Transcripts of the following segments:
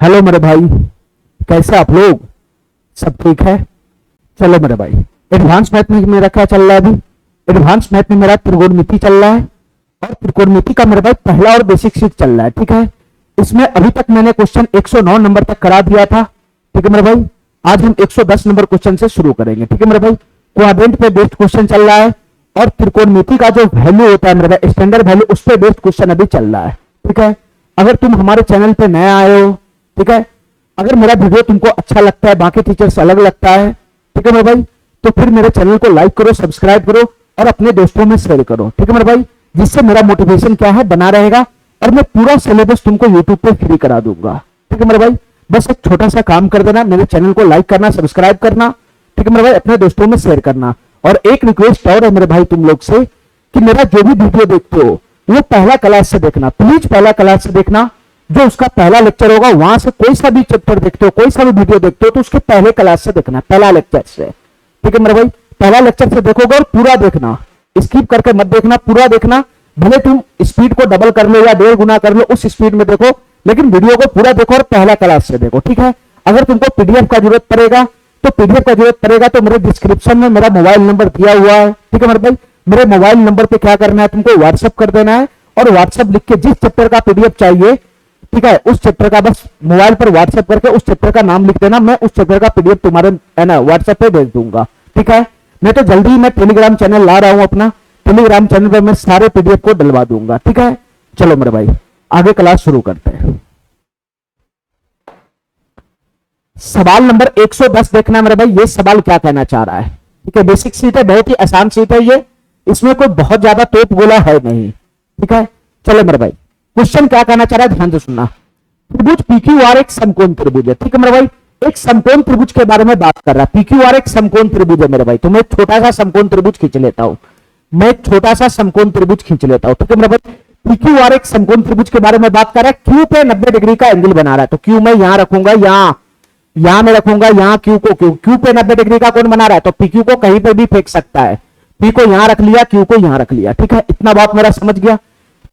Hello मेरे भाई, कैसे आप लोग? सब ठीक है? चलो मेरे भाई, एडवांस मैथ में मेरा क्या चल रहा है अभी? एडवांस मैथ में मेरा त्रिकोणमिति चल रहा है और त्रिकोणमिति का मेरे भाई पहला और बेसिक सीट चल रहा है। ठीक है, इसमें अभी तक मैंने क्वेश्चन 109 नंबर तक करा दिया था। ठीक है मेरे भाई, आज हम 110 नंबर क्वेश्चन से शुरू करेंगे। ठीक है मेरे भाई, क्वाड्रेंट पे बेस्ड क्वेश्चन चल रहा है और त्रिकोणमिति का जो वैल्यू होता है मेरे भाई, स्टैंडर्ड वैल्यू, उस पर बेस्ड क्वेश्चन अभी चल रहा है। ठीक है, अगर तुम हमारे चैनल पे नए आए हो, ठीक है, अगर मेरा वीडियो तुमको अच्छा लगता है, बाकी टीचर से अलग लगता है, ठीक है मेरे भाई, तो फिर मेरे चैनल को लाइक करो, सब्सक्राइब करो और अपने दोस्तों में शेयर करो। ठीक है मेरे भाई, जिससे मेरा मोटिवेशन क्या है, बना रहेगा और मैं पूरा सिलेबस तुमको यूट्यूब पे फ्री करा दूंगा। ठीक है मेरे भाई, बस एक छोटा सा काम कर देना, मेरे चैनल को लाइक करना, सब्सक्राइब करना। ठीक है मेरे भाई, अपने दोस्तों में शेयर करना। और एक रिक्वेस्ट और है मेरे भाई तुम लोग से कि मेरा जो भी वीडियो देखते हो वो पहला क्लास से देखना, प्लीज पहला क्लास से देखना। जो उसका पहला लेक्चर होगा, वहां से कोई सा भी चैप्टर देखते हो, कोई सा भी वीडियो देखते हो, तो उसके पहले क्लास से देखना, पहला लेक्चर से। ठीक है मेरे भाई, पहला लेक्चर से देखोगे और पूरा देखना, स्किप करके मत देखना, पूरा देखना। भले तुम स्पीड को डबल कर लो या 1.5 गुना कर लो, उस स्पीड में देखो, लेकिन वीडियो को पूरा देखो और पहला क्लास से देखो। ठीक है, अगर तुमको पीडीएफ का जरूरत पड़ेगा तो मेरे डिस्क्रिप्शन में मेरा मोबाइल नंबर दिया हुआ है। ठीक है मेरे भाई, मेरे मोबाइल नंबर पे क्या करना है, तुमको व्हाट्सएप कर देना है और व्हाट्सएप लिख के जिस चैप्टर का पीडीएफ चाहिए, ठीक है, उस चैप्टर का बस मोबाइल पर व्हाट्सएप करके उस चैप्टर का नाम लिख देना, मैं उस चैप्टर का पीडीएफ तुम्हारे है ना व्हाट्सएप पे भेज दूंगा। ठीक है, मैं तो जल्दी ही मैं टेलीग्राम चैनल ला रहा हूं अपना, टेलीग्राम चैनल पर मैं सारे पीडीएफ को डलवा दूंगा। ठीक है, चलो मेरे भाई आगे क्लास शुरू करते हैं। सवाल नंबर 110 देखना मेरे भाई, ये सवाल क्या कहना चाह रहा है। ठीक है, बेसिक सीट है, बहुत ही आसान सीट है ये, इसमें कोई बहुत ज्यादा तोप गोला है नहीं। ठीक है, चलो मेरे भाई, क्वेश्चन क्या कहना चाह रहा है, ध्यान से सुनना। त्रिभुज पीक्यूआर एक समकोण त्रिभुज है। ठीक है मेरे भाई, एक समकोण त्रिभुज के बारे में बात कर रहा है। पीक्यूआर एक समकोण त्रिभुज है मेरे भाई, तो मैं छोटा सा समकोण त्रिभुज खींच लेता हूं, ठीक है मेरे भाई, पीक्यूआर एक समकोण त्रिभुज के बारे में बात कर रहा है। क्यू पे 90 डिग्री का एंगल बना रहा है, तो क्यू मैं यहां रखूंगा, यहां मैं रखूंगा, यहां क्यू को, क्यू पे 90 डिग्री का कोण बना रहा है, तो पीक्यू को कहीं पे भी फेंक सकता है। पी को यहां रख लिया, क्यू को यहां रख लिया। ठीक है, इतना बात मेरा समझ गया।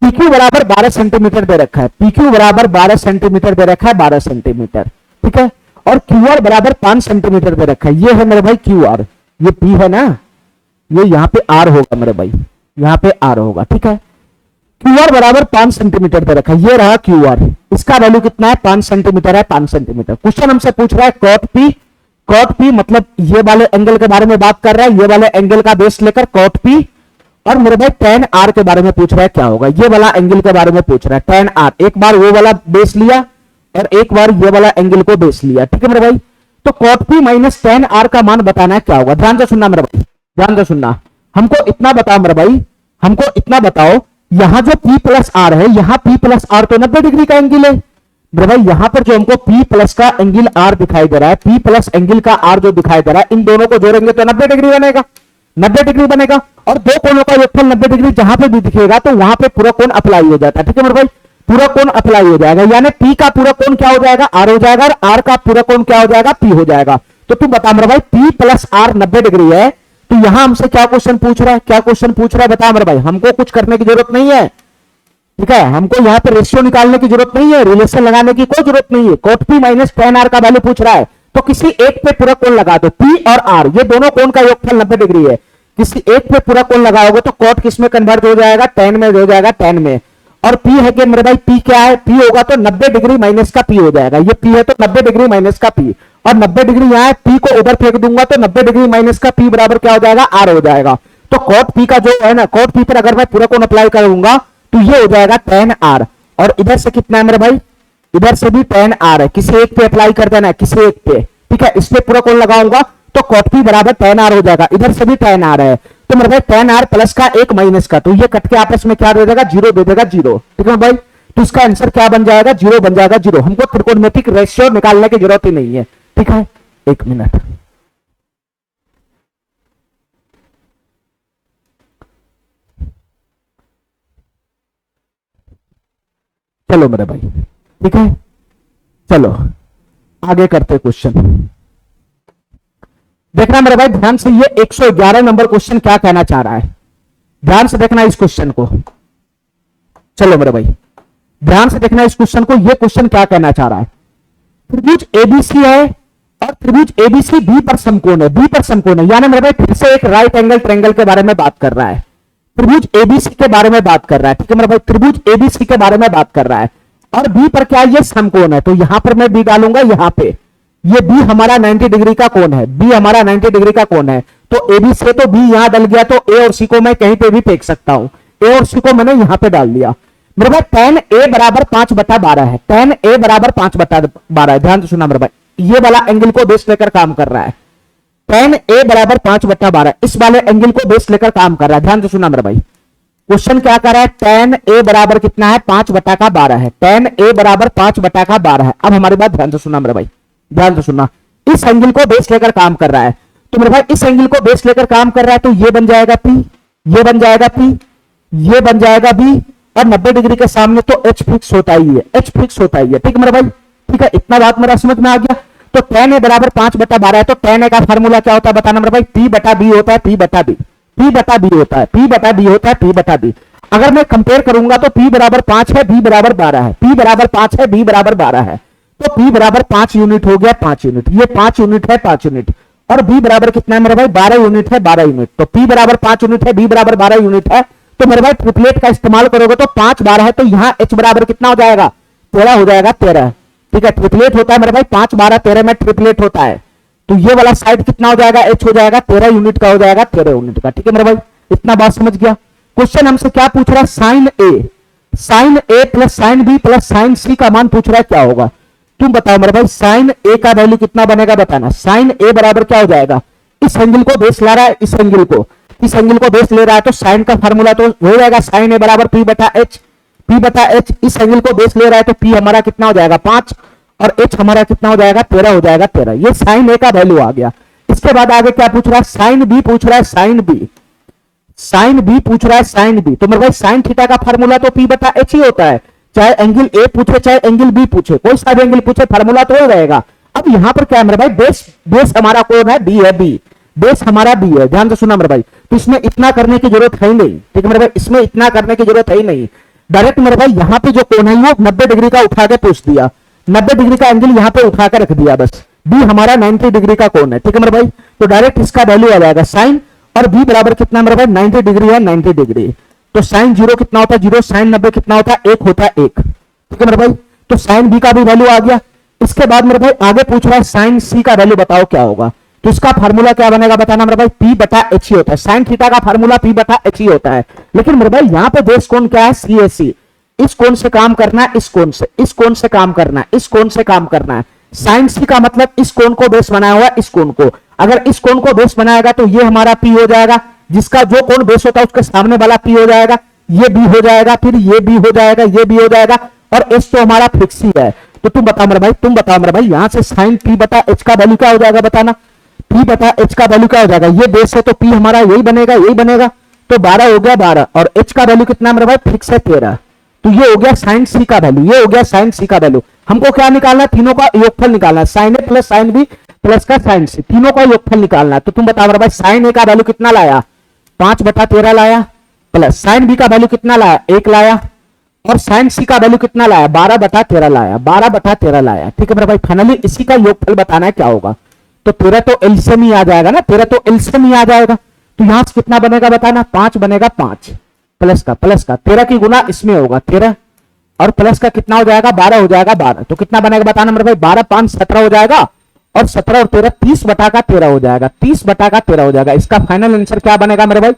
पीक्यू बराबर 12 सेंटीमीटर दे रखा है, पीक्यू बराबर 12 सेंटीमीटर दे रखा है, 12 सेंटीमीटर। ठीक है, और क्यूआर बराबर 5 सेंटीमीटर दे रखा है। ये है मेरे भाई क्यूआर, ये पी है ना, ये यहां पे आर होगा मेरे भाई, यहां पे आर होगा। ठीक है, क्यूआर बराबर 5 सेंटीमीटर दे रखा है, ये रहा क्यूआर, इसका वैल्यू कितना है, 5 सेंटीमीटर है, 5 सेंटीमीटर। क्वेश्चन हमसे पूछ रहा है कॉट पी मतलब ये वाले एंगल के बारे में बात कर रहा है, ये वाले एंगल का बेस लेकर कॉट पी, और मेरे भाई tan r के बारे में पूछ रहा है क्या होगा, ये वाला एंगल के बारे में पूछ रहा है tan r। एक बार वो वाला बेस लिया और एक बार ये वाला एंगल को बेस लिया। ठीक है मेरे भाई, तो cot p minus tan r का मान बताना है क्या होगा। ध्यान से सुनना मेरे भाई, ध्यान से सुनना। हमको इतना बताओ मेरे भाई, हमको इतना बताओ, यहां जो p प्लस r है, यहां p प्लस r तो 90 डिग्री का एंगल है मेरे भाई। यहां पर जो हमको p प्लस का एंगल r दिखाई दे रहा है, p प्लस एंगल का r जो दिखाई दे रहा है, इन दोनों को जोड़ेंगे तो 90 डिग्री बनेगा, 90 डिग्री बनेगा। और दो कोणों का योगफल 90 डिग्री जहां पे भी दिखेगा तो वहां पे पूरा कोण अप्लाई हो जाता है। ठीक है मेरे भाई, पूरा कोण अप्लाई हो जाएगा, यानी p का पूरा कोण क्या हो जाएगा, r हो जाएगा, और r का पूरा कोण क्या हो जाएगा, p हो जाएगा। तो तुम बता मेरे भाई, p प्लस r 90 डिग्री है, तो यहां हमसे क्या क्वेश्चन पूछ रहा है, क्या क्वेश्चन पूछ रहा है बता मेरे भाई। हमको कुछ करने की जरूरत नहीं है, ठीक है, हमको यहाँ पे रेशियो निकालने की जरूरत नहीं है, रिलेशन लगाने की कोई जरूरत नहीं है। cot p minus tan r का वैल्यू पूछ रहा है, तो किसी एक पे पूरा कोण लगा दो, p और r ये दोनों कोण का योगफल 90 डिग्री है, किसी एक पे पूरा कोण लगाओगे तो cot किस में कन्वर्ट हो जाएगा, tan में हो जाएगा, tan में। और p है कि मेरे भाई, p क्या है, p होगा तो 90 डिग्री माइनस का p हो जाएगा, ये p है तो 90 डिग्री माइनस का p, और 90 डिग्री यहाँ है, p को उधर फेंक दूंगा तो 90 डिग्री माइनस का p बराबर क्या हो जाएगा, r हो जाएगा। तो cot p का जो है ना, cot p पर अगर मैं पूरा कोण अप्लाई करूंगा तो ये हो जाएगा tan r, और इधर से कितना है मेरे भाई, इधर से भी tan r है, किसी एक पे अप्लाई कर देना है, किसी एक पे। ठीक है, इस पे पूरा कोण लगाऊंगा तो cot p बराबर tan r हो जाएगा, इधर से भी tan r है, तो मेरे भाई tan r प्लस का एक माइनस का, तो ये कट के आपस में क्या दे देगा, जीरो दे देगा, जीरो। ठीक है भाई, तो इसका आंसर क्या बन जाएगा, जीरो बन जाएगा, जीरो। हमको त्रिकोणमितिक रेशियो निकालने की जरूरत ही नहीं है। ठीक है, एक मिनट, चलो मेरे भाई, ठीक है, चलो आगे करते क्वेश्चन। देखना मेरे भाई ध्यान से, ये 111 नंबर क्वेश्चन क्या कहना चाह रहा है, ध्यान से देखना इस क्वेश्चन को। चलो मेरे भाई ध्यान से देखना इस क्वेश्चन को, ये क्वेश्चन क्या कहना चाह रहा है। त्रिभुज एबीसी है और त्रिभुज एबीसी बी पर समकोण है, बी पर समकोण है, यानी मेरे भाई फिर से एक राइट एंगल ट्रायंगल के बारे में बात कर रहा है, त्रिभुज एबीसी के बारे में बात कर रहा है, ठीक है मेरे भाई, त्रिभुज एबीसी के बारे में बात कर रहा है। और बी पर क्या है, ये समकोण है, तो यहां पर मैं बी डालूंगा, यहां पे ये बी हमारा 90 डिग्री का कोण है, बी हमारा 90 डिग्री का कोण है, तो एबी से तो बी यहां डल गया, तो ए और सी को मैं कहीं पे भी फेंक सकता हूं, ए और सी को मैंने यहां पे डाल दिया। मेरे भाई tan a बराबर 5/12 है, tan a बराबर 5/12 है, ध्यान से सुनना मेरे भाई, ये वाला एंगल को बेस लेकर काम कर रहा है, tan a बराबर 5/12 इस वाले एंगल को बेस लेकर काम कर रहा है, ध्यान से सुनना मेरे भाई। क्वेश्चन क्या कर रहा है, tan a बराबर कितना है, 5/12 है, tan a बराबर 5/12 है। अब हमारी बात ध्यान से सुनना मेरे भाई, ध्यान से सुनना, इस एंगल को बेस लेकर काम कर रहा है, तो मेरे भाई इस एंगल को बेस लेकर काम कर रहा है, तो ये बन जाएगा P, ये बन जाएगा P, ये बन जाएगा B, और 90 डिग्री के सामने तो H फिक्स होता ही है, H फिक्स होता ही है, ठीक है मेरे भाई, ठीक है, इतना बात मेरा समझ में आ गया। तो tan a बराबर 5/12 है, तो tan a का फार्मूला क्या होता है बताना मेरे भाई, P/B होता है, P/B, P/B होता है, P/B होता है, P/B। अगर मैं कंपेयर करूंगा तो P बराबर 5 है, B बराबर 12 है, P बराबर 5 है, B बराबर 12 है, तो P बराबर 5 यूनिट हो गया, 5 यूनिट, ये 5 यूनिट है, 5 यूनिट, और B बराबर कितना है मेरे भाई, 12 यूनिट है, 12 यूनिट, तो P बराबर 5 यूनिट है, B बराबर 12 यूनिट है, तो मेरे भाई ट्रिपलेट का इस्तेमाल करोगे तो 5 12 है, तो यहां H बराबर कितना हो जाएगा, 13 हो जाएगा, 13, ठीक है, ट्रिपलेट होता है मेरे भाई, 5 12 13 में ट्रिपलेट होता है, तो ये वाला साइड कितना हो जाएगा, H हो जाएगा 13 यूनिट का, हो जाएगा 13 यूनिट का, ठीक है मेरे भाई, इतना बात समझ गया। क्वेश्चन हमसे क्या पूछ रहा है, sine A plus sine B plus sine C का मान पूछ रहा है, क्या होगा तुम बताओ मेरे भाई, साइन ए का वैल्यू कितना बनेगा बताना, साइन ए बराबर क्या हो जाएगा, इस एंगल को बेस ला रहा है, इस एंगल को बेस ले रहा है, तो साइन का फार्मूला तो हो जाएगा साइन ए बराबर P/H, P/H, इस एंगल को बेस ले रहा है, तो P हमारा कितना हो जाएगा 5, और H हमारा कितना हो जाएगा 13 हो जाएगा, 13, ये साइन ए का वैल्यू आ गया। इसके बाद आगे क्या पूछ रहा है, साइन बी पूछ रहा है, साइन बी पूछ रहा है, साइन बी, तो मेरे भाई साइन थीटा का फार्मूला तो P/H ही होता है, चाहे एंगल ए पूछे चाहे एंगल बी पूछे, कोई सा भी एंगल पूछे फार्मूला तो हो रहेगा। अब यहां पर क्या है मेरे भाई, बेस हमारा कौन है, बी है, बी बेस हमारा बी है, ध्यान से सुना मेरे भाई, तो इसमें इतना करने की जरूरत है ही नहीं, ठीक है मेरे भाई, इसमें इतना करने की जरूरत है ही नहीं, डायरेक्ट मेरे भाई यहां पे जो कोण है वो 90 डिग्री का उठा के पूछ दिया, 90 डिग्री का एंगल यहां पे उठा के रख दिया, बस बी हमारा 90 डिग्री का कोण है, ठीक है मेरे भाई, तो डायरेक्ट इसका वैल्यू आ जाएगा साइन, और बी बराबर कितना मेरे भाई 90 डिग्री है, 90 डिग्री, तो साइन 0 कितना होता है 0, साइन 90 कितना होता है 1 होता है 1, ठीक है मेरे भाई, तो साइन बी का भी वैल्यू आ गया। इसके बाद मेरे भाई आगे पूछ रहा है साइन सी का वैल्यू बताओ क्या होगा, तो इसका फार्मूला क्या बनेगा बताना मेरे भाई, P/H ही होता है, साइन थीटा का फार्मूला P/H ही होता है, लेकिन मेरे भाई यहां पे बेस कोण क्या है, CAC, इस कोण से काम करना है, इस कोण से काम करना है, इस कोण से काम करना है, साइन सी का मतलब इस कोण को बेस बनाया हुआ है, इस कोण को, अगर इस कोण को बेस बनाएगा तो ये हमारा P हो जाएगा, जिसका जो कोण बेस होता है उसके सामने वाला P हो जाएगा, ये B हो जाएगा, फिर ये B हो जाएगा, ये B हो जाएगा, और H तो हमारा फिक्स ही है। तो तुम बताओ मेरे भाई यहां से साइन P/H का वैल्यू क्या हो जाएगा बताना, P/H का वैल्यू क्या हो जाएगा, ये बेस है तो P हमारा यही बनेगा, तो 12 हो गया 12, और H का वैल्यू कितना मेरे भाई फिक्स है 13, तो ये हो गया साइन सी का वैल्यू, ये हो गया साइन सी का वैल्यू। हमको क्या निकालना है, तीनों का योगफल निकालना है, sine A plus sine B plus का साइन सी, तीनों का योगफल निकालना है। तो तुम बताओ मेरे भाई साइन ए का वैल्यू कितना लाया, 5/13 लाया, प्लस साइन बी का वैल्यू कितना लाया 1 लाया, और साइन सी का वैल्यू कितना लाया 12/13 लाया, 12/13 लाया, ठीक है मेरे भाई। फाइनली इसी का योगफल बताना है क्या होगा, तो 13 तो एलसीएम ही आ जाएगा ना, 13 तो एलसीएम ही आ जाएगा, तो यहां से कितना बनेगा बताना, 5 बनेगा, 5 प्लस का 13 की गुना इसमें होगा 13, और प्लस का कितना हो जाएगा 12 हो जाएगा 12, तो कितना बनेगा बताना मेरे भाई, 12 5 17 हो जाएगा, और 17 और 13 30/13 हो जाएगा, 30/13 हो जाएगा। इसका फाइनल आंसर क्या बनेगा मेरे भाई,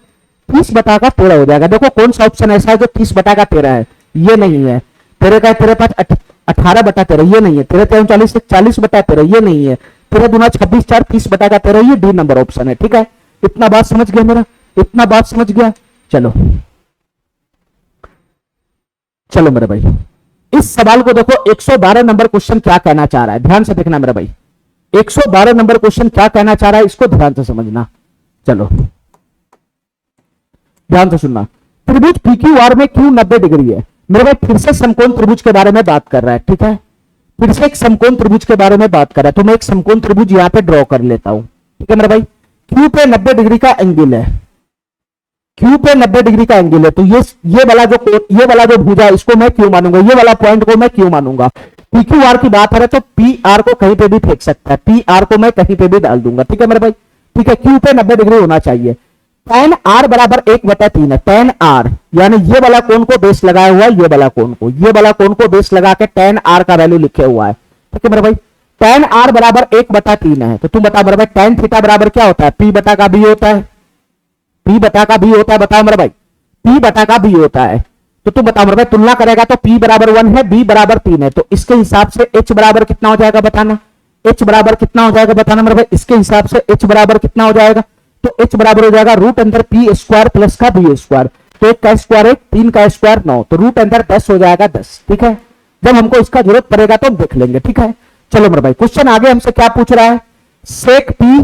30/13 हो जाएगा। देखो कौन सा ऑप्शन ऐसा है जो 30/13 है, ये नहीं है, 13 का 13 5 18/13 ये नहीं है, 13 3 40 40/13 ये नहीं है, 13 दूना 26 4 30/13 ये डी नंबर ऑप्शन है, ठीक है। इतना बात समझ गया मेरा, इतना बात समझ गया। चलो मेरे भाई इस सवाल को देखो, 112 नंबर क्वेश्चन क्या कहना चाह रहा है, ध्यान से देखना मेरे भाई, 112 नंबर क्वेश्चन क्या कहना चाह रहा है, इसको ध्यान से समझना। चलो ध्यान से सुनना, त्रिभुज PQR में Q 90 डिग्री है मेरे भाई, फिर से समकोण त्रिभुज के बारे में बात कर रहा है, ठीक है, फिर से एक समकोण त्रिभुज के बारे में बात कर रहा है, तो मैं एक समकोण त्रिभुज यहां पे ड्रॉ कर लेता हूं, ठीक है मेरे भाई। Q पे 90 डिग्री का एंगल है, Q पे 90 डिग्री का एंगल है, तो ये वाला जो भुजा है इसको मैं Q मानूंगा, ये वाला पॉइंट को मैं Q मानूंगा। पी क्यू आर की बात है तो पी आर को कहीं पे भी फेंक सकता है, पी आर को मैं कहीं पे भी डाल दूंगा, ठीक है मेरे भाई। ठीक है, क्यू पे 90 डिग्री होना चाहिए। tan r बराबर 1/3 है। tan r यानी ये वाला कोण को बेस लगाया हुआ है, ये वाला कोण को, ये वाला कोण को बेस लगा के tan r का वैल्यू लिखे हुआ है, ठीक है मेरे भाई। tan r बराबर 1/3 है, तो तुम बताओ मेरे भाई tan थीटा बराबर क्या होता है? p बटा का b होता है, p बटा का b होता है, बताओ मेरे भाई, p बटा का b होता है। तो तुम बताओ मेरे भाई, तुलना करेगा तो p बराबर 1 है, b बराबर 3 है, तो इसके हिसाब से h बराबर कितना हो जाएगा बताना, h बराबर कितना हो जाएगा बताना मेरे भाई, इसके हिसाब से h बराबर कितना हो जाएगा, तो h बराबर हो जाएगा रूट अंदर p स्क्वायर प्लस का b स्क्वायर, तो 1 का स्क्वायर 1, 3 का स्क्वायर 9, तो रूट अंदर 10 हो जाएगा 10, ठीक है। जब हमको इसका जरूरत पड़ेगा तो हम देख लेंगे, ठीक है। चलो मेरे भाई, क्वेश्चन आगे हमसे क्या पूछ रहा है, sec p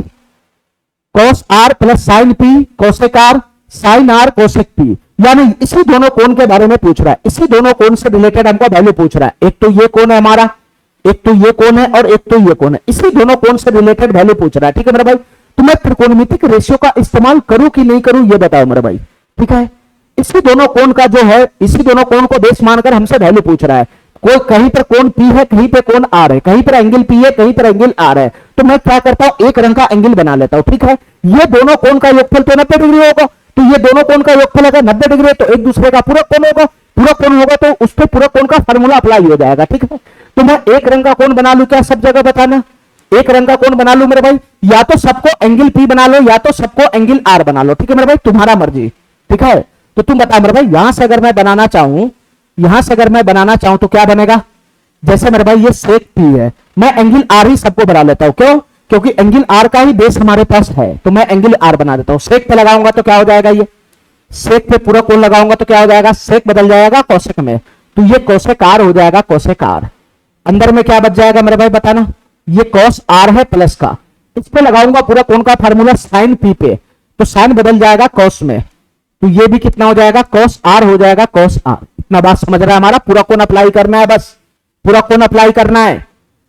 cos r plus sine p cosec r sine r cosec p, यानी इसी दोनों कोण के बारे में पूछ रहा है, इसी दोनों कोण से रिलेटेड हमको वैल्यू पूछ रहा है। एक तो ये कोण है हमारा, एक तो ये कोण है और एक तो ये कोण है, इसी दोनों कोण से रिलेटेड वैल्यू पूछ रहा है, ठीक है मेरे भाई। तो मैं त्रिकोणमितिक रेशियो का इस्तेमाल करूं कि नहीं करूं ये बताओ मेरे भाई, ठीक है। इसी दोनों कोण का जो है, इसी दोनों कोण को बेस मानकर हमसे वैल्यू पूछ रहा है। कोई कहीं पर कोण P है, कहीं पे कोण R है, कहीं पर एंगल P है, कहीं पर एंगल R है, तो मैं क्या करता हूं, एक रंग का एंगल बना लेता हूं, ठीक है। ये दोनों कोण का योगफल तो 90 डिग्री होगा, तो ये दोनों कोण का योगफल अगर 90 डिग्री है तो एक दूसरे का पूरक कोण होगा, पूरक कोण होगा तो उस पे पूरक कोण का फार्मूला अप्लाई हो जाएगा, ठीक है। तो मैं एक रंग का कोण बना लूं क्या, सब जगह बताना, एक रंग का कोण बना लूं मेरे भाई, या तो सबको एंगल P बना लो या तो सबको एंगल R बना लो, ठीक है मेरे भाई, तुम्हारा मर्जी, ठीक है। तो तुम बता मेरे भाई, यहां से अगर मैं बनाना चाहूं, यहां से अगर मैं बनाना चाहूं तो क्या बनेगा, जैसे मेरे भाई ये सेक P है, मैं एंगल R ही सबको बना लेता हूं, क्यों, क्योंकि एंगल R का ही बेस हमारे पास है, तो मैं एंगल R बना देता हूं। सेक पे लगाऊंगा तो क्या हो जाएगा, ये सेक पे पूरा कोण लगाऊंगा तो क्या हो जाएगा, सेक बदल जाएगा कोसेक में, तो ये कोसेक R हो जाएगा, कोसेक R। अंदर में क्या बच जाएगा मेरे भाई बताना, ये cos R है प्लस का, इस पे लगाऊंगा पूरा कोण का फार्मूला साइन P पे, तो साइन बदल जाएगा cos में, तो ये भी कितना हो जाएगा, cos R हो जाएगा, cos R। इतना बात समझ रहा है हमारा, पूरा कोण अप्लाई करना है, बस पूरा कोण अप्लाई करना है।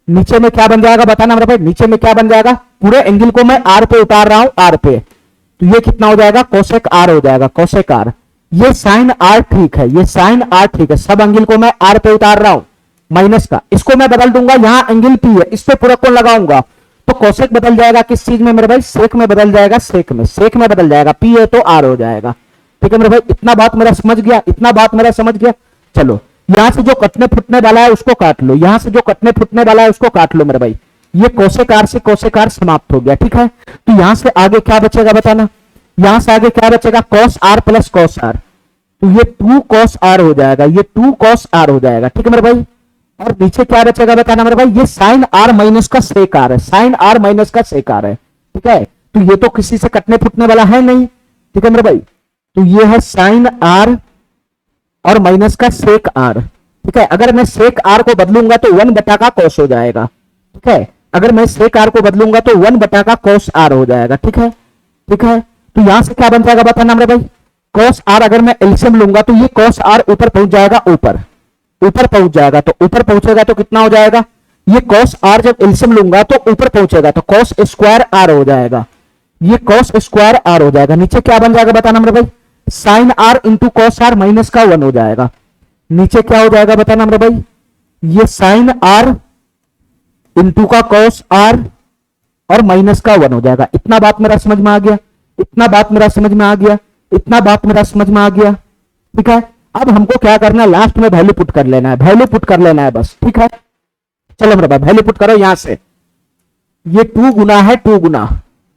नीचे में क्या बन जाएगा बताना मेरे भाई, नीचे में क्या बन जाएगा, पूरे एंगल को मैं R पे उतार रहा हूं, R पे, तो ये कितना हो जाएगा, कोसेक R हो जाएगा, कोसेक R। ये साइन R ठीक है, ये साइन R ठीक है, सब एंगल को मैं R पे उतार रहा हूं माइनस का, इसको मैं बदल दूंगा, यहां एंगल P है, इस पे पूरा कोण लगाऊंगा तो कोसेक बदल जाएगा किस चीज में मेरे भाई, सेक में बदल जाएगा, सेक में, सेक में बदल जाएगा, P है तो R हो जाएगा, ठीक है मेरे भाई। इतना बात मेरा समझ गया, इतना बात मेरा समझ गया। चलो यहां से जो कटने फुटने वाला है उसको काट लो, यहां से जो कटने फुटने वाला है उसको काट लो मेरे भाई, ये कोसेक R से कोसेक R समाप्त हो गया, ठीक है। तो यहां से आगे क्या बचेगा बताना, यहां से आगे क्या बचेगा, cos R plus cos R, तो ये 2 cos R हो जाएगा, ये 2 cos R हो जाएगा, ठीक है मेरे भाई। और नीचे क्या बचेगा बताना मेरे भाई, ये साइन R माइनस का सेक R है, साइन R माइनस का सेक R है, ठीक है। तो ये तो किसी से कटने फुटने वाला है नहीं, ठीक है मेरे भाई। तो ये है साइन R और माइनस का सेक R, ठीक है। अगर मैं सेक R को बदलूंगा तो 1 बटा का cos हो जाएगा, ठीक है। अगर मैं सेक R को बदलूंगा तो 1 बटा का cos R हो जाएगा, ठीक है, ठीक है। तो यहां से क्या बन जाएगा बताना मेरे भाई, cos R अगर मैं एलसीएम लूंगा तो ये cos R ऊपर पहुंच जाएगा, ऊपर ऊपर पहुंच जाएगा, तो ऊपर पहुंचेगा तो कितना हो जाएगा, ये cos R जब एलसीएम लूंगा तो ऊपर पहुंचेगा, तो cos स्क्वायर R हो जाएगा, ये cos स्क्वायर R हो जाएगा। नीचे क्या बन जाएगा बताना मेरे भाई, sine R into cos R minus का 1 हो जाएगा। नीचे क्या हो जाएगा बताना मेरे भाई, ये साइन R इंटू का cos R और माइनस का 1 हो जाएगा। इतना बात मेरा समझ में आ गया, इतना बात मेरा समझ में आ गया, इतना बात मेरा समझ में आ गया, ठीक है। अब हमको क्या करना है, लास्ट में वैल्यू पुट कर लेना है, वैल्यू पुट कर लेना है बस, ठीक है। चलो मेरे भाई वैल्यू पुट करो यहां से, ये 2 गुना है, 2 गुना,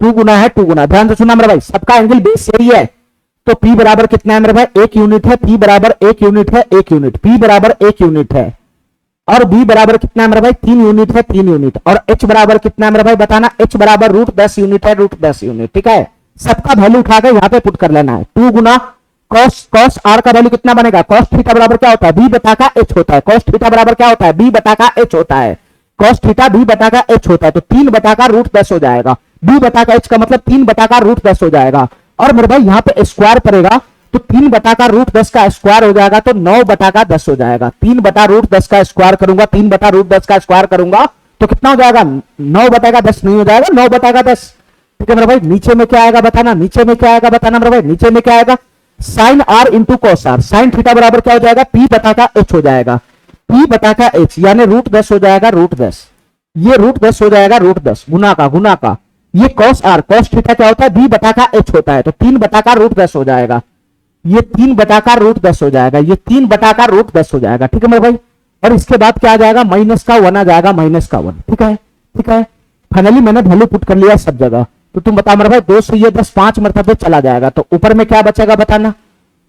2 गुना है, 2 गुना, ध्यान से सुना मेरे भाई, सबका एंगल बेस यही है, तो P बराबर कितना है मेरे भाई, 1 यूनिट है, P बराबर 1 यूनिट है, 1 यूनिट, P बराबर 1 यूनिट है, और B बराबर कितना है मेरे भाई, 3 यूनिट है, 3 यूनिट, और H बराबर कितना है मेरे भाई बताना, H बराबर रूट 10 यूनिट है, रूट 10 यूनिट, ठीक है। सबका वैल्यू उठाकर यहां पे पुट कर लेना है, 2 गुना cos R का वैल्यू कितना बनेगा, cos थीटा बराबर क्या होता है, B बटा का H होता है, cos थीटा बराबर क्या होता है, B बटा का H होता है, cos थीटा B बटा का H होता है, तो 3 बटा का रूट 10 हो जाएगा, B बटा का H का मतलब 3 बटा का रूट 10 हो जाएगा, और मेरे भाई यहाँ पे स्क्वायर पड़ेगा, तो 3 बटा का रूट 10 का स्क्वायर हो जाएगा, तो 9 बटा का 10 हो जाएगा। 3 बटा रूट 10 का स्क्वायर करूंगा, 3 बटा रूट 10 का स्क्वायर करूंगा तो कितना हो जाएगा, 9 बटा का 10 नहीं हो जाएगा, 9 बटा का 10, ठीक है मेरे भाई। नीचे में क्या आएगा बताना, नीचे में क्या आएगा बताना मेरे भाई, नीचे में क्या आएगा, sine R into cos R, sine theta बराबर क्या हो जाएगा, P बटा का H हो जाएगा, p बटा का h यानी √10 हो जाएगा √10, ये √10 हो जाएगा √10 गुना का ये cos r cos थीटा क्या होता है b बटा का h होता है, तो 3 बटा का √10 हो जाएगा, ये 3 बटा का √10 हो जाएगा, ये 3 बटा का √10 हो जाएगा। ठीक है मेरे भाई, और इसके बाद क्या आ जाएगा माइनस का 1 आ जाएगा, माइनस का 1। ठीक है ठीक है, फाइनली मैंने वैल्यू पुट कर लिया सब जगह। तो तुम बता मेरे भाई 2 से ये 10 5 मरतबे चला जाएगा, तो ऊपर में क्या बचेगा बताना,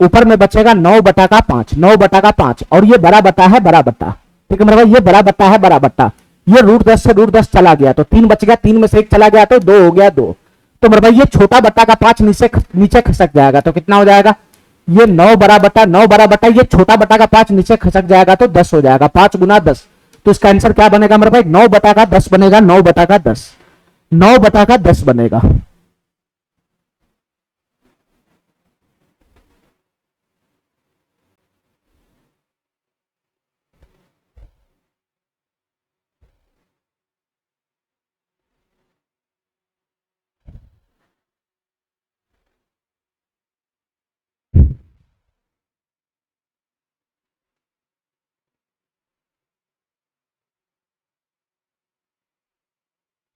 ऊपर में बचेगा 9 बटा का 5, 9 बटा का 5, और ये बड़ा बटा है बड़ा बट्टा। ठीक है मेरे भाई, ये बड़ा बट्टा है बड़ा बट्टा, ये √10 से √10 चला गया तो 3 बच गया, 3 में से 1 चला गया तो 2 हो गया 2। तो मेरे भाई ये छोटा बट्टा का 5 नीचे खसक जाएगा, तो कितना हो जाएगा, ये 9 बड़ा बट्टा ये छोटा बट्टा का 5 नीचे खसक जाएगा तो 10 हो जाएगा, 5 गुना 10। तो इसका आंसर क्या बनेगा मेरे भाई, 9 बटा का 10 बनेगा, 9 बटा का 10, 9 बटा का 10 बनेगा।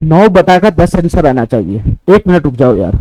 नौ बटा का 10 आंसर आना चाहिए। 1 मिनट रुक जाओ यार।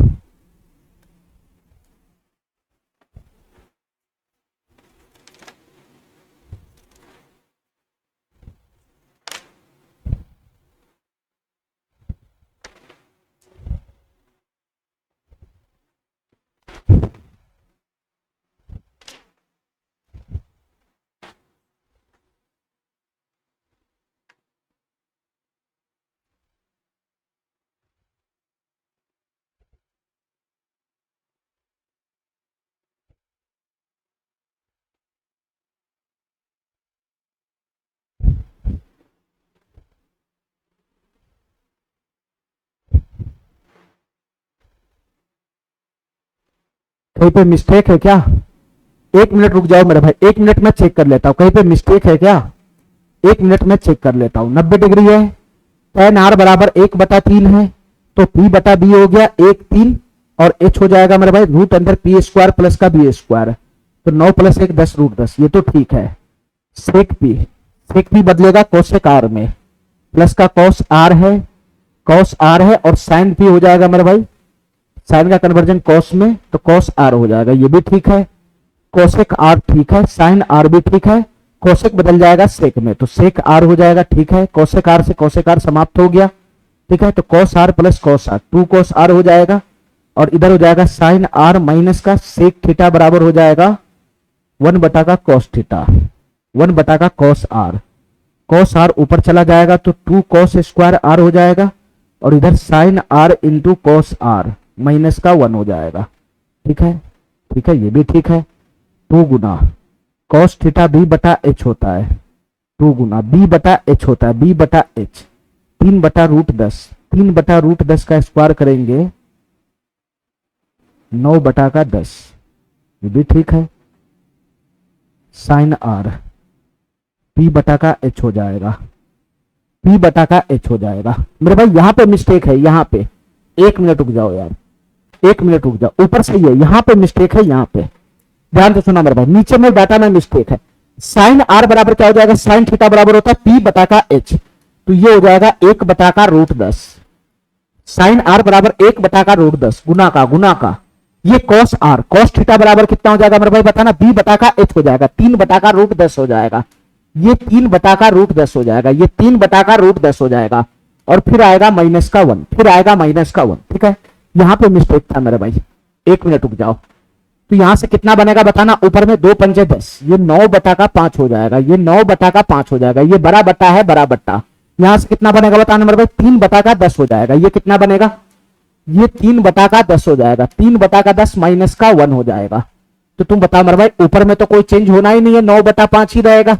कहीं पे मिस्टेक है क्या? 1 मिनट रुक जाओ मेरे भाई, 1 मिनट में चेक कर लेता हूं, कहीं पे मिस्टेक है क्या? 1 मिनट में चेक कर लेता हूं। 90 डिग्री है, tan r बराबर 1/3 है, तो p बटा b हो गया 1 3, और h हो जाएगा मेरे भाई रूट अंदर p² प्लस का b², तो 9 + 1 10 √10, ये तो ठीक है। सेक p बदलेगा कोसेक r में, प्लस का cos r है, और साइन p हो जाएगा मेरे भाई, साइन का कन्वर्जन कॉस में, तो cos r हो जाएगा, ये भी ठीक है। कोसेक r ठीक है, साइन r भी ठीक है, कोसेक बदल जाएगा सेक में, तो सेक r हो जाएगा, ठीक है। कोसेक r से कोसेक r समाप्त हो गया, ठीक है। तो cos r plus cos r 2 cos r हो जाएगा, और इधर हो जाएगा साइन r माइनस का सेक थीटा बराबर हो जाएगा 1 बटा का cos थीटा, 1 बटा का cos r। cos r ऊपर चला जाएगा तो 2 cos² r हो जाएगा, और इधर sine r into cos r minus का 1 हो जाएगा, ठीक है ठीक है, ये भी ठीक है। 2 गुना cos थीटा b बटा h होता है, 2 गुना b बटा h होता है, b बटा h 3 बटा √10, 3 बटा √10 का स्क्वायर करेंगे 9 बटा का 10, ये भी ठीक है। साइन r p बटा का h हो जाएगा, p बटा का h हो जाएगा। मेरे भाई यहाँ पे मिस्टेक है, यहाँ पे 1 मिनट रुक जाओ यार, 1 मिनट रुक जाओ, ऊपर सही है, यहाँ पे मिस्टेक है, यहाँ पे ध्यान से सुना मेरे भाई, नीचे में डाटा में मिस्टेक है। साइन r बराबर क्या हो जाएगा, साइन थीटा बराबर होता है p बटा का h, तो ये हो जाएगा 1 बटा का √10, साइन r बराबर 1 बटा का √10 गुना का ये cos r, cos थीटा बराबर कितना हो जाएगा मेरे भाई बताना, b बटा का h हो जाएगा, 3 बटा का √10 हो जाएगा, ये 3 बटा का √10 हो जाएगा, ये 3 बटा का √10 हो जाएगा, और फिर आएगा माइनस का 1, फिर आएगा माइनस का 1, ठीक है। यहां पे मिस्टेक था मेरे भाई, 1 मिनट रुक जाओ। तो यहां से कितना बनेगा बताना, ऊपर में 2 पंजे 10, ये 9 बटा का 5 हो जाएगा, ये 9 बटा का 5 हो जाएगा, ये बड़ा बट्टा है बड़ा बट्टा। यहां से कितना बनेगा बताना मेरे भाई, 3 बटा का 10 हो जाएगा, ये कितना बनेगा, ये 3 बटा का 10 हो जाएगा, 3 बटा का 10 माइनस का 1 हो जाएगा। तो तुम बताओ मेरे भाई, ऊपर में तो कोई चेंज होना ही नहीं है, 9 बटा 5 ही रहेगा,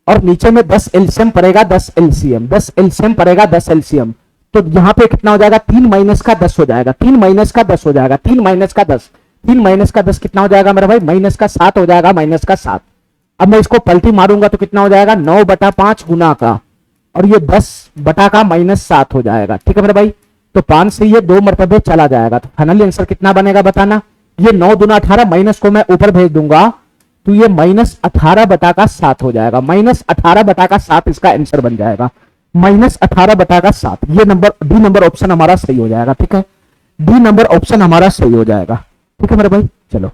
और नीचे में 10 एलसीएम पड़ेगा, 10 एलसीएम, 10 एलसीएम पड़ेगा, 10 एलसीएम। तो यहां पे कितना हो जाएगा, 3 माइनस का 10 हो जाएगा, 3 माइनस का 10 हो जाएगा, 3 माइनस का 10, 3 माइनस का 10 कितना हो जाएगा मेरा भाई, माइनस का 7 हो जाएगा, माइनस का 7। अब मैं इसको पलटी मारूंगा तो कितना हो जाएगा, 9 बटा 5 गुना का, और ये 10 बटा का -7 हो जाएगा, ठीक है मेरे भाई। तो 5 से ये 2 मरतबे चला जाएगा, तो फाइनली आंसर कितना बनेगा बताना, ये 9 दूना 18, माइनस को मैं ऊपर भेज दूंगा, तो ये -18/7 हो जाएगा। -18/7 इसका आंसर बन जाएगा। -18/7 ये नंबर डी नंबर ऑप्शन हमारा सही हो जाएगा। ठीक है, डी नंबर ऑप्शन हमारा सही हो जाएगा। ठीक है मेरे भाई, चलो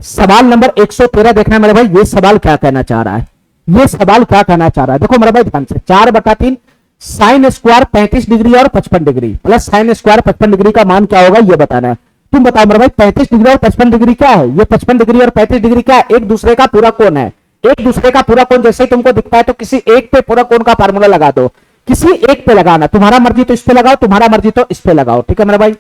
सवाल नंबर 113 देखना है मेरे भाई। ये सवाल क्या कहना चाह रहा है, ये सवाल क्या कहना चाह रहा है, देखो मेरे भाई ध्यान से। 4/3 साइन स्क्वायर 35 डिग्री और 55 degree plus sine square 55 degree का मान क्या होगा ये बताना है। तुम बताओ मेरे भाई 35 डिग्री और 55 डिग्री क्या है? ये 55 डिग्री और 35 डिग्री क्या है? एक दूसरे का पूरा कोण है। एक दूसरे का पूरा कोण जैसे ही तुमको दिखता है तो किसी एक पे पूरा कोण का फार्मूला लगा दो। किसी एक पे लगाना, तुम्हारा मर्जी तो इस पे लगाओ, तुम्हारा मर्जी तो इस पे लगाओ। ठीक है मेरे भाई,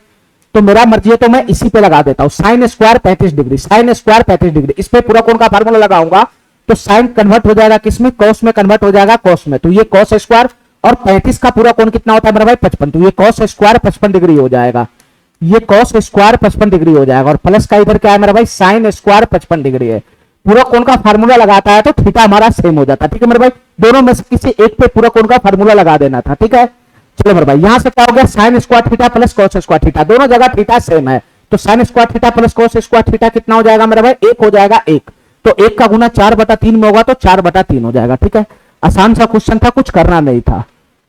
तो मेरा मर्जी है तो मैं इसी पे लगा देता हूं। Sine square 35 degree, sine square 35 degree, इस पे पूरा कोण का फार्मूला लगाऊंगा तो साइन कन्वर्ट हो जाएगा किसमें? कॉस में कन्वर्ट हो जाएगा, कॉस में। तो ये कॉस स्क्वायर और 35 का पूरा कोण कितना होता है मेरा भाई? 55। तो ये कॉस स्क्वायर 55 डिग्री हो जाएगा। ये कॉस स्क्वायर 55 डिग्री हो जाएगा और प्लस का इधर क्या है मेरा भाई? साइन स्क्वायर 55 डिग्री है। पूरा कोण का फार्मूला लगाता है तो थीटा हमारा सेम हो जाता है। ठीक है मेरे भाई, दोनों में से किसी एक पे पूरा कोण का फार्मूला लगा देना था। ठीक है, चलो मेरे भाई यहां से क्या हो गया? Sine square theta plus cos square theta, दोनों जगह थीटा सेम है तो sine square theta plus cos square theta कितना हो जाएगा मेरे भाई? 1 हो जाएगा। 1 तो 1 का गुना 4/3 में होगा तो 4/3 हो जाएगा। ठीक है, आसान सा क्वेश्चन था, कुछ करना नहीं था।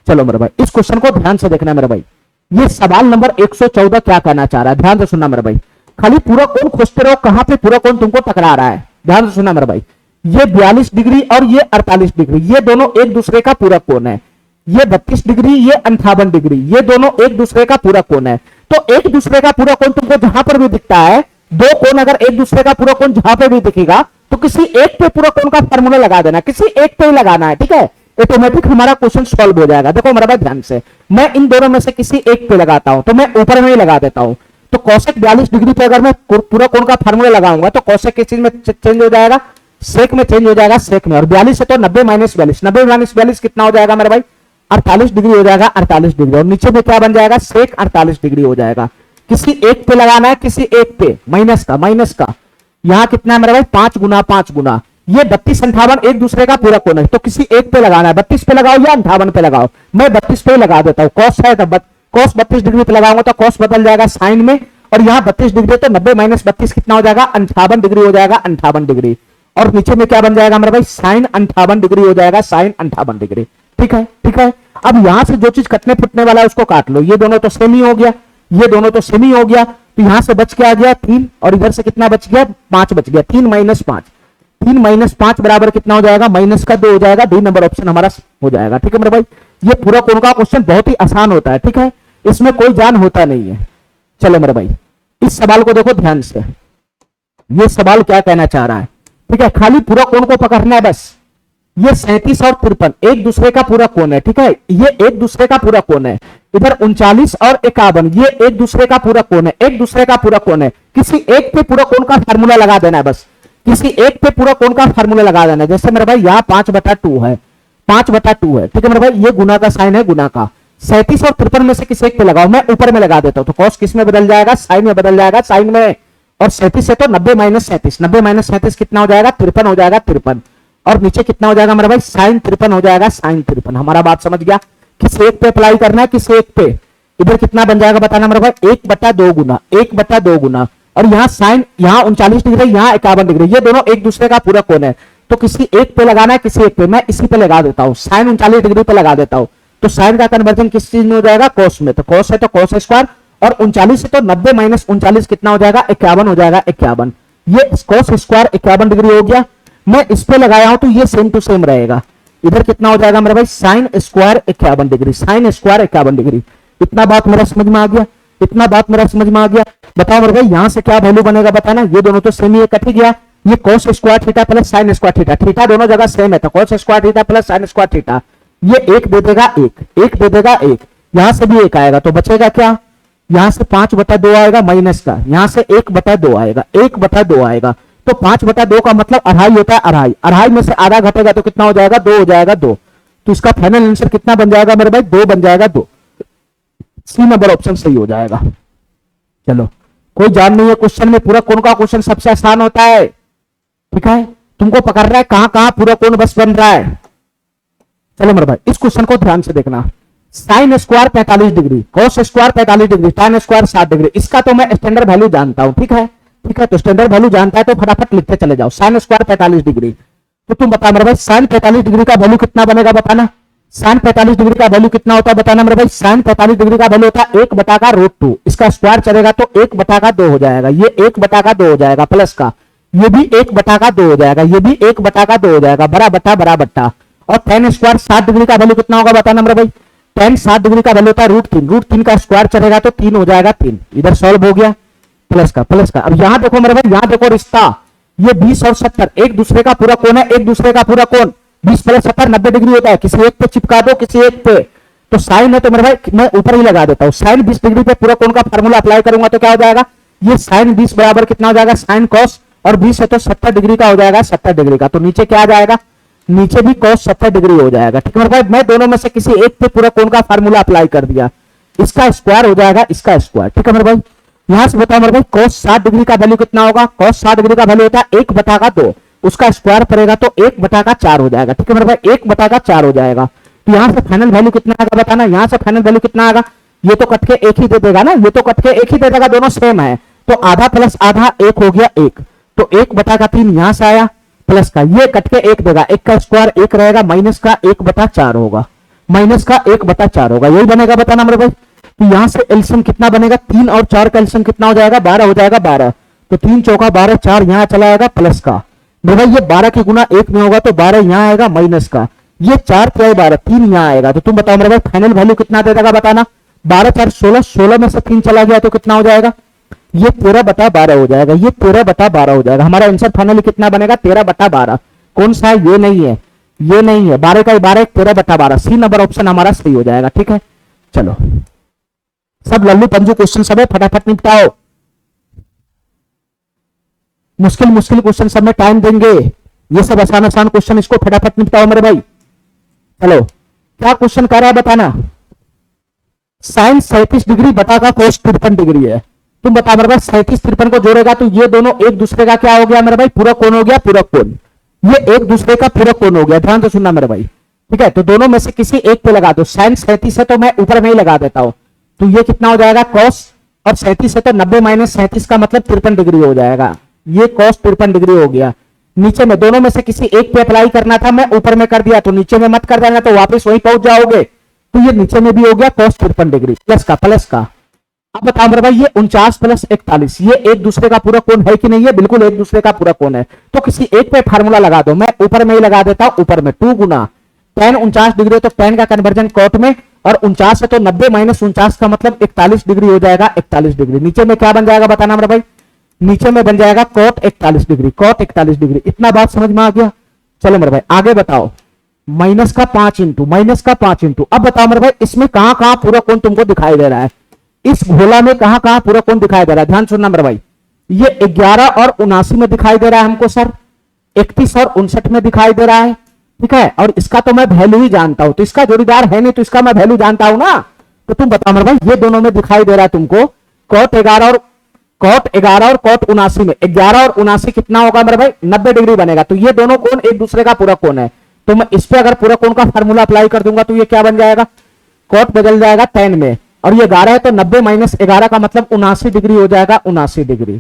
चलो मेरे भाई इस क्वेश्चन को ध्यान से देखना है मेरे भाई। ये सवाल नंबर 114 क्या कहना चाह रहा है, ध्यान से सुनना मेरे भाई। खाली पूरा कोण खोजते रहो, कहां पे पूरा कोण तुमको टकरा रहा है, ध्यान से सुनना मेरे भाई। ये 42 डिग्री और ये 48 डिग्री, ये दोनों एक दूसरे का पूरा कोण है। ये 32 डिग्री, ये 58 डिग्री, ये दोनों एक दूसरे का पूरा कोण है। तो एक दूसरे का पूरा कोण तुमको जहां पर भी दिखता है, दो कोण अगर एक दूसरे का पूरा कोण जहां पे भी दिखेगा तो किसी एक पे पूरा कोण का फार्मूला लगा देना, किसी एक पे ही लगाना है। ठीक है, ऑटोमेटिक हमारा क्वेश्चन सॉल्व हो जाएगा। देखो मेरा भाई ध्यान से, मैं इन दोनों में से किसी एक पे लगाता हूं तो मैं ऊपर में ही लगा देता हूं। तो कॉसेक 42 डिग्री पे अगर मैं पूरा कोण का फार्मूला लगाऊंगा तो कॉसेक किस चीज में चेंज हो जाएगा? सेक में चेंज हो जाएगा, सेक में। और 42 है तो 90 - 42, 90 - 42 कितना हो जाएगा मेरे भाई? 48 डिग्री हो जाएगा, 48 डिग्री। और नीचे में क्या बन जाएगा? सेक 48 डिग्री हो जाएगा। किसी एक पे लगाना है, किसी एक पे, माइनस का, माइनस का। यहां कितना है मेरे भाई? 5 गुना 5 गुना। ये 32 58 एक दूसरे का पूरा कोण है तो किसी एक पे लगाना है। 32 पे लगाओ या 58 पे लगाओ, मैं 32 पे लगा देता हूं। कॉस है तो कॉस 32 डिग्री पे लगाऊंगा तो कॉस बदल जाएगा साइन में, और यहां 32 डिग्री तो 90 - 32 कितना हो जाएगा? 58 डिग्री हो जाएगा, 58 डिग्री। और नीचे में क्या बन जाएगा मेरे भाई? साइन 58 डिग्री हो जाएगा, साइन 58 डिग्री। ठीक है, ठीक है। अब यहां से जो चीज कटने फुटने वाला है उसको काट लो। ये दोनों तो सेम ही हो गया, ये दोनों तो सेम ही हो गया। तो यहां से बच के आ गया 3 और इधर से कितना बच गया? 5 बच गया। 3 - 5, 3 - 5 बराबर कितना हो जाएगा? -2 हो जाएगा। डी नंबर ऑप्शन हमारा हो जाएगा। ठीक है मेरे भाई, ये पूरा कोण का क्वेश्चन बहुत ही आसान होता है। ठीक है, इसमें कोई जान होता नहीं है। चलो मेरे भाई इस सवाल को देखो ध्यान से, ये सवाल क्या कहना चाह रहा है। ठीक है, खाली पूरा कोण को पकड़ना है बस। ये 37 और 53 एक दूसरे का पूरा कोण है। ठीक है, ये एक दूसरे का पूरा कोण है। इधर 39 और 51 ये एक दूसरे का पूरा कोण है, एक दूसरे का पूरा कोण है। किसी एक पे पूरा कोण का फार्मूला लगा देना है बस, किसी एक पे पूरा कोण का फार्मूला लगा देना है। जैसे मेरे भाई यहाँ 5/2 है, 5/2 है। ठीक है मेरे भाई, ये गुना का साइन है, गुना का। 37 और 53 में से किसी एक पे लगाओ, मैं ऊपर में लगा देता हूं तो कॉस किस में बदल जाएगा? साइन में बदल जाएगा, साइन में। और 37 है तो 90 - 37, 90 - 37 कितना हो जाएगा? 53 हो जाएगा, 53। और नीचे कितना हो जाएगा मेरा भाई? साइन 53 हो जाएगा, साइन 53। हमारा बात समझ गया? किस एक पे अप्लाई करना है, किस एक पे। इधर कितना बन जाएगा बताना मेरा भाई? 1/2 गुना, 1/2 गुना। और यहाँ साइन, यहाँ 39 डिग्री, यहाँ 51 डिग्री, ये दोनों एक दूसरे का पूरा कोण है तो किसी एक पे लगाना है, किसी एक पे। मैं इसी पे लगा देता हूँ, साइन 39 डिग्री पे लगा देता हूँ तो साइन का कन्वर्जन किस चीज में हो जाएगा? कॉस में। तो कॉस है तो कॉस स्क्वायर, और 39 है तो 90 - 39 कितना हो जाएगा? 51 हो जाएगा, 51। ये कॉस स्क्वायर 51 डिग्री हो गया। मैं इस पे लगाया हूं तो ये सेम टू सेम रहेगा। इधर कितना हो जाएगा मेरे भाई? Sine square 51 degree, sine square 51 degree. इतना बात मेरा समझ में आ गया, इतना बात मेरा समझ में आ गया। बताओ मेरे भाई यहां से क्या वैल्यू बनेगा बताना? ये दोनों तो सेम ही है, कट गया। ये cos square theta plus sine square theta, theta दोनों जगह सेम है तो cos square theta plus sine square theta. ये 1 दे देगा, 1 दे देगा, 1। यहां से भी 1 आएगा तो बचेगा क्या? यहां से 5/2 आएगा माइनस का, यहां से 1/2 आएगा, 1/2 आएगा। तो 5/2 का मतलब 2.5 होता है, 2.5। 2.5 में से आधा घटेगा तो कितना हो जाएगा? 2 हो जाएगा, 2। तो इसका फाइनल आंसर कितना बन जाएगा मेरे भाई? 2 बन जाएगा, 2। सी नंबर ऑप्शन सही हो जाएगा। चलो कोई जान नहीं है क्वेश्चन में, पूरा कोण का क्वेश्चन सबसे आसान होता है। ठीक है, तुमको पकड़ रहा है कहां कहां पूरा कोण बस बन रहा है। चलो मेरे भाई इस क्वेश्चन को ध्यान से देखना। Sine square 45 degree, cos square 45 degree, tan square 60 degree. इसका तो मैं स्टैंडर्ड वैल्यू जानता हूं, ठीक है, ठीक है। तो स्टैंडर्ड वैल्यू जानता है तो फटाफट लिखते चले जाओ, साइन स्क्वायर 45 डिग्री। तो तुम बता मेरे भाई साइन 45 डिग्री का वैल्यू कितना बनेगा, बताना। साइन 45 डिग्री का वैल्यू कितना होता है, बताना मेरे भाई। साइन 45 डिग्री का वैल्यू होता है 1 बटा का √2, इसका स्क्वायर चलेगा तो 1 बटा का 2 हो जाएगा, ये 1 बटा का 2 हो जाएगा, प्लस का ये भी 1 बटा का 2 हो जाएगा, ये भी 1 बटा का 2 हो जाएगा, बड़ा बटा बड़ा बट्टा। और tan स्क्वायर 60 डिग्री का वैल्यू कितना होगा, बताना मेरे भाई। tan 60 डिग्री का वैल्यू होता है √3, √3 का स्क्वायर चलेगा तो 3 हो जाएगा, 3 इधर सॉल्व हो गया, प्लस का प्लस का। अब यहां देखो मेरे भाई, यहां देखो रिश्ता, ये 20 और 70 एक दूसरे का पूरा कोण है, एक दूसरे का पूरा कोण 20 + 70 90 डिग्री होता है, किसी एक पे चिपका दो, किसी एक पे। तो साइन है तो मेरे भाई मैं ऊपर ही लगा देता हूं, साइन 20 डिग्री पे पूरा कोण का फार्मूला अप्लाई करूंगा तो क्या हो जाएगा, ये साइन 20 बराबर कितना हो जाएगा, साइन कॉस, और 20 है तो 70 डिग्री का हो जाएगा, 70 डिग्री का। तो नीचे क्या आ जाएगा, नीचे भी cos 70 डिग्री हो जाएगा, ठीक है मेरे भाई। मैं दोनों में से किसी एक पे पूरा कोण का फार्मूला अप्लाई कर दिया, इसका स्क्वायर हो जाएगा इसका स्क्वायर, ठीक है मेरे भाई। यहां से बताओ मेरे भाई cos 60 डिग्री का वैल्यू कितना होगा, cos 60 डिग्री का वैल्यू होता है 1 बटा का 2, उसका स्क्वायर पड़ेगा तो 1 बटा का 4 हो जाएगा, ठीक है मेरे भाई, 1 बटा का 4 हो जाएगा। तो यहां से फाइनल वैल्यू कितना आएगा, बताना। यहां से फाइनल वैल्यू कितना आएगा, ये तो कट के एक ही दे देगा ना, ये तो कट के एक ही दे देगा, दोनों सेम है। तो आधा प्लस आधा 1 हो गया 1, तो 1 बटा का 3 यहां से आया, प्लस का ये कट के 1 देगा, 1 का स्क्वायर 1 रहेगा, माइनस का 1 बटा 4 होगा, माइनस का 1 बटा 4 होगा, यही बनेगा, बताना मेरे भाई। तो यहां से एलसीएम कितना बनेगा, 3 और 4 का एलसीएम कितना हो जाएगा, 12 हो जाएगा, 12। तो 3 चौका 12, 4 यहां चला जाएगा, प्लस का मेरे भाई, ये 12 के गुना 1 में होगा तो 12 यहां आएगा, माइनस का ये 4 3 12 3 यहां आएगा। तो तुम बताओ मेरे भाई फाइनल वैल्यू कितना दे देगा, बताना। 12 4 16, 16 में से 3 चला गया तो कितना हो जाएगा, ये 13 बटा 12 हो जाएगा, ये 13 बटा 12 हो जाएगा। हमारा आंसर फाइनली कितना बनेगा, 13 बटा 12। कौन सा है, ये नहीं है, ये नहीं है, 12 का 12, 13 बटा 12, सी नंबर ऑप्शन हमारा सही हो जाएगा, ठीक है। चलो सब लल्लू पंजू क्वेश्चन सब है, फटाफट निपटाओ, मुश्किल मुश्किल क्वेश्चन सब में टाइम देंगे, ये सब आसान आसान क्वेश्चन, इसको फटाफट निपटाओ मेरे भाई। चलो क्या क्वेश्चन कर रहा है, बताना। साइन 37 डिग्री बटा का cos 53 डिग्री है, तुम बता मेरे भाई 37 53 को जोड़ेगा तो ये दोनों एक दूसरे का क्या हो गया मेरे भाई, पूरा कोण हो गया, पूरा कोण, ये एक दूसरे का पूरा कोण हो गया, ध्यान से सुनना मेरे भाई, ठीक है। तो दोनों में से किसी एक पे लगा दो, साइन 37 है तो मैं ऊपर में ही लगा देता हूं, तो ये कितना हो जाएगा cos, और 37 है तो 90 - 37 का मतलब 53 डिग्री हो जाएगा, ये cos 53 डिग्री हो गया। नीचे में दोनों में से किसी एक पे अप्लाई करना था, मैं ऊपर में कर दिया, तो नीचे में मत कर देना, तो वापस वहीं पहुंच जाओगे। तो ये नीचे में भी हो गया cos 53 डिग्री, प्लस का प्लस का। अब बताओ मेरे भाई, ये 49 + 41 ये एक दूसरे का पूरा कोण है कि नहीं, है बिल्कुल एक दूसरे का पूरा कोण है। तो किसी एक पे फार्मूला लगा दो, मैं ऊपर में ही लगा देता हूं, ऊपर में 2 गुना tan 49 डिग्री, तो tan का कन्वर्जन cot में, और 49 है तो 90 - 49 का मतलब 41 डिग्री हो जाएगा, 41 डिग्री। नीचे में क्या बन जाएगा, बताना मेरे भाई। नीचे में बन जाएगा cot 41 डिग्री, cot 41 डिग्री। इतना बात समझ में आ गया। चलो मेरे भाई आगे बताओ, माइनस का 5 इंटू, माइनस का 5 इंटू। अब बताओ मेरे भाई, इसमें कहां कहां पूरा कोण तुमको दिखाई दे रहा है, इस गोला में कहां कहां पूरा कोण दिखाई दे रहा है, ध्यान सुनना मेरे भाई। ये 11 और 79 में दिखाई दे रहा है हमको सर, 31 और 59 में दिखाई दे रहा है, ठीक है। और इसका तो मैं वैल्यू ही जानता हूं, तो इसका जोड़ीदार है नहीं, तो इसका मैं वैल्यू जानता हूं ना। तो तुम बताओ मेरे भाई, ये दोनों में दिखाई दे रहा है तुमको cot 11 और cot 79 में 11 और 79 कितना होगा मेरे भाई, 90 डिग्री बनेगा। तो ये दोनों कोण एक दूसरे का पूरा कोण है, तो मैं इस पे अगर पूरा कोण का फार्मूला अप्लाई कर दूंगा तो ये क्या बन जाएगा, cot बदल जाएगा tan में, और ये 11 है तो 90 - 11 का मतलब 79 डिग्री हो जाएगा, 79 डिग्री,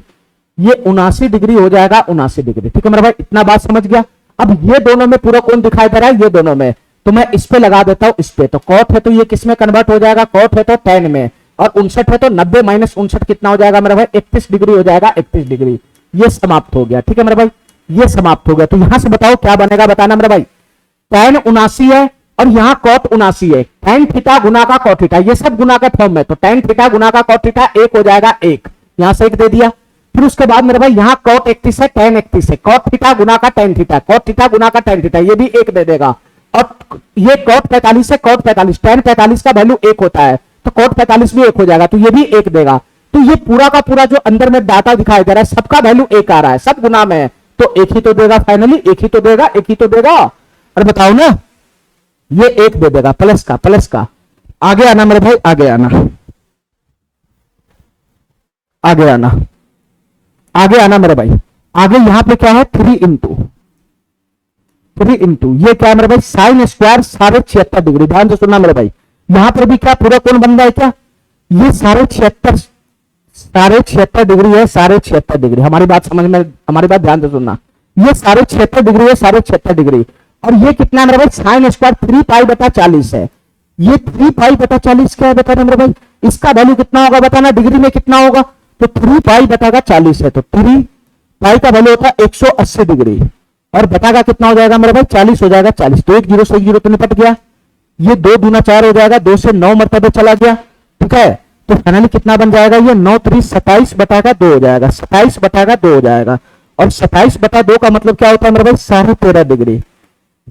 ये 79 डिग्री हो जाएगा, 79 डिग्री, ठीक है मेरे भाई। इतना बात समझ गया। अब ये दोनों में पूरा कोण दिखाई दे रहा है, ये दोनों में, तो मैं इस पे लगा देता हूं, इस पे। तो cot है तो ये किस में कन्वर्ट हो जाएगा, cot है तो tan में, और 59 है तो 90 - 59 कितना हो जाएगा मेरे भाई, 31 डिग्री हो जाएगा, 31 डिग्री। ये समाप्त हो गया, ठीक है मेरे भाई, ये समाप्त हो गया। तो यहां से बताओ क्या बनेगा, बताना मेरे भाई। tan 79 है और यहां cot 79 है, tan थीटा गुना का cot थीटा, ये सब गुना का फॉर्म में, तो tan थीटा गुना का cot थीटा 1 हो जाएगा, 1 यहां से 1 दे दिया। फिर उसके बाद मेरे भाई यहां cot 31 है, tan 31 है, cot थीटा गुना का tan थीटा, cot थीटा गुना का tan थीटा, ये भी 1 दे देगा। और ये cot 45 है, cot 45, tan 45 का वैल्यू 1 होता है, तो cot 45 भी 1 हो जाएगा, तो ये भी 1 देगा। तो ये पूरा का पूरा जो अंदर में डाटा दिखाई दे रहा है, सबका वैल्यू 1 आ रहा है, सब गुना में है, तो 1 ही तो देगा, फाइनली 1 ही तो देगा, 1 ही तो देगा। और बताओ ना, ये 1 दे देगा, प्लस का प्लस का। आगे आना मेरे भाई, आगे आना, आगे आना, आगे आना मेरे भाई। आगे यहां पे क्या है, 3 इंटू ये क्या है मेरे भाई, साइन स्क्वायर 76.5 डिग्री, ध्यान से सुनना मेरे भाई। यहां पर भी क्या पूरा कोण बन रहा है क्या? ये साढ़े 76 डिग्री है, साढ़े 76 डिग्री। हमारी बात समझ में, हमारी बात ध्यान से सुनना। ये साढ़े 76 डिग्री है, साढ़े 76 डिग्री। और ये कितना है मेरे भाई? साइन स्क्वायर 3 पाई बटा 40 है। ये 3 पाई बटा 40 क्या है बताना मेरे भाई? इसका वैल्यू कितना होगा बताना, डिग्री में कितना होगा? तो 3 पाई बटा का 40 है, तो 3 पाई का वैल्यू होता है 180 डिग्री, और बटा का कितना हो जाएगा मेरे भाई? 40 हो जाएगा। 40 तो 1 जीरो से 1 जीरो तो निपट गया। ये 2 दूना 4 हो जाएगा, 2 से 9 मरतबे चला गया। ठीक है, तो फाइनली कितना बन जाएगा? ये 9 3 27 बटा का 2 हो जाएगा, 27 बटा का 2 हो जाएगा। और 27 बटा 2 का मतलब क्या होता है मेरे भाई? 13.5 डिग्री।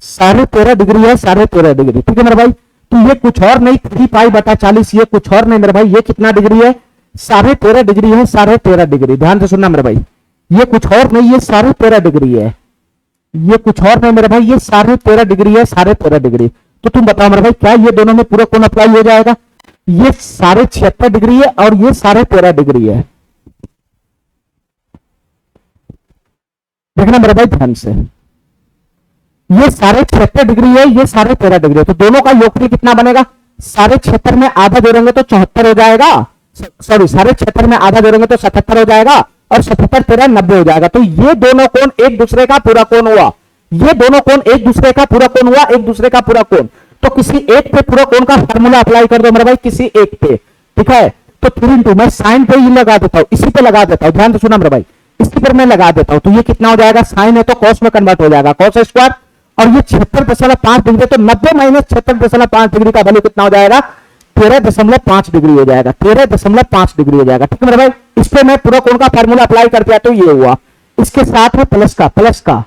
13.5 डिग्री है, 13.5 डिग्री। ठीक है मेरे भाई, तो ये कुछ और नहीं 3 पाई बटा 40, ये कुछ और नहीं मेरे भाई, ये कितना डिग्री है? 13.5 डिग्री है, 13.5 डिग्री। ध्यान से सुनना मेरे भाई, ये कुछ और नहीं, ये 13.5 डिग्री है। ये कुछ और नहीं मेरे भाई, ये 13.5 डिग्री है, 13.5 डिग्री। तो तुम बताओ मेरे भाई, क्या ये दोनों में पूरा कोण अप्लाई हो जाएगा? ये 76.5 डिग्री है और ये 13.5 डिग्री है। देखना मेरे भाई ध्यान से, ये 76.5 डिग्री है, ये 13.5 डिग्री है। तो दोनों का योगफल कितना बनेगा? 76.5 में आधा जोड़ेंगे तो 74 हो जाएगा। सॉरी, 76.5 में आधा जोड़ेंगे तो 77 हो जाएगा, और 77 13 90 हो जाएगा। तो ये दोनों कोण एक दूसरे का पूरा कोण हुआ। ये दोनों कोण एक दूसरे का पूरा कोण हुआ, एक दूसरे का पूरा कोण। तो किसी एक पे पूरा कोण का फार्मूला अप्लाई कर दो मेरे भाई, किसी एक पे। ठीक है, तो 3 इंटू, मैं साइन पे ही लगा देता हूं, इसी पे लगा देता हूं। ध्यान से सुना मेरे भाई, इसी पर मैं लगा देता हूं। तो ये कितना हो जाएगा? साइन है तो कॉस में कन्वर्ट हो जाएगा, कॉस स्क्वायर। और ये 76.5 डिग्री, तो 90 माइनस 76.5 डिग्री का वैल्यू कितना हो जाएगा? 13.5 डिग्री हो जाएगा, 13.5 डिग्री हो जाएगा। ठीक है मेरे भाई, इस पे मैं पूरा कोण का फार्मूला अप्लाई कर दिया, तो ये हुआ। इसके साथ है प्लस का,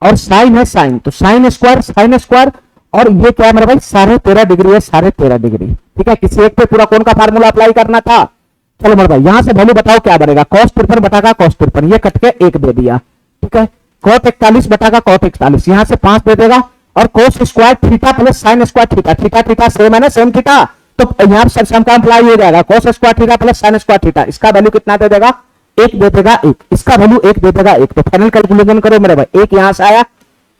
और साइन है साइन, तो साइन स्क्वायर। और ये क्या है मेरे भाई? 13.5 डिग्री है, 13.5 डिग्री। ठीक है, किसी एक पे पूरा कोण का फार्मूला अप्लाई करना था। चलो मेरे भाई, यहां से वैल्यू बताओ क्या बनेगा? cos 53 बटा का cos 53, ये कट के 1 दे दिया। ठीक है, cot 41 बटा का cot 41, यहां से 5 दे देगा। और cos square theta plus sine square theta, theta same है ना, सेम थीटा, तो यहां पर सम का अप्लाई हो जाएगा। cos square theta plus sine square theta, इसका वैल्यू कितना दे देगा? 1 दे देगा, 1। इसका वैल्यू 1 दे देगा, 1। तो फाइनल कैलकुलेशन करो मेरे भाई, 1 यहां से आया,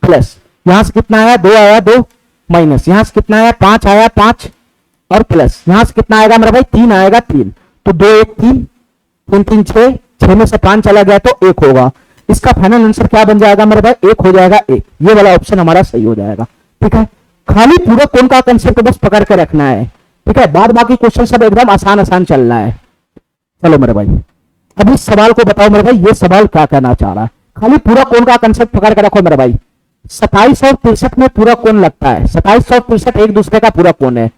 प्लस यहां से कितना आया? 2 आया, 2 माइनस यहां से कितना आया? 5 आया, 5, और प्लस यहां से कितना आएगा मेरे भाई? 3 आएगा, 3। तो 2 1 3 3 3 6, 6 में से 5 चला गया तो 1 होगा। इसका फाइनल आंसर क्या बन जाएगा मेरे भाई? 1 हो जाएगा, 1। ये वाला ऑप्शन हमारा सही हो जाएगा। ठीक है, खाली पूरा कोण का कंसेप्ट बस पकड़ के रखना है। ठीक है, बाद बाकी क्वेश्चन सब एकदम आसान चल रहा है। चलो मेरे भाई, अब इस सवाल को बताओ मेरे भाई, ये सवाल क्या कहना चाह रहा है? खाली पूरा कोण का कंसेप्ट पकड़ के रखो मेरे भाई। 27 और 63 में पूरा कोण लगता है, 27 और 63 एक दूसरे का पूरा कोण है।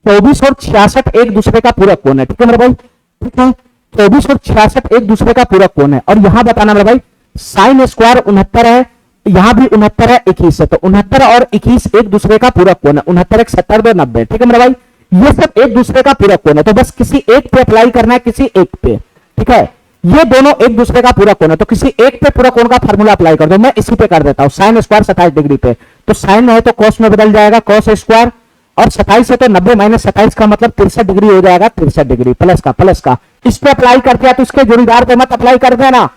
24 और 66 एक दूसरे का पूरा कोण है। ठीक है मेरे भाई, ठीक है, 24 और 66 एक दूसरे का पूरा कोण है। और यहां बताना मेरे भाई, साइन स्क्वायर 69 है, यहां भी 69 है, 21 है, तो 69 और 21 एक दूसरे का पूरा कोण है। 69 1 70 2 90। ठीक है मेरे भाई, ये सब एक दूसरे का पूरा कोण है, तो बस किसी एक पे अप्लाई करना है, किसी एक पे। ठीक है, ये दोनों एक दूसरे का पूरा कोण है, तो किसी एक पे पूरा कोण का फार्मूला अप्लाई कर दो। मैं इसी पे कर देता हूं, साइन स्क्वायर 27 डिग्री पे, तो साइन है तो कॉस में बदल जाएगा, कॉस स्क्वायर। और 27 है तो 90 माइनस 27 का मतलब 63 डिग्री हो जाएगा, 63 डिग्री प्लस का। इस पे अप्लाई कर दिया तो इसके जोड़ीदार पे मत अप्लाई कर देना।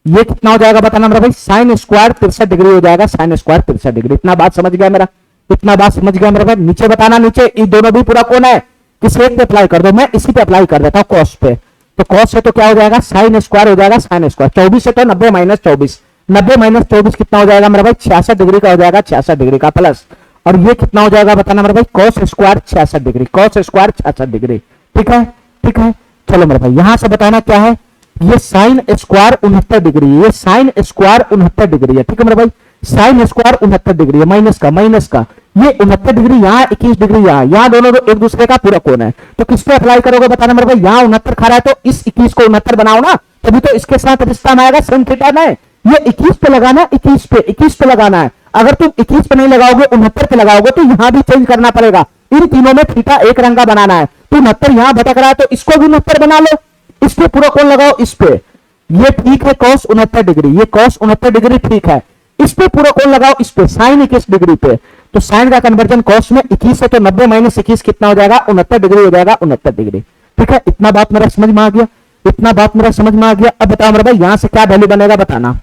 ये कितना हो जाएगा बताना मेरा भाई? साइन स्क्वायर 63 डिग्री हो जाएगा, साइन स्क्वायर 63 डिग्री। इतना बात समझ गया मेरा? इतना बात समझ गया मेरे भाई? नीचे बताना, नीचे ये दोनों भी पूरा कोण है, किसी एक पे अप्लाई कर दो। मैं इसी पे अप्लाई कर देता हूं, कॉस पे। तो कॉस से तो क्या हो जाएगा? साइन स्क्वायर हो जाएगा, साइन स्क्वायर। 24 से तो 90 माइनस 24, 90 माइनस 24 कितना हो जाएगा मेरा भाई? 66 डिग्री का हो जाएगा, 66 डिग्री का प्लस। और ये कितना हो जाएगा बताना मेरे भाई? Cos square 66 degree, cos square 66 degree. ठीक है, ठीक है। चलो मेरे भाई, यहां से बताना क्या है? ये साइन स्क्वायर 69 डिग्री, ये साइन स्क्वायर 69 डिग्री है। ठीक है मेरे भाई, साइन स्क्वायर 69 डिग्री है, माइनस का ये 69 डिग्री यहाँ, 21 डिग्री यहाँ दोनों एक दूसरे का पूरा कोण है। तो किस पे अप्लाई करोगे बताना मेरे भाई? यहाँ 69 खा रहा है तो इस 21 को 69 बनाओ ना, तभी तो इसके साथ रिश्ता में आएगा सेम थीटा में। ये 21 पे लगाना है, 21 पे लगाना है। अगर तुम 21 पे नहीं लगाओगे, 69 पे लगाओगे, तो यहां भी चेंज करना पड़ेगा। इन तीनों में थीटा एक रंग का बनाना है। तो 69 यहां भटक रहा है तो इसको भी 69 बना लो, इस पे पूरा कोण लगाओ, इस पे। ये ठीक है cos 69 डिग्री, ये cos 69 डिग्री ठीक है। इस पे पूरा कोण लगाओ, इस पे साइन 21 डिग्री पे। तो साइन का कन्वर्जन cos में 21 है तो 90 माइनस 21 कितना हो जाएगा? 69 डिग्री हो जाएगा, 69 डिग्री। ठीक है, इतना बात मेरा समझ में आ गया, इतना बात मेरा समझ में आ गया। अब बताओ मेरे भाई, यहां से क्या वैल्यू बनेगा बताना?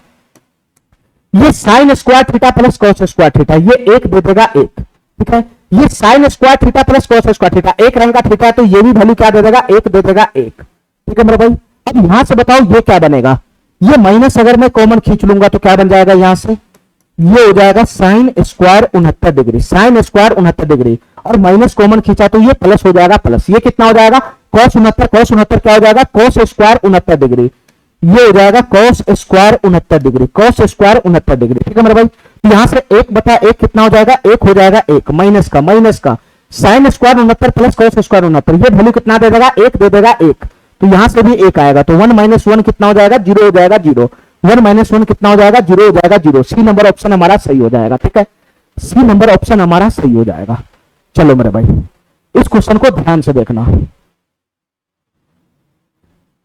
ये sine square theta plus cos square theta, ये 1 दे देगा, 1। ठीक है, ये sine square theta plus cos square theta, एक रंग का थीटा है तो ये भी वैल्यू क्या दे देगा, एक दे देगा एक। ठीक है मेरे भाई, अब यहां से बताओ ये क्या बनेगा, ये माइनस अगर मैं कॉमन खींच लूंगा तो क्या बन जाएगा, यहां से ये हो जाएगा sine square 69 degree, sine square 69 degree, और माइनस कॉमन खींचा तो ये प्लस हो जाएगा, प्लस ये कितना हो जाएगा cos 69, cos 69 क्या हो जाएगा cos स्क्वायर 69 डिग्री, ये हो जाएगा cos square 69 degree, cos square 69 degree. ठीक है मेरे भाई, यहां से 1/1 कितना हो जाएगा, 1 हो जाएगा, 1 माइनस का sine square 69 plus cos square 69, ये वैल्यू कितना दे देगा, 1 दे देगा 1, तो यहां से भी 1 आएगा, तो 1 - 1 कितना हो जाएगा, 0 हो जाएगा, 0, 1 - 1 कितना हो जाएगा, 0 हो जाएगा, 0। सी नंबर ऑप्शन हमारा सही हो जाएगा। ठीक है, सी नंबर ऑप्शन हमारा सही हो जाएगा। चलो मेरे भाई, इस क्वेश्चन को ध्यान से देखना,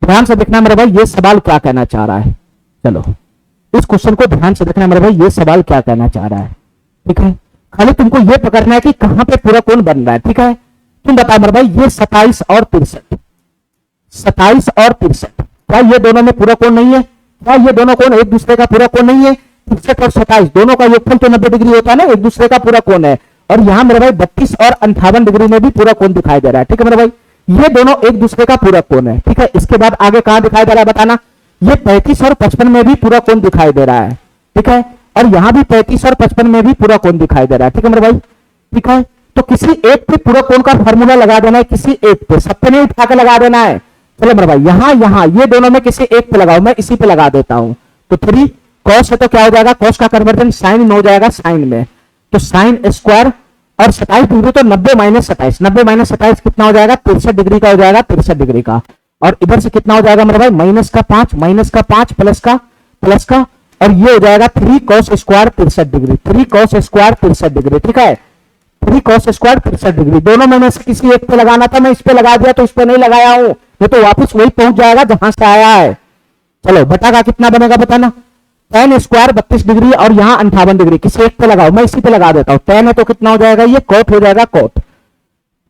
ध्यान से देखना मेरे भाई, ये सवाल क्या कहना चाह रहा है। चलो इस क्वेश्चन को ध्यान से देखना मेरे भाई, ये सवाल क्या कहना चाह रहा है। ठीक है, खाली तुमको ये पकड़ना है कि कहां पे पूरा कोण बन रहा है। ठीक है, तुम बताओ मेरे भाई, ये 27 और 63, 27 और 63, क्या ये दोनों में पूरा कोण नहीं है, क्या ये दोनों कोण एक दूसरे का पूरा कोण नहीं है, 63 और 27 दोनों का योगफल तो 90 डिग्री होता है ना, एक दूसरे का पूरा कोण है। और यहां मेरे भाई 32 और 58 डिग्री में भी पूरा कोण दिखाई दे रहा है। ठीक है मेरे भाई, ये दोनों एक दूसरे का पूरा कोण है। ठीक है, इसके बाद आगे कहां दिखाई दे रहा है बताना, ये 35 और 55 में भी पूरा कोण दिखाई दे रहा है। ठीक है, और यहां भी 35 और 55 में भी पूरा कोण दिखाई दे रहा है। ठीक है मेरे भाई, ठीक है, तो किसी एक पे पूरा कोण का फॉर्मूला लगा देना है, किसी एक पे, सब पे नहीं उठा के लगा देना है। चलो मेरे भाई, यहां ये दोनों में किसी एक पे लगाओ, मैं इसी पे लगा देता हूं। तो 3 cos है तो क्या हो जाएगा, cos का कन्वर्जन साइन में हो जाएगा, साइन में, तो साइन स्क्वायर, और 27 डिग्री तो 90 - 27, 90 - 27 कितना हो जाएगा, 63 डिग्री का हो जाएगा, 63 डिग्री का। और इधर से कितना हो जाएगा मेरे भाई, -5 प्लस का, और ये हो जाएगा 3 cos square 63 degree, 3 cos square 63 degree. ठीक है, 3 cos स्क्वायर 63 डिग्री, दोनों में से किसी एक पे लगाना था, मैं इस पे लगा दिया, तो इस पे नहीं लगाया हूं, ये तो वापस वही पहुंच जाएगा जहां से आया है। चलो बटा का कितना बनेगा बताना, tan स्क्वायर 32 डिग्री और यहां 58 डिग्री, किसी एक पे लगाओ, मैं इसी पे लगा देता हूं। tan है तो कितना हो जाएगा, ये cot हो जाएगा, cot,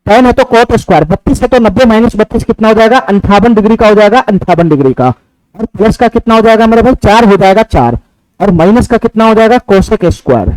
tan है तो cot स्क्वायर, 32 है तो 90 - 32 कितना हो जाएगा, 58 डिग्री का हो जाएगा, 58 डिग्री का, और प्लस का कितना हो जाएगा मेरे भाई, 4 हो जाएगा, 4, और माइनस का कितना हो जाएगा, cosec square,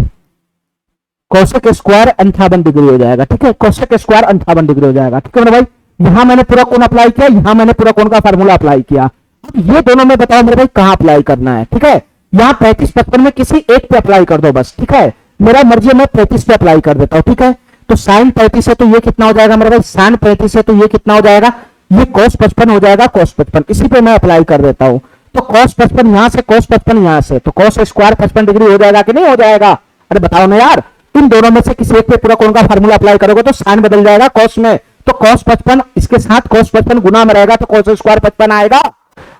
cosec square 58 degree हो जाएगा। ठीक है, cosec स्क्वायर 58 डिग्री हो जाएगा। ठीक है मेरे भाई, यहां मैंने पूरा कोण अप्लाई किया, यहां मैंने पूरा कोण का फार्मूला अप्लाई किया। ये दोनों में बताओ मेरे भाई कहां अप्लाई करना है। ठीक है, यहां 35 55 में किसी एक पे अप्लाई कर दो बस। ठीक है, मेरा मर्जी है, मैं 35 पे अप्लाई कर देता हूं। ठीक है, तो साइन 35 है तो ये कितना हो जाएगा मेरे भाई, साइन 35 है तो ये कितना हो जाएगा, ये cos 55 हो जाएगा, cos 55, इसी पे मैं अप्लाई कर देता हूं। तो cos 55 यहां से, cos 55 यहां से, तो cos स्क्वायर 55 डिग्री हो जाएगा कि नहीं हो जाएगा, अरे बताओ ना यार, इन दोनों में से किसी एक पे पूरा कोण का फार्मूला अप्लाई करोगे तो साइन बदल जाएगा cos में, तो cos 55 इसके साथ cos 55 गुना में रहेगा, तो cos स्क्वायर 55 आएगा।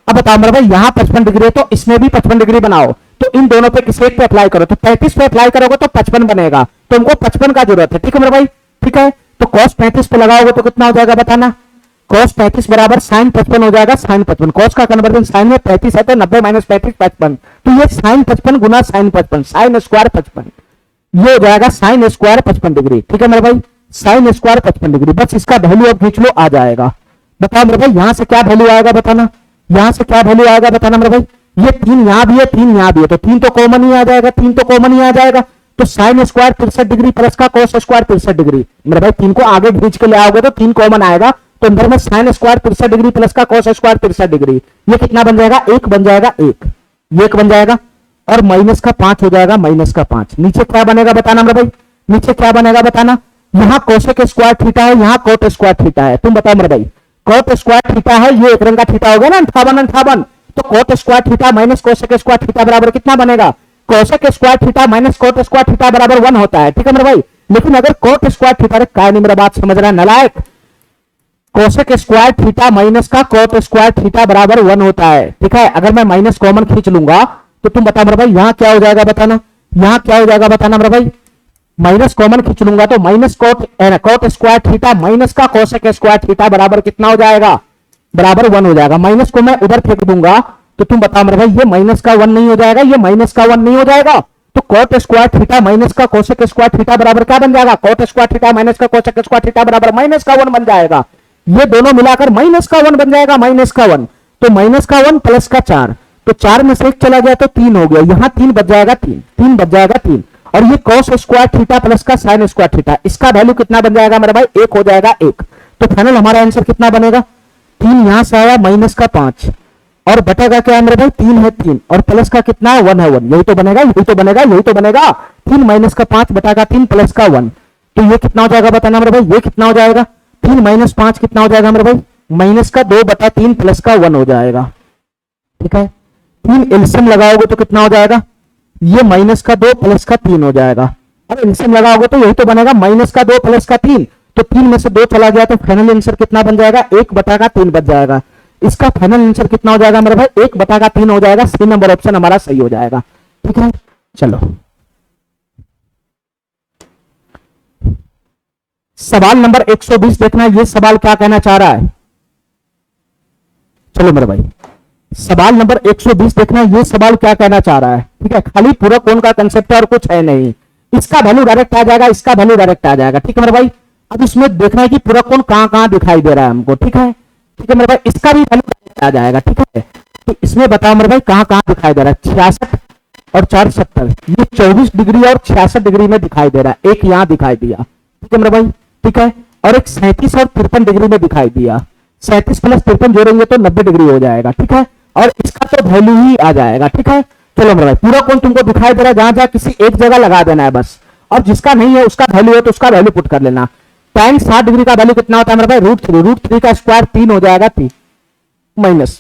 अब बताओ मेरे भाई, यहां 55 डिग्री है तो इसमें भी 55 डिग्री बनाओ, तो इन दोनों पे किसी एक पे अप्लाई करो, तो 35 पे अप्लाई करोगे तो 55 बनेगा, तो हमको 55 का जरूरत है। ठीक है मेरे भाई, ठीक है, तो cos 35 पे लगाओगे तो कितना हो जाएगा बताना, cos 35 बराबर sin 55 हो जाएगा, sin 55, cos का कन्वर्जन sin में 35 है तो 90 - 35 55, तो ये sin 55 गुना sin 55, sin स्क्वायर 55, ये हो जाएगा sin स्क्वायर 55 डिग्री। ठीक है मेरे भाई, sin स्क्वायर 55 डिग्री, बस इसका वैल्यू अब खींच लो, आ जाएगा। बताओ मेरे भाई, यहां से क्या वैल्यू आएगा बताना, यहां से क्या वैल्यू आएगा बताना मेरे भाई, ये 3 यहां भी है, 3 यहां भी है, तो 3 तो कॉमन ही आ जाएगा, 3 तो कॉमन ही आ जाएगा, तो sin स्क्वायर 63 डिग्री प्लस का cos स्क्वायर 63 डिग्री, मेरे भाई 3 को आगे खींच के ले आओगे तो 3 कॉमन आएगा, तो अंदर में sin स्क्वायर 63 डिग्री प्लस का cos स्क्वायर 63 डिग्री, ये कितना बन जाएगा, 1 बन जाएगा, 1 ये 1 बन जाएगा, और माइनस का 5 हो जाएगा, माइनस का 5, नीचे क्या बनेगा बताना मेरे भाई, नीचे क्या बनेगा बताना, यहां cosec स्क्वायर थीटा है, यहां cot स्क्वायर थीटा है, तुम बताओ मेरे भाई, cot स्क्वायर थीटा है, ये एक रंग का थीटा हो गया ना, 58 तो cot square theta minus cosec square theta बराबर कितना बनेगा, cosec square theta minus cot square theta बराबर 1 होता है। ठीक है मेरे भाई, लेकिन अगर cot स्क्वायर थीटा, काय नहीं मेरा बात समझ रहा है नलायक, cosec स्क्वायर थीटा माइनस का cot स्क्वायर थीटा बराबर 1 होता है। ठीक है, अगर मैं माइनस कॉमन खींच लूंगा तो तुम बताओ मेरे भाई, यहां क्या हो जाएगा बताना, यहां क्या हो जाएगा बताना मेरे भाई, माइनस कॉमन खींच लूंगा तो minus cot square theta minus का cosec स्क्वायर थीटा बराबर कितना हो जाएगा, बराबर 1 हो जाएगा। माइनस को मैं उधर फेंक दूंगा तो तुम बताओ मेरे भाई, ये माइनस का 1 नहीं हो जाएगा, ये माइनस का 1 नहीं हो जाएगा, तो cot स्क्वायर थीटा माइनस का cosec स्क्वायर थीटा बराबर क्या बन जाएगा, cot स्क्वायर थीटा माइनस का cosec स्क्वायर थीटा बराबर माइनस का 1 बन जाएगा, ये दोनों मिलाकर माइनस का 1 बन जाएगा, माइनस का 1, तो माइनस का 1 प्लस का 4, तो 4 में से 1 चला गया तो 3 हो गया, यहां 3 बच जाएगा, 3 बच जाएगा, 3, और ये cos स्क्वायर थीटा प्लस का sin स्क्वायर थीटा, इसका वैल्यू कितना बन जाएगा मेरे भाई, 1 हो जाएगा 1। तो फाइनल हमारा आंसर कितना बनेगा, 3 यहां से आया माइनस का 5 और बटेगा क्या है मेरे भाई, 3 है 3 और प्लस का कितना है 1 है 1, यही तो बनेगा यही तो बनेगा यही तो बनेगा। 3 माइनस का 5 बटेगा 3 प्लस का 1, तो ये कितना हो जाएगा बताना मेरे भाई, ये कितना हो जाएगा, 3 माइनस 5 कितना हो जाएगा मेरे भाई, माइनस का 2 बटा 3 प्लस का 1 हो जाएगा। ठीक है, 3 एलसीएम लगाओगे तो कितना हो जाएगा, ये माइनस का 2 प्लस का 3 हो जाएगा। अब एलसीएम लगाओगे तो यही तो बनेगा माइनस का 2 प्लस का 3, तो 3 में से 2 चला गया तो फाइनल आंसर कितना बन जाएगा, 1 बटा का 3 बच जाएगा। इसका फाइनल आंसर कितना हो जाएगा मेरे भाई, 1 बटा का 3 हो जाएगा। सी नंबर ऑप्शन हमारा सही हो जाएगा। ठीक है, चलो सवाल नंबर 120 देखना, ये सवाल क्या कहना चाह रहा है। चलो मेरे भाई सवाल नंबर 120 देखना, ये सवाल क्या कहना चाह रहा है। ठीक है, खाली पूरक कोण का कंसेप्ट है और कुछ है नहीं। इसका वैल्यू डायरेक्ट आ जाएगा, इसका वैल्यू डायरेक्ट आ जाएगा। ठीक है मेरे भाई, अब इसमें देखना है कि पूरक कोण कहां कहां दिखाई दे रहा है हमको। ठीक है, ठीक है मेरे भाई, इसका भी वैल्यू डायरेक्ट आ जाएगा। ठीक है, तो इसमें बताओ मेरे भाई कहां कहां दिखाई दे रहा है, 66 और 470, ये 24 डिग्री और 66 डिग्री में दिखाई दे रहा है। एक यहां दिखाई दिया, ठीक है मेरे भाई, ठीक है, और एक 37 और 53 डिग्री में दिखाई दिया। 37 प्लस 53 जोड़ेंगे तो 90 डिग्री हो जाएगा। ठीक है, और इसका तो वैल्यू ही आ जाएगा। ठीक है, चलो मेरे भाई पूरा कोण तुमको दिखाई दे रहा है, जहां जहां किसी एक जगह लगा देना है बस, और जिसका नहीं है उसका वैल्यू है तो उसका वैल्यू पुट कर लेना। tan 60 डिग्री का वैल्यू कितना होता है मेरे भाई, √3 का स्क्वायर 3 हो जाएगा 3 माइनस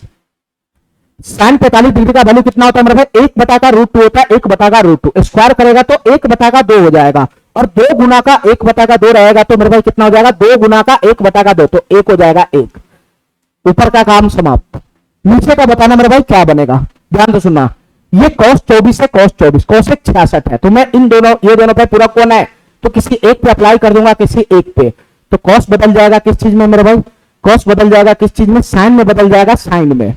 sin 45 डिग्री का वैल्यू कितना होता है मेरे भाई, 1 बटा का √2 होता है, 1 बटा का √2 स्क्वायर करेगा तो 1 बटा का 2 हो जाएगा, और 2 गुना का 1 बटा का 2 रहेगा तो मेरे भाई कितना हो जाएगा, 2 गुना का 1 बटा का 2 तो 1 हो जाएगा 1। ऊपर का काम समाप्त। नीचे का बताना मेरे भाई क्या बनेगा, ध्यान से सुनना। ये cos 24 है, cos 24, cosec 66 है, तो मैं इन दोनों, ये दोनों पे पूरा कोण है तो किसी एक पे अप्लाई कर दूंगा, किसी एक पे, तो cos बदल जाएगा किस चीज में मेरे भाई, cos बदल जाएगा किस चीज में, sin में बदल जाएगा, sin में,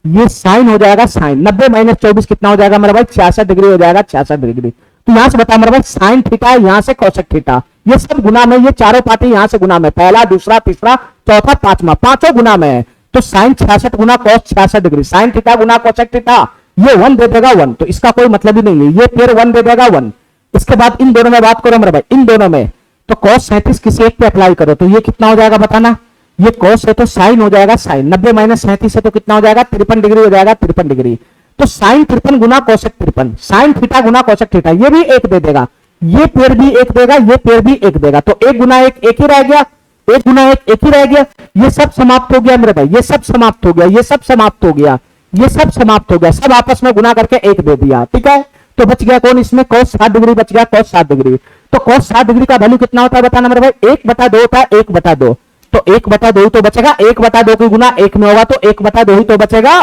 ये sin हो जाएगा sin। 90 माइनस 24 कितना हो जाएगा मेरे भाई, 66 डिग्री हो जाएगा, 66 डिग्री। तो यहां से बता मेरे भाई sin थीटा, यहां से cosec थीटा, ये सब गुना में, ये चारों पार्टी यहां से गुना में, पहला दूसरा तीसरा चौथा पांचवा, पांचों गुना में है, तो sin 66 गुना cos 66 डिग्री, sin थीटा गुना cosec थीटा, ये 1 दे देगा 1, तो इसका कोई मतलब ही नहीं है, ये फिर 1 दे देगा 1। इसके बाद इन दोनों में बात करो मेरे भाई, इन दोनों में तो cos 37 किसी एक पे अप्लाई करो तो ये कितना हो जाएगा बताना, ये cos है तो sin हो जाएगा sin, 90 माइनस 37 है तो कितना हो जाएगा, 53 डिग्री हो जाएगा, 53 डिग्री। तो sin 53 गुना cosec 53, sin थीटा गुना cosec थीटा, ये भी 1 दे देगा, ये पेड़ भी 1 देगा, ये पेड़ भी 1 देगा, तो 1 गुना 1 1 ही रह गया, 1 गुना 1 1 ही रह गया। ये सब समाप्त हो गया मेरे भाई, ये सब समाप्त हो गया, ये सब समाप्त हो गया, ये सब समाप्त हो गया, सब आपस में गुना करके 1 दे दिया। ठीक है, तो बच गया कौन, इसमें cos 60 डिग्री बच गया, cos 60 डिग्री। तो cos 60 डिग्री का वैल्यू कितना होता है बताना मेरे भाई, 1 बटा 2 होता है, 1 बटा 2, तो 1 बटा 2 ही तो बचेगा, 1 बटा 2 की गुना 1 में होगा तो 1 बटा 2 ही तो बचेगा।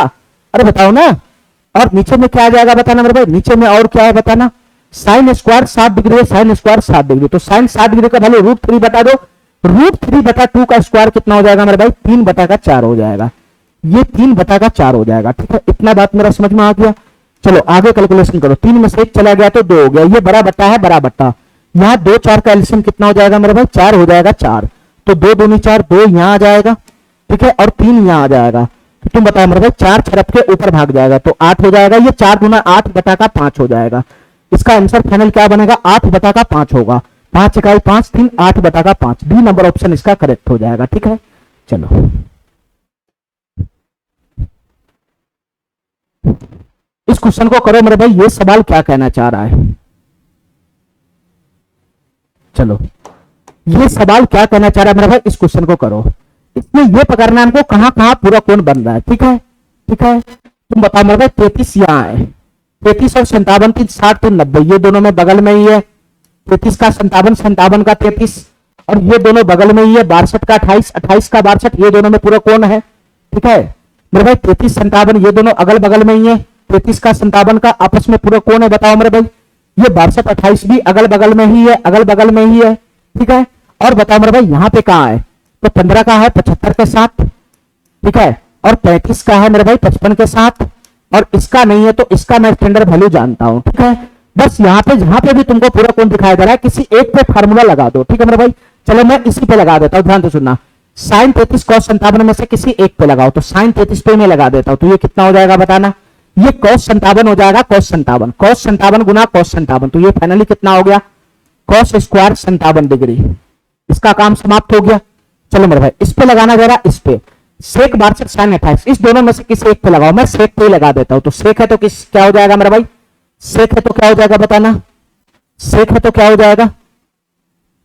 अरे बताओ ना, और नीचे में क्या आ जाएगा बताना मेरे भाई, नीचे में और क्या है बताना, sin स्क्वायर 60 डिग्री है, sin स्क्वायर 60 डिग्री, तो sin 60 डिग्री का वैल्यू √3 बटा 2, √3 बटा 2 का स्क्वायर कितना हो जाएगा मेरे भाई, 3 बटा का 4 हो जाएगा, ये 3 बटा का 4 हो जाएगा। ठीक है, इतना बात मेरा समझ में आ गया। चलो आगे कैलकुलेशन करो, 3 में से 1 चला गया तो 2 हो गया, ये बड़ा बट्टा है, बड़ा बट्टा, यहाँ 2 4 का एलसीएम कितना हो जाएगा मेरे भाई, 4 हो जाएगा 4, तो 2 दूनी 4, 2 यहाँ आ जाएगा। ठीक है, और 3 यहाँ आ जाएगा, तो तुम बताओ मेरे भाई 4 छरप के ऊपर भाग जाएगा तो 8 हो जाएगा, ये 4 गुना 8 बटा का 5 हो जाएगा। इसका आंसर फाइनल क्या बनेगा, 8 बटा का 5 होगा, 5 इकाई 5 3 8 बटा का 5, डी नंबर ऑप्शन इसका करेक्ट हो जाएगा। ठीक है, चलो इस क्वेश्चन को करो मेरे भाई, ये सवाल क्या कहना चाह रहा है। चलो ये सवाल क्या कहना चाह रहा है मेरे भाई, इस क्वेश्चन को करो। इसमें ये पकड़ना है हमको कहां कहां पूरा कोण बन रहा है। ठीक है, ठीक है, तुम बताओ मेरे भाई, 33 यहां है, 33 और 57, 3 60 3 90, ये दोनों में बगल में ही है, 33 का 57 57 का 33, और ये दोनों बगल में ही है, 62 का 28 28 का 62, ये दोनों में पूरा कोण है। ठीक है मेरे भाई, 33 57 ये दोनों अगल बगल में ही है, 33 का 57 का आपस में पूरा कोण है। बताओ मेरे भाई, ये 62 28 भी अगल बगल में ही है, अगल बगल में ही है। ठीक है, और बताओ मेरे भाई यहाँ पे कहाँ है, तो 15 का है 75 के साथ, ठीक है, और 35 का है मेरे भाई 55 के साथ, और इसका नहीं है तो इसका मैं स्टैंडर्ड वैल्यू जानता हूं। ठीक है, बस यहाँ पे जहां पे भी तुमको पूरा कोण दिखाई दे रहा है किसी एक पे फार्मूला लगा दो। ठीक है मेरे भाई, चलो मैं इसी पे लगा देता हूं, ध्यान से सुनना, sin 33 cos 57 में से किसी एक पे लगाओ, तो sin 33 पे मैं लगा देता हूं, तो ये कितना हो जाएगा बताना, ये cos 57 हो जाएगा, cos 57, cos 57 गुना cos 57, तो ये फाइनली कितना हो गया, cos स्क्वायर 57 डिग्री। इसका काम समाप्त हो गया। चलो मेरे भाई इस पे लगाना जरा, इस पे सेक 62 sin 28, इस दोनों में से किसी एक पे लगाओ, मैं सेक पे ही लगा देता हूं। तो सेक है तो किस क्या हो जाएगा मेरे भाई, सेक है तो क्या हो जाएगा बताना, सेक है तो क्या हो जाएगा,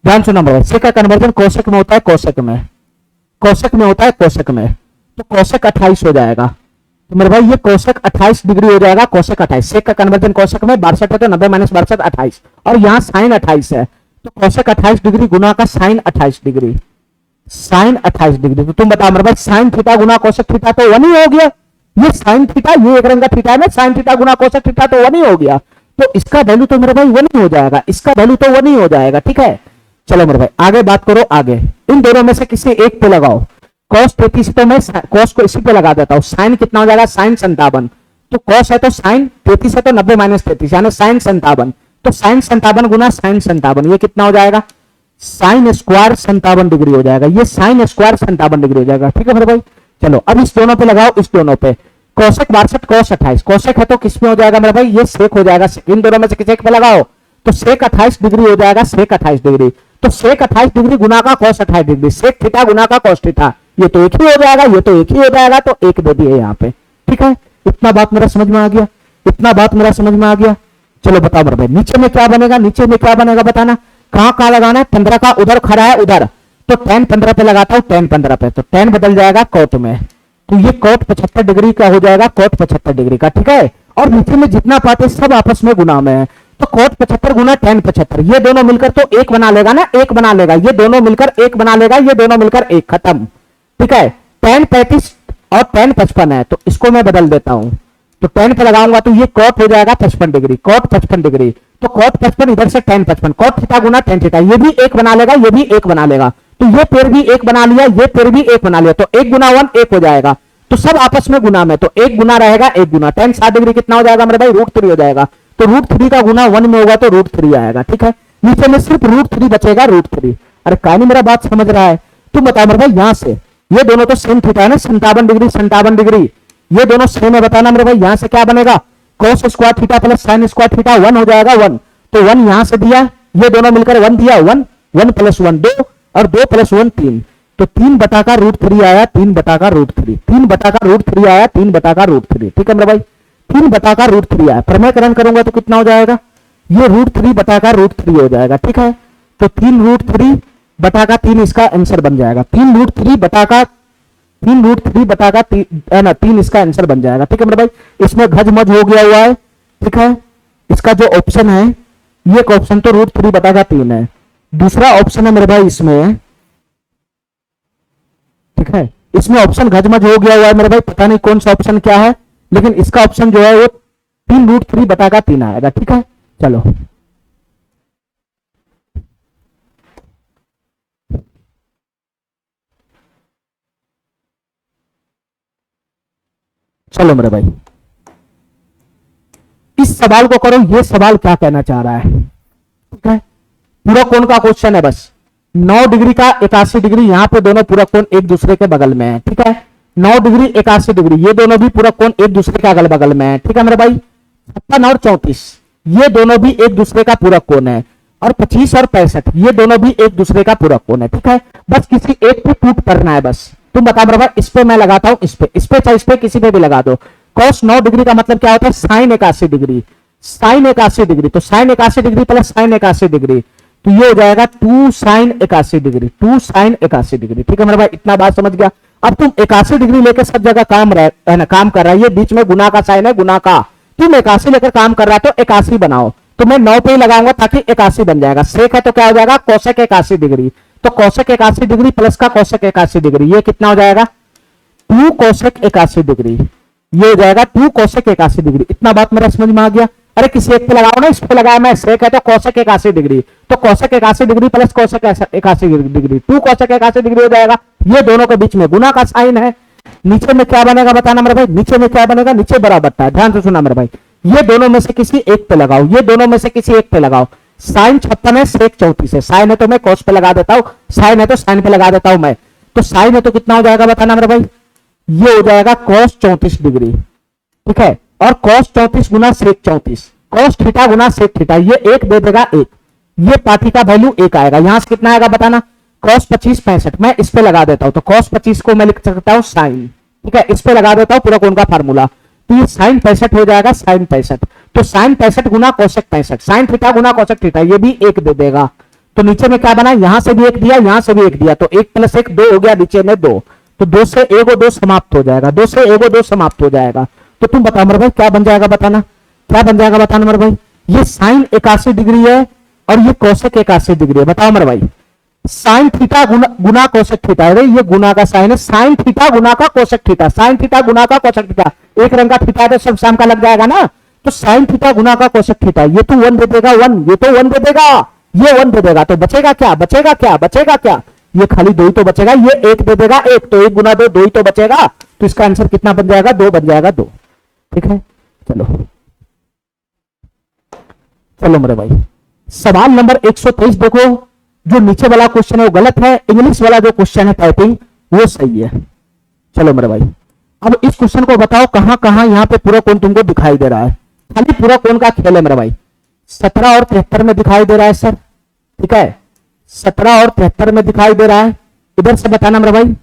ध्यान सुना मेरे भाई, सेक का कन्वर्जन कोसेक में होता है, कोसेक में, कोसेक में होता है, कोसेक में, तो कोसेक 28 हो जाएगा। तो मेरे भाई ये कोसेक 28 डिग्री हो जाएगा, कोसेक 28, सेक का कन्वर्जन कोसेक में 62 है तो 90 माइनस 62 28, और यहां साइन 28 है तो कोसेक 28 डिग्री गुना का साइन 28 डिग्री, साइन 28 डिग्री। तो तुम बताओ मेरे भाई साइन थीटा गुना कोसेक थीटा तो 1 ही हो गया, ये साइन थीटा, ये एक रंग का थीटा है ना, साइन थीटा गुना कोसेक थीटा तो 1 ही हो गया, तो इसका वैल्यू तो मेरे भाई 1 ही हो जाएगा, इसका वैल्यू तो 1 ही हो जाएगा। ठीक है, चलो मेरे भाई आगे बात करो, आगे इन दोनों में से किसी एक पे लगाओ, cos 33 पे मैं cos को इसी पे लगा देता हूं, साइन कितना हो जाएगा, साइन 57, तो cos है तो साइन 33 है तो 90 माइनस 33 यानी साइन 57, तो साइन 57 गुना साइन 57, ये कितना हो जाएगा, साइन स्क्वायर 57 डिग्री हो जाएगा, ये साइन स्क्वायर 57 डिग्री हो जाएगा। ठीक है मेरे भाई, चलो अब इस दोनों पे लगाओ, इस दोनों पे कोसेक 62 cos 28, कोसेक है तो किस में हो जाएगा मेरे भाई, ये सेक हो जाएगा, इन दोनों में से किसी एक पे लगाओ तो सेक 28 डिग्री हो जाएगा, सेक 28 डिग्री, तो सेक 28 डिग्री गुना का cos 28 डिग्री, सेक थीटा गुना का cos थीटा, ये तो एक ही हो जाएगा, ये तो एक ही हो जाएगा, तो एक दे दिए यहाँ पे। ठीक है, इतना बात मेरा समझ में आ गया, इतना बात मेरा समझ में आ गया। चलो बताओ मेरे भाई नीचे में क्या बनेगा, नीचे में क्या बनेगा बताना, कहां लगाना है, 15 का उधर खड़ा है उधर, तो tan 15 पे लगाता हूं, tan 15 पे, तो tan बदल जाएगा कोट में, तो ये कोट 75 डिग्री का हो जाएगा, कोट 75 डिग्री का। ठीक है, और नीचे में जितना पाते सब आपस में गुना में है, तो कोट 75 गुना tan 75, ये दोनों मिलकर तो एक बना लेगा ना, एक बना लेगा, ये दोनों मिलकर एक बना लेगा, ये दोनों मिलकर एक, खत्म। ठीक है, tan 35 और tan 55 है, तो इसको मैं बदल देता हूं, तो tan पे लगाऊंगा तो ये कोट हो जाएगा 55 डिग्री, कोट 55 डिग्री, तो कोट 55 इधर से tan 55, कोट थीटा गुना tan थीटा, ये भी एक बना लेगा, ये भी एक बना लेगा, तो ये पेड़ भी एक बना लिया, ये पेड़ भी एक बना लिया, तो 1 गुना 1 1 हो जाएगा, तो सब आपस में गुना में, तो एक गुना रहेगा, एक गुना, tan 60 डिग्री कितना हो जाएगा मेरे भाई, √3 हो जाएगा, तो √3 का गुना 1 में होगा तो √3 आएगा। ठीक है, नीचे में सिर्फ √3 बचेगा, √3। अरे कहानी मेरा बात समझ रहा है, तुम बताओ मेरे भाई, यहां से ये दोनों तो सेम थीटा है ना, 57 डिग्री 57 डिग्री, ये दोनों सेम है, बताना मेरे भाई यहां से क्या बनेगा, cos square theta plus sine square theta 1 हो जाएगा, 1, तो 1 यहां से दिया, ये दोनों मिलकर 1 दिया, 1 1 प्लस 1 2, और 2 प्लस 1 3, तो 3 बटा का √3 आया, 3 बटा का √3, 3 बटा का √3 आया, 3 बटा का √3। ठीक है मेरे भाई, 3 बटा का √3 आया, प्रमेयकरण करूंगा तो कितना हो जाएगा, ये √3 बटा का √3 हो जाएगा। ठीक है, तो 3 √3 बटा का 3 इसका आंसर बन जाएगा, 3 √3 बटा का 3 इसका आंसर बन जाएगा। ठीक है मेरे भाई, इसमें घजमज हो गया हुआ है। ठीक है, इसका जो ऑप्शन है, ये ऑप्शन तो √3 बटा का 3 है, दूसरा ऑप्शन है मेरे भाई इसमें, ठीक है, इसमें ऑप्शन घजमज हो गया हुआ है मेरे भाई, पता नहीं कौन सा ऑप्शन क्या है, लेकिन इसका ऑप्शन जो है वो 3 √3 बटा का 3 आएगा। ठीक है, चलो चलो मेरे भाई इस सवाल को करो, ये सवाल क्या कहना चाह रहा है। ठीक है, पूरा कोण का क्वेश्चन है, बस 9 डिग्री का 81 डिग्री, यहां पे दोनों पूरा कोण एक दूसरे के बगल में है। ठीक है, 9 डिग्री 81 डिग्री, ये दोनों भी पूरा कोण एक दूसरे के अगल बगल में है। ठीक है मेरे भाई, 56 और 34 ये दोनों भी एक दूसरे का पूरा कोण है, और 25 और 65 ये दोनों भी एक दूसरे का पूरा कोण है। ठीक है, बस किसी एक पे टूट करना है, बस तुम बताओ मेरे भाई, इस पे मैं लगाता हूं, इस पे चाहे इस पे किसी पे भी लगा दो। cos 9 डिग्री का मतलब क्या होता है, साइन 81 डिग्री, साइन 81 डिग्री, तो sine 81 degree plus sine 81 degree, तो ये हो जाएगा 2 साइन 81 डिग्री, 2 साइन 81 डिग्री। ठीक है मेरे भाई, इतना बात समझ गया। अब तुम 81 डिग्री लेकर सब जगह काम कर रहा है, ये बीच में गुना का साइन है, गुना का, तुम 81 लेकर काम कर रहा है तो 81 बनाओ, तो मैं 9 पे ही लगाऊंगा ताकि 81 बन जाएगा। सेक है तो क्या हो जाएगा, कोसेक 81 डिग्री, तो कोसेक 81 डिग्री प्लस का कोसेक 81 डिग्री, ये कितना हो जाएगा, 2 कोसेक 81 डिग्री, ये हो जाएगा 2 कोसेक 81 डिग्री। इतना बात मेरा समझ में आ गया। अरे किसी एक पे लगाओ ना, इस पे लगाया मैं, सेक है तो कोसेक 81 डिग्री, तो cosec 81 degree plus cosec 81 degree, 2 cosec 81 degree हो जाएगा, ये दोनों के बीच में गुना का साइन है। नीचे में क्या बनेगा बताना मेरे भाई, नीचे में क्या बनेगा, नीचे बराबर है, ध्यान से सुना मेरे भाई, ये दोनों में से किसी एक पे लगाओ, ये दोनों में से किसी एक पे लगाओ। साइन 56 है, सेक 34 है, साइन है तो मैं कोस पे लगा देता हूं, साइन है तो साइन पे लगा देता हूं मैं, तो साइन है तो कितना हो जाएगा बताना मेरे भाई, ये हो जाएगा cos 34 डिग्री। ठीक है, और cos 34 गुना sec 34, cos थीटा गुना sec थीटा, ये एक दे देगा एक, ये पार्टी का वैल्यू एक आएगा। यहां से कितना आएगा बताना, cos 25 65, मैं इस पे लगा देता हूं, तो cos 25 को मैं लिख सकता हूं sin, ठीक है, इस पे लगा देता हूं पूरा कोण का फार्मूला, तो ये sin 65 हो जाएगा, sin 65, तो sin 65 गुना cosec 65, sin थीटा गुना cosec थीटा, ये भी एक दे देगा। तो नीचे में क्या बना, यहां से भी एक दिया, यहां से भी एक दिया, तो 1 + 1 2 हो गया, नीचे में 2, तो 2 से 1 और 2 समाप्त हो जाएगा, 2 से 1 और 2 समाप्त हो जाएगा। तो तुम बताओ मेरे भाई क्या बन जाएगा बताना, क्या बन जाएगा बताना मेरे भाई, ये sin 81 डिग्री है और ये cosec 81 डिग्री है। बताओ मेरे भाई, sin थीटा गुना cosec थीटा है, ये गुना का साइन है, sin थीटा गुना का cosec थीटा, sin थीटा गुना का cosec थीटा, एक रंग का थीटा है सब शाम का लग जाएगा ना, तो sin थीटा गुना का cosec थीटा, ये तो 1 दे देगा 1, ये तो 1 दे देगा, ये 1 दे देगा, तो बचेगा क्या, बचेगा क्या, बचेगा क्या, ये खाली 2 ही तो बचेगा, ये 1 दे देगा 1, तो 1 गुना 2 2 ही तो बचेगा, तो इसका आंसर कितना बन जाएगा, 2 बन जाएगा, 2। ठीक है, चलो चलो मेरे भाई, सवाल नंबर 123 देखो, जो नीचे वाला क्वेश्चन है वो गलत है, इंग्लिश वाला जो क्वेश्चन है टाइपिंग वो सही है। चलो मेरे भाई, अब इस क्वेश्चन को बताओ कहां कहां यहां पे पूरा कोण तुमको दिखाई दे रहा है, खाली पूरा कोण का खेल है मेरे भाई। 17 और 73 में दिखाई दे रहा है सर, ठीक है, 17 और 73 में दिखाई दे रहा है, इधर से बताना मेरे भाई,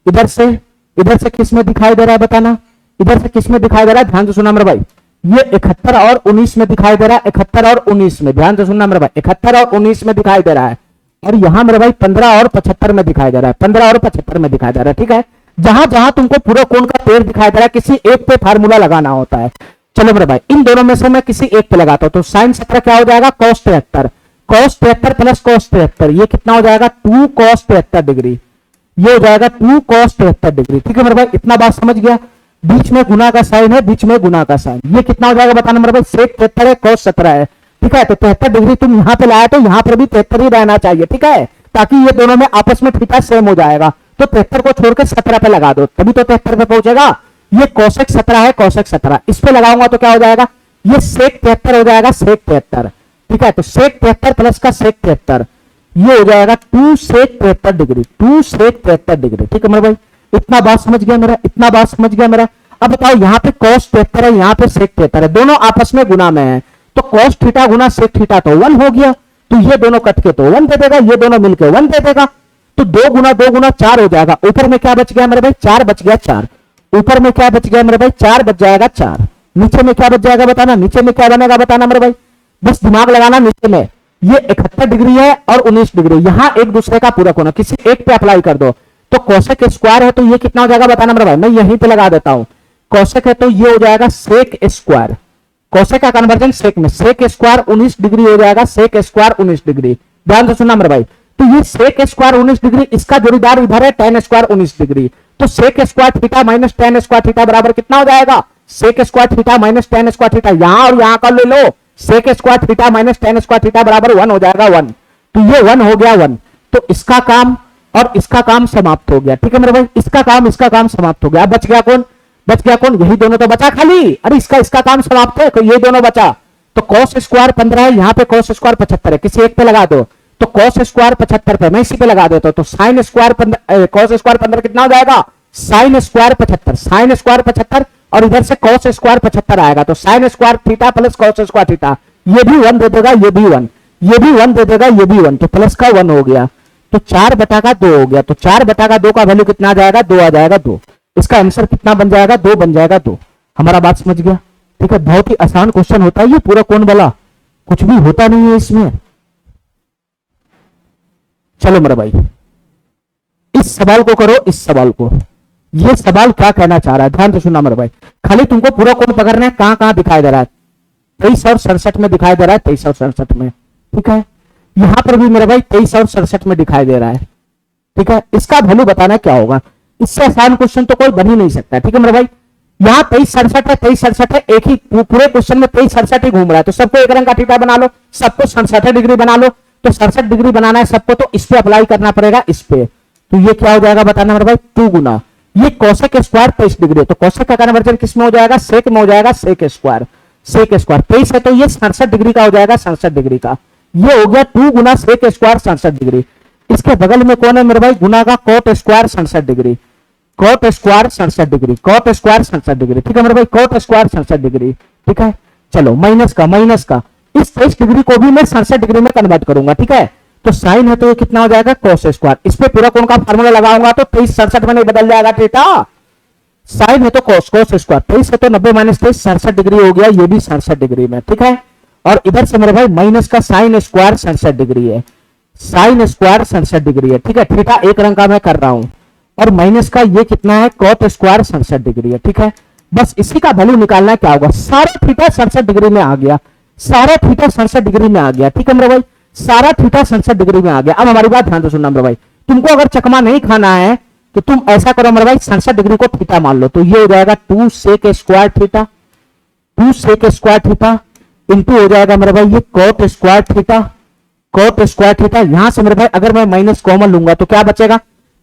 इधर से किस में दिखाई दे रहा है बताना, इधर से किस में दिखाई दे रहा है, ध्यान से सुना मेरे भाई, ये 71 और 19 में दिखाई दे रहा है, 71 और 19 में, ध्यान से सुनना मेरे भाई, 71 और 19 में दिखाई दे रहा है, और यहां मेरे भाई 15 और 75 में दिखाई दे रहा है, 15 और 75 में दिखाई दे रहा है। ठीक है, जहां जहां तुमको पूरा कोण का पेड़ दिखाई दे रहा है, किसी एक पे फार्मूला लगाना होता है। चलो मेरे भाई, इन दोनों में से मैं किसी एक पे लगाता हूं, तो sin 17 क्या हो जाएगा, cos 73, cos 73 प्लस cos 73, ये कितना हो जाएगा, 2 cos 73 डिग्री, ये हो जाएगा 2 cos 73 डिग्री। ठीक है मेरे भाई, इतना बात समझ गया, बीच में गुना का साइन है, बीच में गुना का साइन, ये कितना हो जाएगा बताना मेरे भाई, sec 73 है, cos 17 है। ठीक है, तो 73 डिग्री तुम यहां पे लाया, तो यहां पर भी 73 ही रहना चाहिए। ठीक है, ताकि ये दोनों में आपस में थीटा सेम हो जाएगा, तो 73 को छोड़कर 17 पे लगा दो, तभी तो 73 पे पहुंचेगा। ये cosec 17 है, cosec 17 इस पे लगाऊंगा तो क्या हो जाएगा, ये sec 73 हो जाएगा, sec 73। ठीक है, तो sec 73 प्लस का sec 73, ये हो जाएगा 2 sec 73 डिग्री, 2 sec 73 डिग्री। ठीक है मेरे भाई, इतना बात समझ गया मेरा, इतना बात समझ गया मेरा। अब बताओ, यहाँ पे cos 73 है, यहाँ पे sec 73 है, दोनों आपस में गुना में है, तो cos थीटा गुना sec थीटा तो 1 हो गया, तो ये दोनों कट के तो 1 दे देगा, ये दोनों मिलके 1 दे देगा, तो 2 गुना 4 हो जाएगा। ऊपर में क्या बच गया मेरे भाई, 4 बच गया, 4 ऊपर में क्या बच गया मेरे भाई, 4 बच जाएगा, 4 नीचे में क्या बच जाएगा बताना, नीचे में क्या बनेगा बताना मेरे भाई, बस दिमाग लगाना। नीचे में ये 71 डिग्री है और 19 डिग्री, यहां एक दूसरे का पूरक होना, किसी एक पे अप्लाई कर दो, तो cosec स्क्वायर है, तो ये कितना हो जाएगा बताना मेरे भाई, मैं यहीं पे लगा देता हूं, cosec है तो ये हो जाएगा sec स्क्वायर, cosec का कन्वर्जन sec में, sec स्क्वायर 19 डिग्री हो जाएगा, sec स्क्वायर 19 डिग्री, ध्यान से सुनना मेरे भाई। तो ये sec स्क्वायर 19 डिग्री, इसका जोड़ीदार इधर है tan स्क्वायर 19 डिग्री, तो sec square theta minus tan square theta बराबर कितना हो जाएगा, sec square theta minus tan square theta, यहां और यहां का ले लो, sec square theta minus tan square theta बराबर 1 हो जाएगा, 1, तो ये 1 हो गया 1, तो इसका काम और इसका काम समाप्त हो गया। ठीक है मेरे भाई, इसका काम समाप्त हो गया। अब बच गया कौन, बच गया कौन, यही दोनों तो बचा खाली, अरे इसका काम समाप्त है, तो ये दोनों बचा, तो cos स्क्वायर 15 है, यहाँ पे cos स्क्वायर 75 है, किसी एक पे लगा दो, तो cos स्क्वायर 75 पे मैं इसी पे लगा देता हूं, तो sin स्क्वायर cos स्क्वायर 15 कितना हो जाएगा, sin स्क्वायर 75, sin स्क्वायर 75 और इधर से cos स्क्वायर 75 आएगा, तो sin square theta plus cos square theta, ये भी 1 दे देगा, ये भी 1, ये भी 1 दे देगा, ये भी 1, तो प्लस का 1 हो गया, तो 4/2 हो गया, तो 4/2 का वैल्यू कितना आ जाएगा, 2 आ जाएगा, 2। इसका आंसर कितना बन जाएगा, 2 बन जाएगा, 2। हमारा बात समझ गया। ठीक है, बहुत ही आसान क्वेश्चन होता है ये, पूरा कोण वाला कुछ भी होता नहीं है इसमें। चलो मेरे भाई, इस सवाल को करो, इस सवाल को, ये सवाल क्या कहना चाह रहा है, ध्यान से सुनना मेरे भाई, खाली तुमको पूरा कोण पकड़ना है, कहां कहां दिखाई दे रहा है, 23 और 67 में दिखाई दे रहा है, 23 और 67 में। ठीक है, यहां पर भी मेरे भाई 23 और 67 में दिखाई दे रहा है। ठीक है, इसका वैल्यू बताना क्या होगा, इससे आसान क्वेश्चन तो कोई बन ही नहीं सकता। ठीक है मेरे भाई, यहाँ 23 67 है, 23 67 है, एक ही पूरे क्वेश्चन में 23 67 ही घूम रहा है, तो सबको एक रंग का थीटा बना लो, सबको 67 डिग्री बना लो, तो 67 डिग्री बनाना है सबको, तो इस पे अप्लाई करना पड़ेगा, इस पे, तो ये क्या हो जाएगा बताना मेरे भाई, 2 गुना ये cosec स्क्वायर 23 डिग्री, तो cosec का कन्वर्जन किस में हो जाएगा, sec में हो जाएगा, sec स्क्वायर 23 है, तो ये 67 डिग्री का हो जाएगा, 67 डिग्री का, ये हो गया 2 गुना sec स्क्वायर 67 डिग्री। इसके बगल में कौन है मेरे भाई, गुना का cot square 67 degree, cot square 67 degree, cot square 67 degree, ठीक है मेरे भाई, कॉट स्क्वायर 67 डिग्री, ठीक है। चलो माइनस का इस 23 डिग्री को भी मैं 67 डिग्री में कन्वर्ट करूंगा, ठीक है। तो साइन है तो ये कितना हो जाएगा कॉस स्क्वायर, इस पे पूरा कोण का फार्मूला लगाऊंगा तो 23 67 में नहीं बदल जाएगा थीटा। साइन है तो कॉस स्क्वायर, 23 है तो 90 माइनस 23 67 डिग्री हो गया, ये भी 67 डिग्री में, ठीक है। और इधर से मेरे भाई माइनस का साइन स्क्वायर 67 डिग्री है, साइन स्क्वायर 67 डिग्री है, ठीक है। थीटा एक रंग का मैं कर रहा हूं, और माइनस का ये कितना है कॉट स्क्वायर 67 डिग्री है, ठीक है। बस इसी का वैल्यू निकालना है, क्या होगा, सारा थीटा 67 डिग्री में आ गया, सारा थीटा 67 डिग्री में आ गया, ठीक है मेरे भाई, सारा थीटा 67 डिग्री में आ गया। अब हमारी बात ध्यान से सुनना मेरे भाई, तुमको अगर चकमा नहीं खाना है तो तुम ऐसा करो मेरे भाई, 67 डिग्री को थीटा मान लो, तो ये हो जाएगा 2 sec square theta, 2 sec square theta into हो जाएगा मेरे भाई ये cot square theta, cot square theta. यहां से मेरे भाई अगर मैं माइनस कॉमन लूंगा तो क्या बचेगा,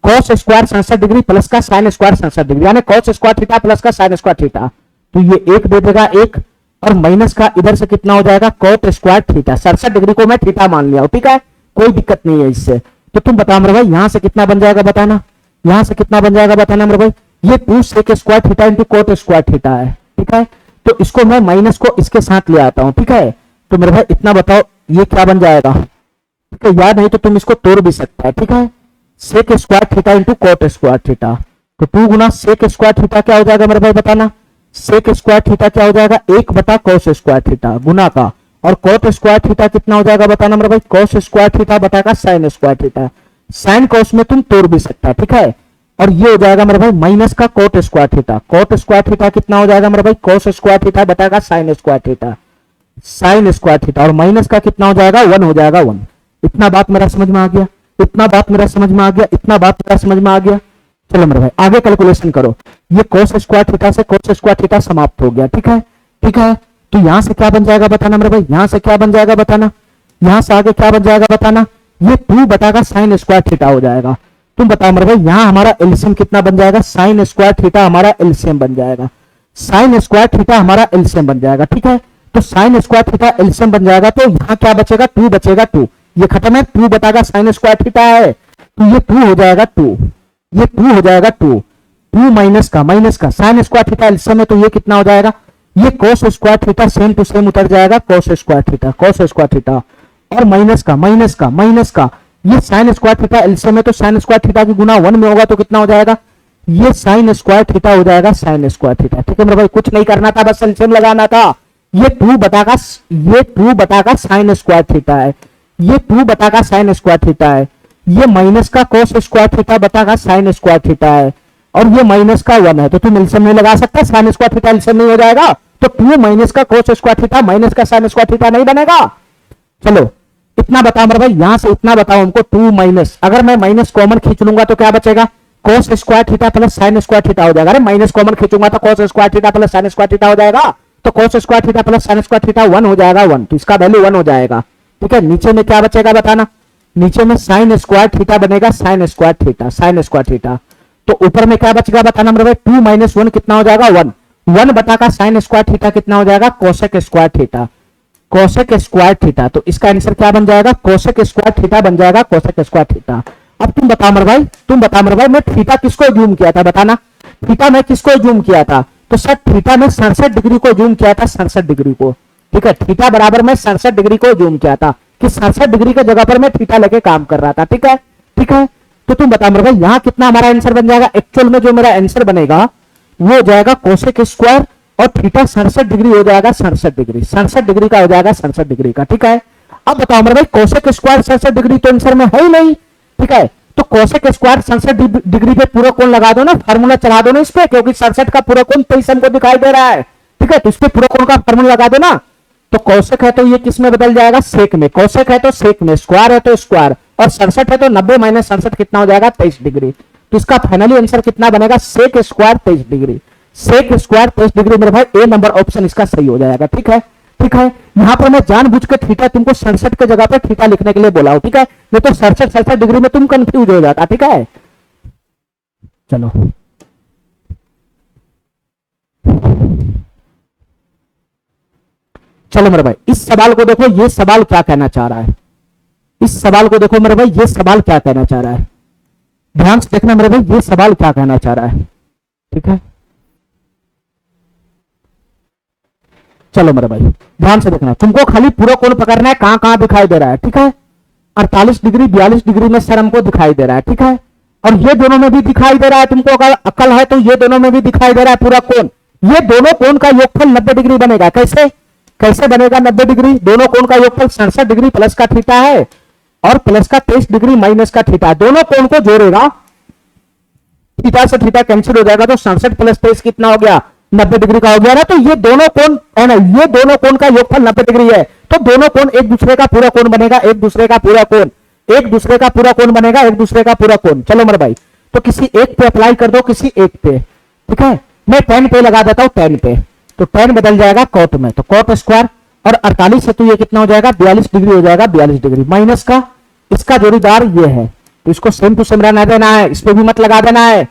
कॉस स्क्वायर 67 डिग्री प्लस का साइन स्क्वायर 67 डिग्री, यानी कॉस स्क्वायर थीटा प्लस का साइन स्क्वायर थीटा, तो ये एक दे देगा एक, और माइनस का इधर से कितना हो जाएगा कॉट स्क्वायर थीटा, 67 डिग्री को मैं थीटा मान लिया, ठीक है, कोई दिक्कत नहीं है इससे। तो तुम बताओ मेरे भाई यहां से कितना बन जाएगा बताना, यहां से कितना बन जाएगा बताना मेरे भाई, ये 2 sec square theta into cot square theta है, ठीक है। तो इसको मैं माइनस को इसके साथ ले आता हूं, ठीक है। तो मेरे भाई इतना बताओ ये क्या बन जाएगा, ठीक है, याद नहीं तो तुम इसको तोड़ भी सकता है, ठीक है। Sec square theta into cot square theta, तो 2 गुना सेक स्क्वायर थीटा क्या हो जाएगा मेरे भाई बताना, सेक स्क्वायर थीटा क्या हो जाएगा 1 बटा कॉस स्क्वायर थीटा गुना का, और कॉट स्क्वायर थीटा कितना हो जाएगा बताना मेरे भाई, कॉस स्क्वायर थीटा बटा का sine square theta, sine cos में तुम तोड़ भी सकता है, ठीक है। और ये हो जाएगा मेरे भाई माइनस का cot square theta, cot square theta कितना हो जाएगा मेरे भाई, कॉस स्क्वायर थीटा बटा का sine square theta, sine square theta, और माइनस का कितना हो जाएगा 1 हो जाएगा 1। इतना बात मेरा समझ में आ गया, इतना बात मेरा समझ में आ गया, इतना बात मेरा समझ में आ गया। चलो मेरे भाई आगे कैलकुलेशन करो, ये cos स्क्वायर थीटा से cos स्क्वायर थीटा समाप्त हो गया, ठीक है, ठीक है। तो यहां से क्या बन जाएगा बताना मेरे भाई, यहां से क्या बन जाएगा बताना, यहां से आगे क्या बन जाएगा बताना, ये 2 बटा का साइन स्क्वायर थीटा हो जाएगा। तुम बताओ मेरे भाई यहां हमारा एलसीएम कितना बन जाएगा, साइन स्क्वायर थीटा हमारा एलसीएम बन जाएगा, साइन स्क्वायर थीटा हमारा एलसीएम बन जाएगा, ठीक है। तो साइन स्क्वायर थीटा एलसीएम बन जाएगा, तो यहां क्या बचेगा 2 बचेगा, 2 ये खत्म है, 2 बटा का साइन स्क्वायर थीटा है, तो ये 2 हो जाएगा 2, ये 2 हो जाएगा 2 माइनस का साइन स्क्वायर थीटा एलसीएम है, तो ये कितना हो जाएगा, ये cos square theta same to same उतर जाएगा, cos स्क्वायर थीटा, और माइनस का ये साइन स्क्वायर थीटा एलसीएम है, तो साइन स्क्वायर थीटा की गुना 1 में होगा, तो कितना हो जाएगा, ये साइन स्क्वायर थीटा हो जाएगा, साइन स्क्वायर थीटा, ठीक है मेरे भाई, कुछ नहीं करना था, बस एलसीएम लगाना था। ये 2 बटा का साइन स्क्वायर थीटा है, ये 2 बटा का साइन स्क्वायर थीटा है, ये माइनस का cos स्क्वायर थीटा बटा का साइन स्क्वायर थीटा है, और ये माइनस का 1 है, तो तुम एलसीएम नहीं लगा सकता, साइन स्क्वायर थीटा एलसीएम नहीं हो जाएगा, तो 2 माइनस का cos स्क्वायर थीटा माइनस का साइन स्क्वायर थीटा नहीं बनेगा। चलो इतना बताओ मेरे भाई, यहां से इतना बताओ हमको, 2 माइनस, अगर मैं माइनस कॉमन खींच लूंगा तो क्या बचेगा, cos square theta plus sine square theta हो जाएगा। अरे माइनस कॉमन खींचूंगा तो cos square theta plus sine square theta हो जाएगा, तो cos square theta plus sine square theta 1 हो जाएगा, 1, तो इसका वैल्यू 1 हो जाएगा, ठीक है। नीचे में क्या बचेगा बताना, नीचे में साइन स्क्वायर थीटा बनेगा, साइन स्क्वायर थीटा, तो ऊपर में क्या बचेगा बताना मेरे भाई, 2 माइनस 1 कितना हो जाएगा 1 बटा का साइन स्क्वायर थीटा कितना हो जाएगा, कोसेक स्क्वायर थीटा, तो इसका आंसर क्या बन जाएगा, कोसेक स्क्वायर थीटा बन जाएगा, कोसेक स्क्वायर थीटा। अब तुम बताओ मेरे भाई मैं थीटा किसको जूम किया था बताना, थीटा में किसको जूम किया था, तो सर थीटा में 67 डिग्री को जूम किया था, 67 डिग्री को, ठीक है, थीटा बराबर में 67 डिग्री को जूम किया था, कि 67 डिग्री की जगह पर मैं थीटा लेके काम कर रहा था, ठीक है, ठीक है। तो तुम बताओ मेरे भाई यहां कितना हमारा आंसर बन जाएगा, एक्चुअल में जो मेरा आंसर बनेगा वो हो जाएगा कोसेक स्क्वायर, और थीटा 67 डिग्री हो जाएगा, 67 डिग्री का हो जाएगा, 67 डिग्री का, ठीक है। अब बताओ मेरे भाई कोसेक स्क्वायर 67 डिग्री तो आंसर में है ही नहीं, ठीक है, तो कोसेक स्क्वायर 67 डिग्री पे पूरा कोण लगा दो ना, फार्मूला चला दो ना इस पे, क्योंकि 67 का पूरा कोण 23 हमको दिखाई दे रहा है, ठीक है, तो इस पे पूरा कोण का फार्मूला लगा दो ना। तो कोसेक है तो ये किस में बदल जाएगा, सेक में, कोसेक है तो सेक में, स्क्वायर है तो स्क्वायर, और 67 है तो 90 माइनस 67 कितना हो जाएगा 23 डिग्री, तो इसका फाइनली आंसर कितना बनेगा, sec square 23 degree, sec square 23 degree मेरे भाई ए नंबर ऑप्शन इसका सही हो जाएगा, ठीक है, ठीक है। यहां पर मैं जानबूझ के थीटा तुमको 67 की जगह पर थीटा लिखने के लिए बोला हूं, ठीक है, नहीं तो 67 डिग्री में तुम कंफ्यूज हो जाता, ठीक है। चलो चलो मेरे भाई इस सवाल को देखो, ये सवाल क्या कहना चाह रहा है, इस सवाल को देखो मेरे भाई, ये सवाल क्या कहना चाह रहा है, ध्यान से देखना मेरे भाई, ये सवाल क्या कहना चाह रहा है, ठीक है। चलो मेरे भाई ध्यान से देखना, तुमको खाली पूरा कोण पकड़ना है, कहां कहां दिखाई दे रहा है, ठीक है। 48 डिग्री 42 डिग्री में सर हमको दिखाई दे रहा है, ठीक है। और ये दोनों में भी दिखाई दे रहा है, तुमको अगर अक्ल है तो ये दोनों में भी दिखाई दे रहा है पूरा कोण। ये दोनों कोण का योगफल 90 डिग्री बनेगा। कैसे कैसे बनेगा 90 डिग्री? दोनों कोण का योगफल 67 डिग्री प्लस का थीटा है और प्लस का 23 डिग्री माइनस का थीटा। दोनों कोण को जोड़ेगा, थीटा से थीटा कैंसिल हो जाएगा, तो 67 प्लस 23 कितना हो गया? 90 डिग्री का हो गया ना। तो ये दोनों कोण है ना, ये दोनों कोण का योगफल 90 डिग्री है, तो दोनों कोण एक दूसरे का पूरा कोण बनेगा, एक दूसरे का पूरा कोण, एक दूसरे का पूरा कोण बनेगा, एक दूसरे का पूरा कोण। चलो मेरे भाई, तो किसी एक पे अप्लाई कर दो, किसी एक पे, ठीक है। मैं tan पे लगा देता हूं, tan पे, तो tan बदल जाएगा cot में, तो cot स्क्वायर और 48 है तो ये कितना हो जाएगा? 42 डिग्री हो जाएगा, 42 डिग्री माइनस का इसका जोड़ीदार ये है, तो इसको सेम टू सेम रहना देना है, इस पे भी मत लगा देना है।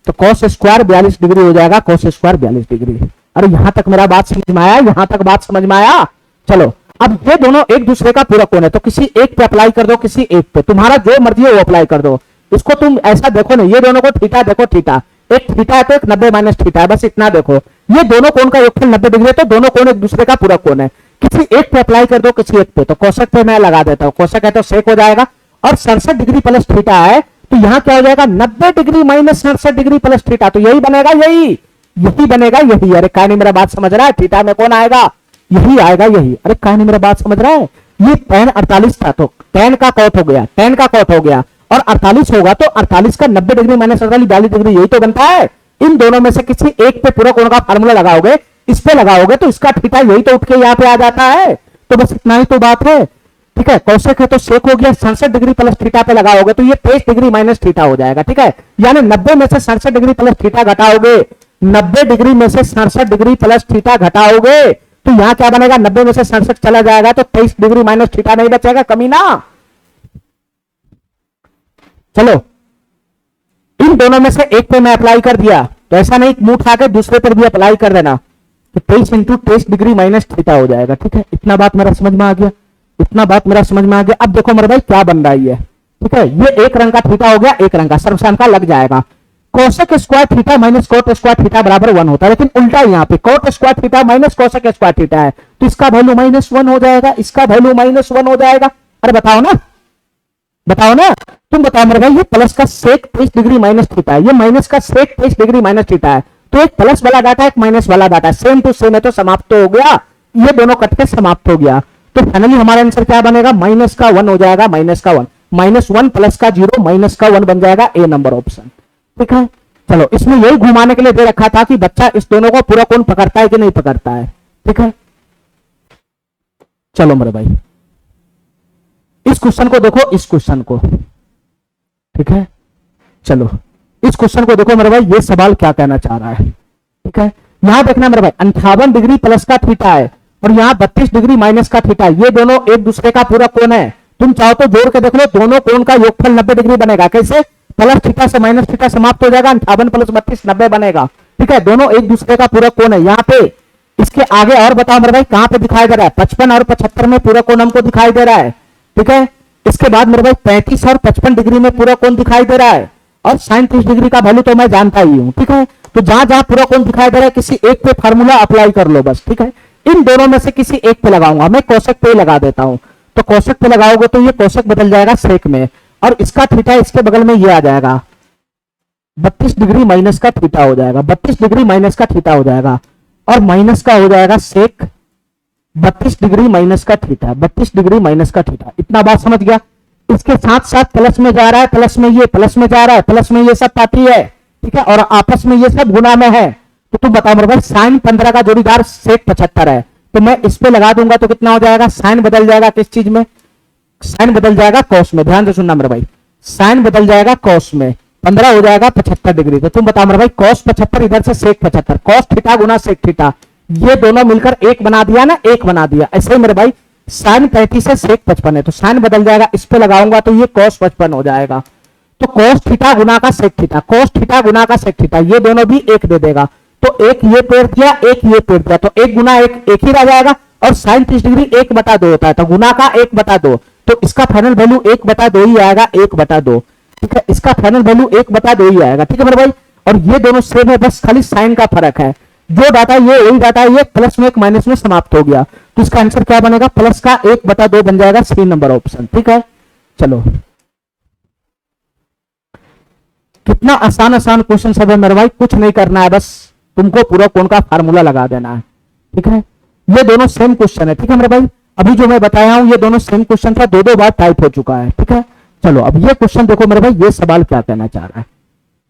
तो cos स्क्वायर 42 डिग्री हो जाएगा, cos स्क्वायर 42 डिग्री। अरे यहां तक मेरा बात समझ में आया? यहां तक बात समझ में आया? चलो अब ये दोनों एक दूसरे का पूरा कोण है, तो किसी एक पे अप्लाई कर दो, किसी एक पे, तुम्हारा जो मर्जी है वो अप्लाई कर दो। इसको तुम ऐसा देखो ना, ये दोनों को थीटा देखो, थीटा एक थीटा है तो एक 90 माइनस थीटा है, बस इतना देखो। ये दोनों कोण का योगफल 90 डिग्री है, तो दोनों कोण एक दूसरे का पूरा कोण है। किसी एक पे अप्लाई कर दो, किसी एक पे, तो कोशक पे मैं लगा देता हूं, कोशक है तो सेक हो जाएगा, और 67 डिग्री प्लस थीटा है तो यहां क्या हो जाएगा? 90 degree minus 67 degree plus theta, तो यही बनेगा, यही बनेगा, यही। अरे क्या नहीं मेरा बात समझ रहा है? थीटा में कौन आएगा? यही आएगा, यही। अरे क्या नहीं मेरा बात समझ रहा है? ये tan 48 था, तो tan का कॉट हो गया, tan का कॉट हो गया, और 48 होगा तो 48 का 90 डिग्री माइनस 48 42 डिग्री, यही तो बनता है। इन दोनों में से किसी एक पे पूरा कोण का फार्मूला लगाओगे, इस पे लगाओगे तो इसका थीटा यही तो उठ के यहाँ पे आ जाता है। तो बस इतना ही तो बात है, ठीक है। कोशेक है तो सेक हो गया, 67 डिग्री प्लस थीटा पे लगाओगे तो ये 23 डिग्री माइनस थीटा हो जाएगा, ठीक है। यानी 90 में से 67 डिग्री प्लस थीटा घटाओगे, 90 डिग्री में से 67 डिग्री प्लस थीटा घटाओगे तो यहां क्या बनेगा? 90 में से 67 चला जाएगा तो 23 डिग्री माइनस थीटा नहीं बचेगा, कमी ना। चलो इन दोनों में से एक पे मैं अप्लाई कर दिया, तो ऐसा नहीं मुंह उठा के दूसरे पर भी अप्लाई कर देना, तो 23 इंटू 23 डिग्री माइनस थीटा हो जाएगा, ठीक है। इतना बात मेरा समझ में आ गया, इतना बात मेरा समझ में आ गया। अब देखो मेरे भाई क्या बन रहा है ये, ठीक है। ये एक रंग का थीटा हो गया, एक रंग का सर्वसाम का लग जाएगा। Cosec square theta minus cot square theta बराबर 1 होता है, लेकिन उल्टा यहाँ पे cot square theta minus cosec square theta है, तो इसका वैल्यू -1 हो जाएगा, इसका वैल्यू -1 हो जाएगा। अरे बताओ ना, बताओ ना, तुम बताओ मेरे भाई। ये प्लस का सेक 23 डिग्री माइनस थीटा है, ये माइनस का सेक 23 डिग्री माइनस थीटा है, तो एक प्लस वाला डाटा एक माइनस वाला डाटा सेम टू सेम है, तो समाप्त तो हो गया, ये दोनों कट के समाप्त हो गया। तो फाइनली हमारा आंसर क्या बनेगा? माइनस का 1 हो जाएगा, माइनस का 1, -1 प्लस का 0 माइनस का 1 बन जाएगा, ए नंबर ऑप्शन, ठीक है। चलो इसमें यही घुमाने के लिए दे रखा था कि बच्चा इस दोनों को पूरा कोण पकड़ता है कि नहीं पकड़ता है, ठीक है। चलो मेरे भाई इस क्वेश्चन को देखो, इस क्वेश्चन को, ठीक है। चलो इस क्वेश्चन को देखो मेरे भाई, ये सवाल क्या कहना चाह रहा है, ठीक है। यहां देखना मेरे भाई, 58 डिग्री प्लस का थीटा है और यहां 32 डिग्री माइनस का थीटा, ये दोनों एक दूसरे का पूरा कोण है। तुम चाहो तो जोड़ के देख लो, दोनों कोण का योगफल 90 डिग्री बनेगा। कैसे? प्लस थीटा से माइनस थीटा समाप्त हो जाएगा, 58 प्लस 32 90 बनेगा, ठीक है। दोनों एक दूसरे का पूरा कोण है। यहाँ पे इसके आगे और बताओ मेरे भाई कहां पे दिखाई दे रहा है? 55 और 75 में पूरा कोण हमको दिखाई दे रहा है, ठीक है। इसके बाद मेरे भाई 35 और 55 डिग्री में पूरा कोण दिखाई दे रहा है, और sin 30 डिग्री का वैल्यू तो मैं जानता ही हूं, ठीक है। तो जहां जहां पूरा कोण दिखाई दे रहा है किसी एक पे फार्मूला अप्लाई कर लो बस, ठीक है। इन दोनों में से किसी एक पे लगाऊंगा, मैं कोशक पे लगा देता हूं, तो कोशक पे लगाओगे तो ये कोशक बदल जाएगा सेक में, और इसका थीटा इसके बगल में ये आ जाएगा, 32 डिग्री माइनस का थीटा हो जाएगा, 32 डिग्री माइनस का थीटा हो जाएगा, और माइनस का हो जाएगा सेक 32 डिग्री माइनस का थीटा, 32 डिग्री माइनस का थीटा। इतना बात समझ गया? इसके साथ साथ प्लस में जा रहा है, प्लस में ये प्लस में जा रहा है, प्लस में ये सब पाती है, ठीक है, और आपस में ये सब गुना में है। तो तुम बताओ मेरे भाई, sin 15 का जोड़ीदार सेक 75 है, तो मैं इस पे लगा दूंगा तो कितना हो जाएगा? साइन बदल जाएगा किस चीज में? साइन बदल जाएगा कॉस में। ध्यान से सुनना मेरे भाई, साइन बदल जाएगा कॉस में, 15 हो जाएगा 75 डिग्री। तो तुम बताओ मेरे भाई, कॉस 75 इधर से सेक 75, कॉस थीटा गुना सेक थीटा, ये दोनों मिलकर एक बना दिया ना, एक बना दिया। ऐसे ही मेरे भाई साइन 35 से सेक 55 है, तो साइन बदल जाएगा, इस पे लगाऊंगा तो ये कॉस 55 हो जाएगा। तो कॉस थीटा गुना का सेक थीटा, कॉस थीटा गुना का सेक थीटा, ये दोनों भी एक दे देगा, तो एक ये पेड़ दिया, एक ये पेड़ दिया, तो एक गुना एक ही रह जाएगा, और साइन 30 डिग्री 1/2 होता है, तो गुना का 1/2, तो इसका फाइनल वैल्यू 1/2 ही आएगा, 1/2। ठीक है, इसका फाइनल वैल्यू 1/2 ही आएगा। ठीक है मेरे भाई, और ये दोनों सेम है, बस खाली साइन का फर्क है। जो डाटा ये वही डाटा है, ये प्लस में एक माइनस में समाप्त हो गया, तो इसका आंसर क्या बनेगा, प्लस का 1/2 बन जाएगा, सी नंबर ऑप्शन। ठीक है, चलो कितना आसान आसान क्वेश्चन सब है मेरे भाई, कुछ नहीं करना है, बस तुमको पूरा कोण का फार्मूला लगा देना है। ठीक है, ये दोनों सेम क्वेश्चन है। ठीक है मेरे भाई, अभी जो मैं बताया हूं ये दोनों सेम क्वेश्चन था, दो बार टाइप हो चुका है। ठीक है, चलो अब ये क्वेश्चन देखो मेरे भाई, ये सवाल क्या कहना चाह रहा है,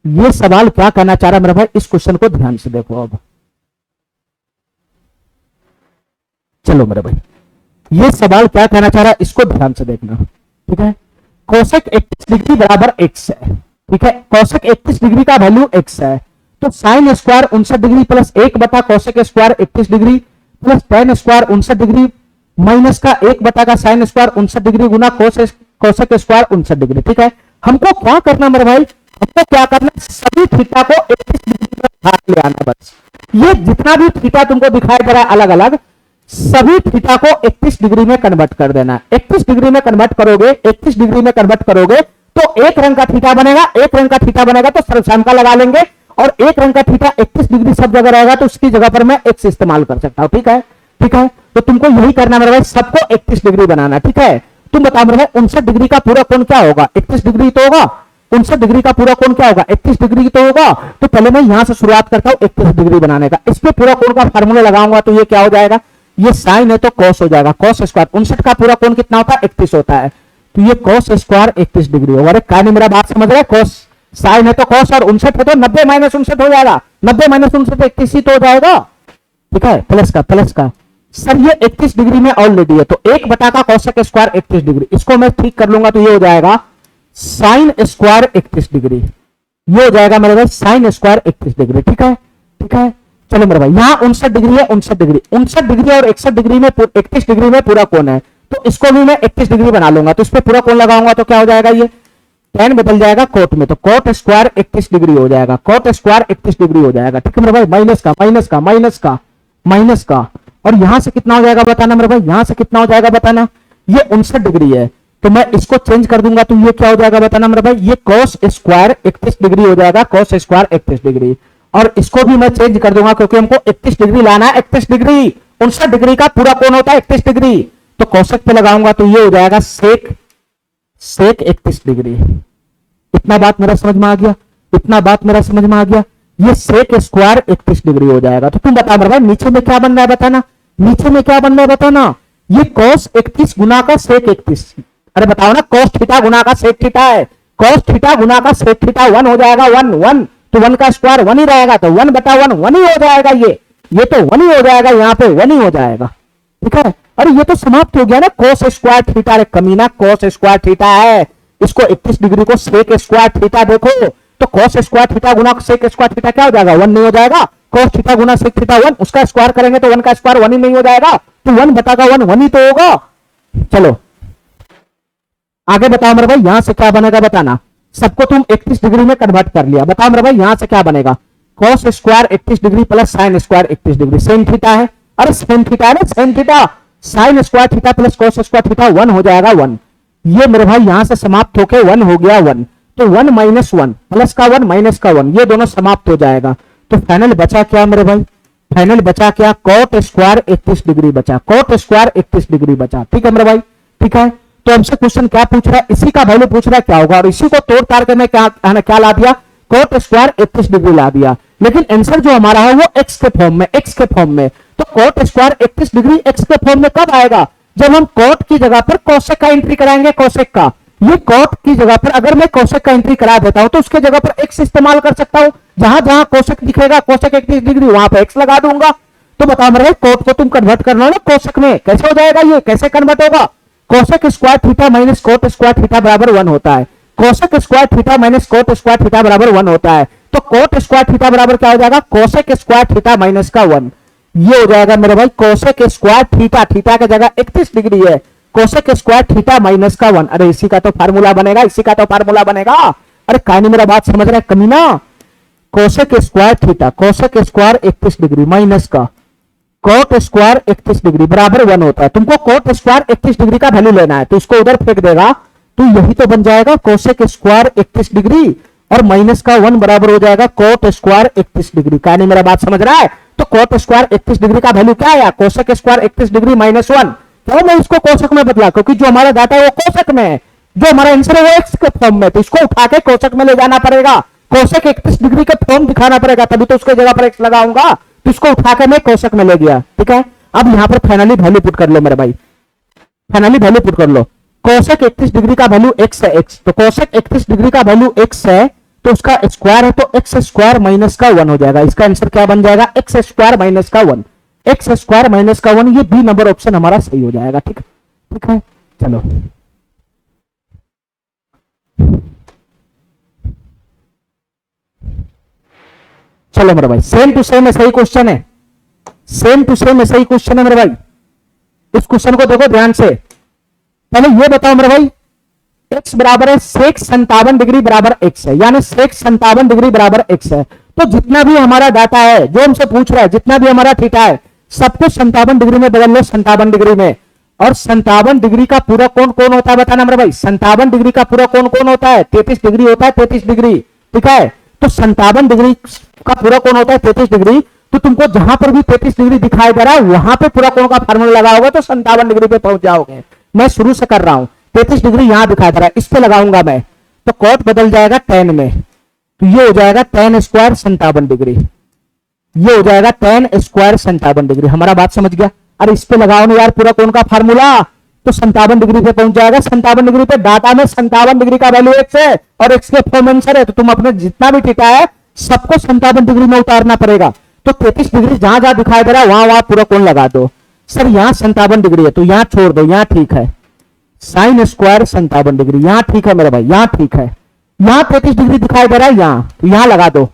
ये सवाल क्या कहना चाह रहा है मेरे भाई, इस क्वेश्चन को ध्यान से देखो। अब चलो मेरे भाई, ये सवाल क्या कहना चाह रहा है, इसको ध्यान से देखना। ठीक है, कोसेक 31 डिग्री बराबर x है। ठीक है, कोसेक 31 डिग्री का वैल्यू x है, तो sine square 59 degree plus 1 cosec square 31 degree plus ten square 59 degree minus का 1 का साइन स्क्वायर 59 डिग्री गुना कोसेक स्क्वायर 59 डिग्री। ठीक है, हमको क्या करना मेरे भाई, हमको क्या करना, सभी थीटा को 31 डिग्री पर ले आना। बस ये जितना भी थीटा तुमको दिखाई दे रहा है अलग अलग, सभी थीटा को 31 डिग्री में कन्वर्ट कर देना। 31 डिग्री में कन्वर्ट करोगे, 31 डिग्री में कन्वर्ट करोगे तो एक रंग का थीटा बनेगा, एक रंग का थीटा बनेगा तो सर्वसाम का लगा लेंगे, और एक रंग का थीटा 31 डिग्री सब जगह रहेगा तो उसकी जगह पर मैं x इस्तेमाल कर सकता हूं। ठीक है, ठीक है, तो तुमको यही करना मेरे भाई, सबको 31 डिग्री बनाना। ठीक है, तुम बताओ मेरे भाई 59 डिग्री का पूरा कोण क्या होगा, 31 डिग्री तो होगा, 59 डिग्री का पूरा कोण क्या होगा, 31 डिग्री तो होगा। तो पहले मैं यहां से शुरुआत करता हूं 31 डिग्री बनाने का, इस पे पूरा कोण का फार्मूला लगाऊंगा तो ये क्या हो जाएगा, ये साइन है तो कॉस हो जाएगा, कॉस स्क्वायर 59 का पूरा कोण कितना होता है, 31 होता है, तो ये कॉस स्क्वायर 31 डिग्री होगा। अरे क्या नहीं मेरा बात समझ रहा है, कॉस साइन है तो कॉस, और 59 है तो 90 - 59 हो जाएगा, 90 - 59 31 ही तो हो जाएगा। ठीक है, प्लस का सर ये 31 डिग्री में ऑलरेडी है, तो 1 का कोसेक स्क्वायर 31 डिग्री, इसको मैं ठीक कर लूंगा तो ये हो जाएगा साइन स्क्वायर 31 डिग्री, ये हो जाएगा मेरे भाई साइन स्क्वायर 31 डिग्री। ठीक है, ठीक है, चलो मेरे भाई यहां 59 डिग्री है, 59 डिग्री और 61 डिग्री में 31 डिग्री में पूरा कोण है, तो इसको भी मैं 31 डिग्री बना लूंगा, तो इस पर पूरा कोण लगाऊंगा तो क्या हो जाएगा, ये टेन बदल जाएगा कोट में, तो कोट स्क्वायर 31 डिग्री हो जाएगा, कोट स्क्वायर 31 डिग्री हो जाएगा। ठीक है मेरे भाई, माइनस का और यहां से कितना हो जाएगा बताना मेरे भाई, यहां से कितना हो जाएगा बताना, ये 59 डिग्री है, तो मैं इसको चेंज कर दूंगा तो ये क्या हो जाएगा बताना मेरे भाई, ये cos स्क्वायर 31 डिग्री हो जाएगा, cos स्क्वायर 31 डिग्री, और इसको भी मैं चेंज कर दूंगा क्योंकि हमको 31 डिग्री लाना है, 31 डिग्री 59 डिग्री का पूरा कोण होता है 31 डिग्री, तो कोसेक पे लगाऊंगा तो ये हो जाएगा सेक 31 डिग्री। इतना बात मेरा समझ में आ गया, इतना बात मेरा समझ में आ गया, ये सेक स्क्वायर 31 डिग्री हो जाएगा। तो तुम बता मेरे भाई नीचे में क्या बन रहा है बताना, नीचे में क्या बन रहा है बताना, ये cos 31 गुना का सेक 31, अरे बताओ ना, cos थीटा गुना का सेक थीटा है, cos थीटा गुना का सेक थीटा 1 हो जाएगा, 1 तो 1 का स्क्वायर 1 ही रहेगा, तो 1/1 1 ही हो जाएगा, ये तो 1 ही हो जाएगा, यहाँ पे 1 ही हो जाएगा। ठीक है, अरे ये तो समाप्त हो गया ना, cos स्क्वायर थीटा, अरे कमीना cos स्क्वायर थीटा है, इसको 31 डिग्री को सेक स्क्वायर थीटा देखो, तो cos स्क्वायर थीटा गुना सेक स्क्वायर थीटा क्या हो जाएगा, 1 नहीं हो जाएगा, cos थीटा गुना सेक थीटा 1, उसका स्क्वायर करेंगे तो 1 का स्क्वायर 1 ही नहीं हो जाएगा, तो 1/1 1 ही तो होगा। चलो आगे बताओ मेरे भाई, यहां से क्या बनेगा बताना, सबको तुम 31 डिग्री में कन्वर्ट कर लिया, बताओ मेरे भाई यहां से क्या बनेगा, cos square 31 degree plus sine square 31 degree, Sen theta है, अरे सेन थीटा है ना, Sen theta, sine square theta plus cos square theta 1 हो जाएगा 1, ये मेरे भाई यहां से समाप्त होके 1 हो गया 1, तो 1 - 1 प्लस का 1 माइनस का 1, ये दोनों समाप्त हो जाएगा, तो फाइनल बचा क्या मेरे भाई, फाइनल बचा क्या, cot स्क्वायर 31 डिग्री बचा, cot स्क्वायर 31 डिग्री बचा। ठीक है मेरे भाई, ठीक है, तो हमसे क्वेश्चन क्या पूछ रहा है, इसी का वैल्यू पूछ रहा है क्या होगा, और इसी को तोड़ ताड़ के मैं क्या ला दिया, cot स्क्वायर 31 डिग्री ला दिया, लेकिन आंसर जो हमारा है वो x के फॉर्म में, तो cot स्क्वायर 31 डिग्री x के फॉर्म में कब आएगा, जब हम cot की जगह पर cosec का एंट्री कराएंगे, cosec का, ये cot की जगह पर अगर मैं cosec का एंट्री करा देता हूं तो उसके जगह पर x इस्तेमाल कर सकता हूं, जहां जहां cosec दिखेगा cosec 31 डिग्री वहां पे x लगा दूंगा। तो बताओ मेरे cot को तुम कन्वर्ट करना है ना cosec में, कैसे हो जाएगा, ये कैसे कन्वर्ट होगा, cosec square theta minus cot square theta बराबर 1 होता है, cosec square theta minus cot square theta बराबर 1 होता है, तो cot स्क्वायर थीटा बराबर क्या हो जाएगा, cosec स्क्वायर थीटा माइनस का 1, ये हो जाएगा मेरे भाई cosec स्क्वायर थीटा, थीटा की जगह 31 डिग्री है, cosec स्क्वायर थीटा माइनस का 1, अरे इसी का तो फार्मूला बनेगा, इसी का तो फार्मूला बनेगा, अरे कहानी मेरा बात समझ रहा है कमीना, cosec square theta, cosec square 31 degree minus का cot स्क्वायर 31 डिग्री बराबर 1 होता है, तुमको cot स्क्वायर 31 डिग्री का वैल्यू लेना है, तो इसको उधर फेंक देगा, तो यही तो बन जाएगा कोसेक स्क्वायर 31 डिग्री और माइनस का 1 बराबर हो जाएगा कोट स्क्वायर 31 डिग्री। क्या नहीं मेरा बात समझ रहा है? तो कोट स्क्वायर 31 डिग्री का वैल्यू क्या आया? Cosec square 31 degree -1। क्यों मैं इसको कोसेक में बदला? क्योंकि जो हमारा डाटा है वो कोसेक में है, जो हमारा आंसर है वो एक्स के फॉर्म में, तो इसको उठा के कोसेक में ले जाना पड़ेगा, कोसेक 31 डिग्री का फॉर्म दिखाना पड़ेगा, तभी तो उसके जगह पर एक्स लगाऊंगा। तो इसको उठा के मैं कोसेक में ले गया। ठीक है, अब यहां पर फाइनली वैल्यू पुट कर लो मेरे भाई, फाइनली वैल्यू पुट कर लो। कोसेक 31 डिग्री का वैल्यू एक्स है, एक्स, तो कोसेक 31 डिग्री का वैल्यू एक्स है, तो उसका स्क्वायर है, तो एक्स स्क्वायर माइनस का 1 हो जाएगा। इसका आंसर क्या बन जाएगा? एक्स स्क्वायर माइनस का 1, एक्स स्क्वायर माइनस का 1, ये बी नंबर ऑप्शन हमारा सही हो जाएगा। ठीक है, ठीक है, चलो चलो मेरे भाई, सेम टू सेम ऐसा ही क्वेश्चन है, सेम टू सेम ऐसा ही क्वेश्चन है मेरे भाई। इस क्वेश्चन को देखो ध्यान से। पहले ये बताओ मेरे भाई, x बराबर है सेक 57 डिग्री बराबर x है, यानी सेक 57 डिग्री बराबर x है। तो जितना भी हमारा डाटा है जो हमसे पूछ रहा है, जितना भी हमारा थीटा है, सब कुछ 57 डिग्री में बदल लो, 57 डिग्री में। और 57 डिग्री का पूरा कोण कौन होता है बताना मेरे भाई? 57 डिग्री का पूरा कोण कौन होता है? 33 डिग्री होता है, 33 डिग्री। ठीक है, तो 57 डिग्री का पूरा कोण होता है 33 डिग्री। तो तुमको जहां पर भी 33 डिग्री दिखाई दे रहा है वहां पे पूरा कोण का फार्मूला लगाओगे तो 57 डिग्री पे पहुंच जाओगे। मैं शुरू से कर रहा हूं, 33 डिग्री यहां दिखाई दे रहा है, इस पे लगाऊंगा मैं, तो कॉट बदल जाएगा tan में, तो ये हो जाएगा tan स्क्वायर 57 डिग्री, ये हो जाएगा tan स्क्वायर 57 डिग्री। हमारा बात समझ गया? अरे इस पे लगाओ ना यार पूरा कोण का फार्मूला, तो 57 डिग्री पे पहुंच जाएगा। 57 डिग्री पे डाटा में 57 डिग्री का वैल्यू एक्स है और एक्स के फॉर्म आंसर है, तो तुम अपने जितना भी थीटा है सबको 57 डिग्री में उतारना पड़ेगा। तो 33 डिग्री जहां जहां दिखाई दे रहा है वहां वहां पूरा कोण लगा दो। सर यहां 57 डिग्री है तो यहां छोड़ दो, यहां ठीक है, साइन स्क्वायर 57 डिग्री, यहां ठीक है मेरे भाई, यहां ठीक है। यहां 33 डिग्री दिखाई दे रहा है यहां, तो यहां लगा दो,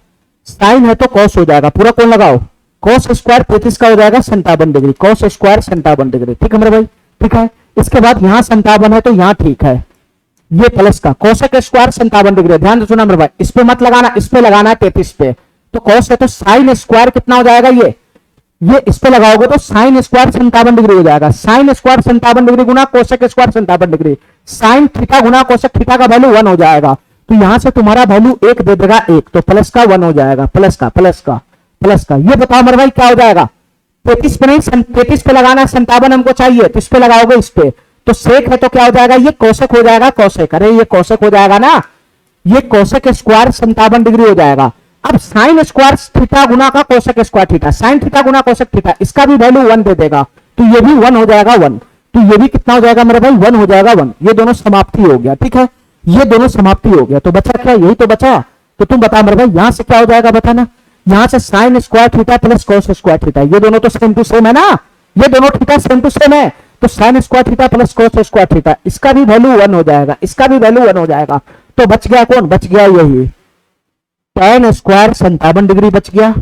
साइन है तो कॉस हो जाएगा, पूरा कोण लगाओ, कॉस स्क्वायर 33 का हो जाएगा 57 डिग्री, कॉस स्क्वायर 57 डिग्री। ठीक है मेरे भाई, ठीक है। इसके बाद यहां 57 है तो यहां ठीक है, ये प्लस का कोसेक स्क्वायर 57 डिग्री। ध्यान से सुना मेरे भाई, इस पे मत लगाना, इस पे लगाना 33 पे, तो कॉस है तो साइन स्क्वायर कितना हो जाएगा, ये इस पे लगाओगे तो साइन स्क्वायर 57 डिग्री हो जाएगा। साइन स्क्वायर 57 डिग्री गुना cosec square 57 degree, sine theta गुना कोसेक थीटा का वैल्यू 1 हो जाएगा। तो यहां से तुम्हारा वैल्यू 1 दे देगा 1, तो प्लस का 1 हो जाएगा, प्लस का प्लस का प्लस का। ये बताओ मेरे भाई क्या हो जाएगा? 33 पे नहीं, 33 पे लगाना, 57 हमको चाहिए, तो इस पे लगाओगे, इस पे तो सेक है तो क्या हो जाएगा, ये कोसेक हो जाएगा, कोसेक, अरे ये कोसेक हो जाएगा ना, ये कोसेक स्क्वायर 57 डिग्री हो जाएगा। अब साइन स्क्वायर थीटा गुना का cosec square theta, sine theta गुना कोसेक थीटा, इसका भी वैल्यू 1 दे देगा, तो ये भी 1 हो जाएगा 1, तो ये भी कितना हो जाएगा मेरे भाई 1 हो जाएगा 1। ये दोनों समाप्ति हो गया, ठीक है, ये दोनों समाप्ति हो गया। तो बचा क्या? यही तो बचा। तो तुम बता मेरे भाई यहां से क्या हो जाएगा बताना? यहां से sine square theta plus cos square theta, ये दोनों तो सेम टू सेम है ना, ये दोनों थीटा सेम टू सेम है, तो sine square theta plus cos square theta, इसका भी वैल्यू 1 हो जाएगा, इसका भी वैल्यू 1 हो जाएगा। तो बच गया कौन? बच गया यही tan स्क्वायर 57 डिग्री बच गया।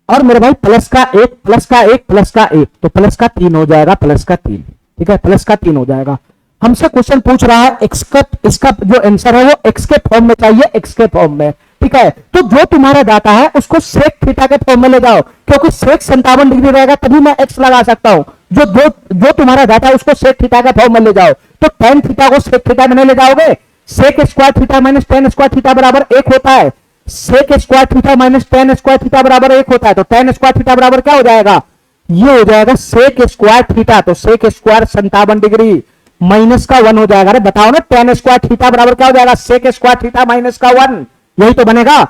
और मेरे भाई प्लस का 1 प्लस का 1 प्लस का 1, तो प्लस का 3 हो जाएगा, प्लस का 3, ठीक है, प्लस का 3 हो जाएगा। हमसे क्वेश्चन पूछ रहा है एक्स का, इसका जो आंसर है वो एक्स के फॉर्म में चाहिए, एक्स के फॉर्म में, ठीक है। तो जो तुम्हारा डाटा है उसको सेक थीटा के फॉर्म में ले जाओ, क्योंकि सेक 57 डिग्री रहेगा तभी मैं एक्स लगा सकता हूं। जो तुम्हारा डाटा है उसको सेक थीटा के फॉर्म में ले जाओ, तो tan थीटा को सेक थीटा में नहीं ले जाओगे, sec square theta minus tan square theta बराबर 1 होता है, sec square theta minus tan square theta बराबर 1 होता है, तो tan स्क्वायर थीटा बराबर क्या हो जाएगा? ये हो जाएगा सेक स्क्वायर थीटा, तो सेक स्क्वायर 57 डिग्री माइनस का 1 हो जाएगा। अरे बताओ ना, tan स्क्वायर थीटा बराबर क्या हो जाएगा? सेक स्क्वायर थीटा माइनस का 1, यही तो बनेगा।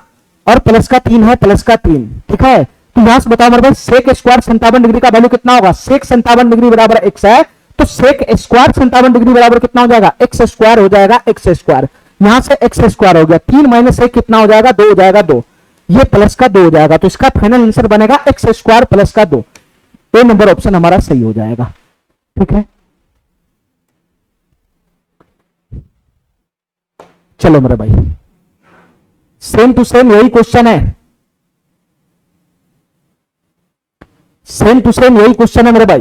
और प्लस का 3 है, प्लस का 3, ठीक है। तो यहां से बताओ मेरे भाई सेक स्क्वायर 57 डिग्री का वैल्यू कितना होगा? सेक 57 डिग्री बराबर एक्स है, तो सेक स्क्वायर 57 डिग्री बराबर कितना हो जाएगा? एक्स स्क्वायर हो जाएगा, एक्स स्क्वायर, यहां से एक्स स्क्वायर हो गया, 3 माइनस 1 कितना हो जाएगा? 2 हो जाएगा, 2, ये प्लस का 2 हो जाएगा, तो इसका फाइनल आंसर बनेगा एक्स स्क्वायर प्लस का 2। ए नंबर ऑप्शन हमारा सही हो जाएगा, ठीक है। चलो मेरे भाई सेम टू सेम यही क्वेश्चन है, सेम टू सेम यही क्वेश्चन है मेरे भाई,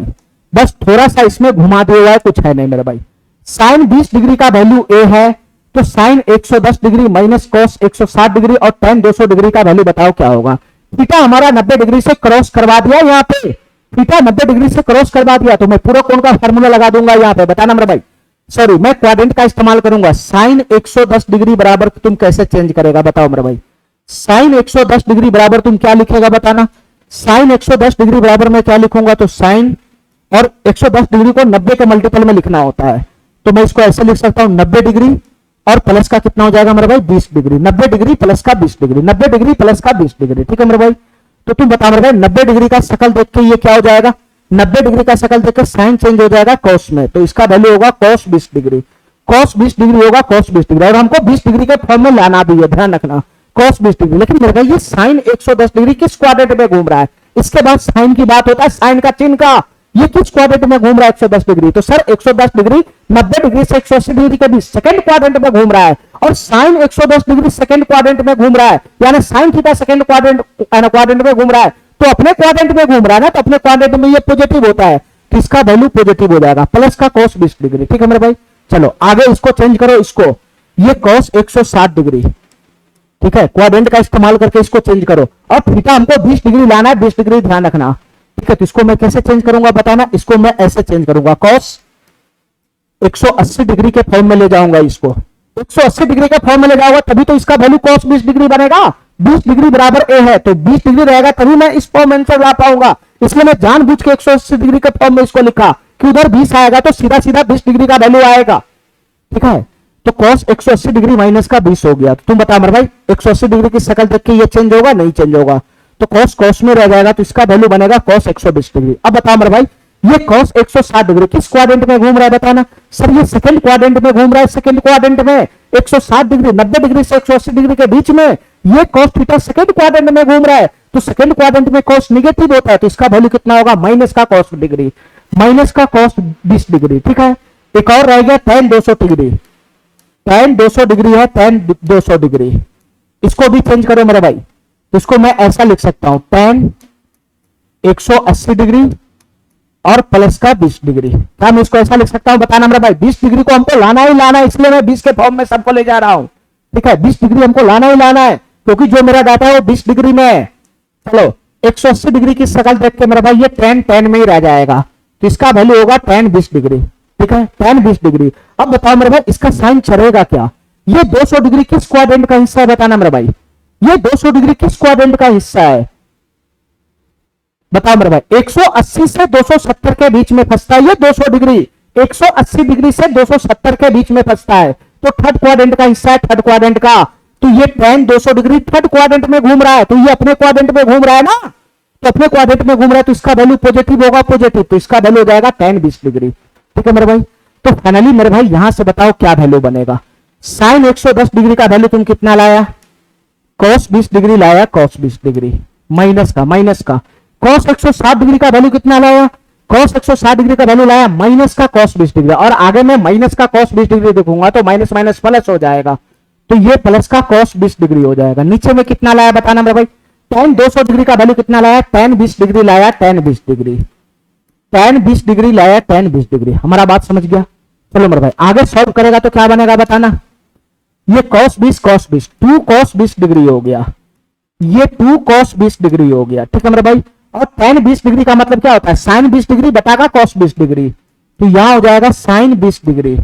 बस थोड़ा सा इसमें घुमा दिया हुआ है, कुछ है नहीं मेरे भाई। साइन 20 डिग्री का वैल्यू ए है, तो sine 110 degree minus cos 160 degree और tan 200 डिग्री का वैल्यू बताओ क्या होगा? थीटा हमारा 90 डिग्री से क्रॉस करवा दिया, यहाँ पे थीटा 90 डिग्री से क्रॉस करवा दिया, तो मैं पूरा कोण का फार्मूला लगा दूंगा यहाँ पे, बताना मेरे भाई। सॉरी मैं क्वाड्रेंट का इस्तेमाल करूंगा। साइन 110 डिग्री बराबर तुम कैसे चेंज करेगा बताओ मेरे भाई। साइन 110 डिग्री बराबर तुम क्या लिखेगा बताना। साइन 110 डिग्री बराबर मैं क्या लिखूंगा, तो साइन और 110 डिग्री को 90 के मल्टीपल में लिखना होता है, तो मैं इसको ऐसे लिख सकता हूं 90 डिग्री और प्लस का कितना हो जाएगा मेरे भाई 20 डिग्री। 90 डिग्री प्लस का 20 डिग्री, 90 डिग्री प्लस का 20 डिग्री। ठीक है मेरे भाई, तो तुम बता मेरे भाई 90 डिग्री का शकल देख के ये क्या हो जाएगा, 90 डिग्री का शकल देख के साइन चेंज हो जाएगा कॉस में, तो इसका वैल्यू होगा कॉस 20 डिग्री। कॉस 20 डिग्री होगा कॉस 20 डिग्री, और हमको 20 डिग्री के फॉर्म में लाना भी है, ध्यान रखना कॉस 20 डिग्री। लेकिन मेरे भाई ये साइन 110 डिग्री किस क्वाड्रेंट में घूम रहा है, इसके बाद साइन की बात होता है, साइन का चिन्ह का, ये किस क्वाड्रेंट में घूम रहा है 110 डिग्री, तो सर 110 डिग्री 90 डिग्री से 180 डिग्री के बीच सेकंड क्वाड्रेंट में घूम रहा है, और साइन 110 डिग्री सेकंड क्वाड्रेंट में घूम रहा है, यानी साइन थीटा सेकंड क्वाड्रेंट में घूम रहा है, तो अपने क्वाड्रेंट में घूम रहा है ना, तो अपने क्वाड्रेंट में ये पॉजिटिव होता है, तो इसका वैल्यू पॉजिटिव हो जाएगा, प्लस का cos 20 डिग्री। ठीक है मेरे भाई, चलो आगे इसको चेंज करो, इसको ये cos 160 डिग्री, ठीक है, क्वाड्रेंट का इस्तेमाल करके इसको चेंज करो, और थीटा हमको 20 डिग्री लाना है, 20 डिग्री ध्यान रखना। ठीक है, तो इसको मैं कैसे चेंज करूंगा बताना, इसको मैं ऐसे चेंज करूंगा, cos 180 डिग्री के फॉर्म में ले जाऊंगा, इसको 180 डिग्री के फॉर्म में ले जाऊंगा, तभी तो इसका वैल्यू cos 20 डिग्री बनेगा। 20 डिग्री बराबर ए है, तो 20 डिग्री रहेगा तभी मैं इस फॉर्म में आंसर ला पाऊंगा, इसलिए मैं जानबूझ के 180 डिग्री के फॉर्म में इसको लिखा कि उधर 20 आएगा तो सीधा सीधा 20 डिग्री का वैल्यू आएगा। ठीक है, तो cos 180 डिग्री माइनस का 20 हो गया, तो तुम बता मेरे भाई 180 डिग्री की शक्ल देख के ये चेंज होगा नहीं चेंज होगा, तो cos में रह जाएगा, तो इसका वैल्यू बनेगा cos 120 डिग्री। अब बताओ मेरे भाई ये cos 160 डिग्री किस क्वाड्रेंट में घूम रहा है बताना। सर ये सेकंड क्वाड्रेंट में घूम रहा है, सेकंड क्वाड्रेंट में 160 डिग्री 90 डिग्री से 180 डिग्री के बीच में, ये cos थीटा सेकंड क्वाड्रेंट में घूम रहा है, तो सेकंड क्वाड्रेंट में cos निगेटिव होता है, तो इसका वैल्यू कितना होगा माइनस का cos डिग्री, माइनस का cos 20 डिग्री। ठीक है, एक और रह गया tan 200 डिग्री, tan 200 डिग्री है, tan 200 डिग्री, इसको भी चेंज करो मेरे भाई, इसको मैं ऐसा लिख सकता हूं tan 180 डिग्री और प्लस का 20 डिग्री, क्या मैं इसको ऐसा लिख सकता हूं बताना मेरे भाई। 20 डिग्री को हमको लाना ही लाना है, इसलिए मैं 20 के फॉर्म में सबको ले जा रहा हूं। ठीक है, 20 डिग्री हमको लाना ही लाना है, क्योंकि जो मेरा डाटा है वो 20 डिग्री में है। चलो 180 डिग्री की शक्ल देख के मेरे भाई ये tan में ही रह जाएगा, तो इसका वैल्यू होगा tan 20 डिग्री। ठीक है, tan 20 डिग्री। अब बताओ मेरे भाई इसका साइन चढ़ेगा क्या, ये 200 डिग्री किस क्वाड्रेंट का हिस्सा है बताना मेरे भाई, ये 200 डिग्री किस क्वाड्रेंट का हिस्सा है बताओ मेरे भाई। 180 से 270 के बीच में फंसता है ये 200 डिग्री, 180 डिग्री से 270 के बीच में फंसता है, तो थर्ड क्वाड्रेंट का हिस्सा है, थर्ड क्वाड्रेंट का, तो ये tan 200 डिग्री थर्ड क्वाड्रेंट में घूम रहा है, तो ये अपने क्वाड्रेंट में घूम रहा है ना, तो अपने क्वाड्रेंट में घूम रहा है, तो इसका वैल्यू पॉजिटिव होगा, पॉजिटिव, तो इसका वैल्यू हो जाएगा tan 20 डिग्री। ठीक है मेरे भाई, तो फाइनली मेरे भाई यहां से बताओ क्या वैल्यू बनेगा। साइन 110 डिग्री का वैल्यू तुम कितना लाया, cos 20 डिग्री लाया, cos 20 डिग्री माइनस का cos 160 डिग्री का वैल्यू कितना लाया, cos 160 डिग्री का वैल्यू लाया माइनस का cos 20 डिग्री, और आगे मैं माइनस का cos 20 डिग्री देखूंगा तो माइनस माइनस प्लस हो जाएगा, तो ये प्लस का cos 20 डिग्री हो जाएगा। नीचे में कितना लाया बताना मेरे भाई, tan 200 डिग्री का वैल्यू कितना लाया, tan 20 डिग्री लाया, tan 20 डिग्री, tan 20 डिग्री लाया, tan 20 डिग्री। हमारा बात समझ गया। चलो मेरे भाई आगे सॉल्व करेगा तो क्या बनेगा बताना, ये cos 20 2 cos 20 डिग्री हो गया, ये 2 cos 20 डिग्री हो गया। ठीक है मेरे भाई, और tan 20 डिग्री का मतलब क्या होता है, sin 20 डिग्री बटाका cos 20 डिग्री, तो यहां हो जाएगा sin 20 डिग्री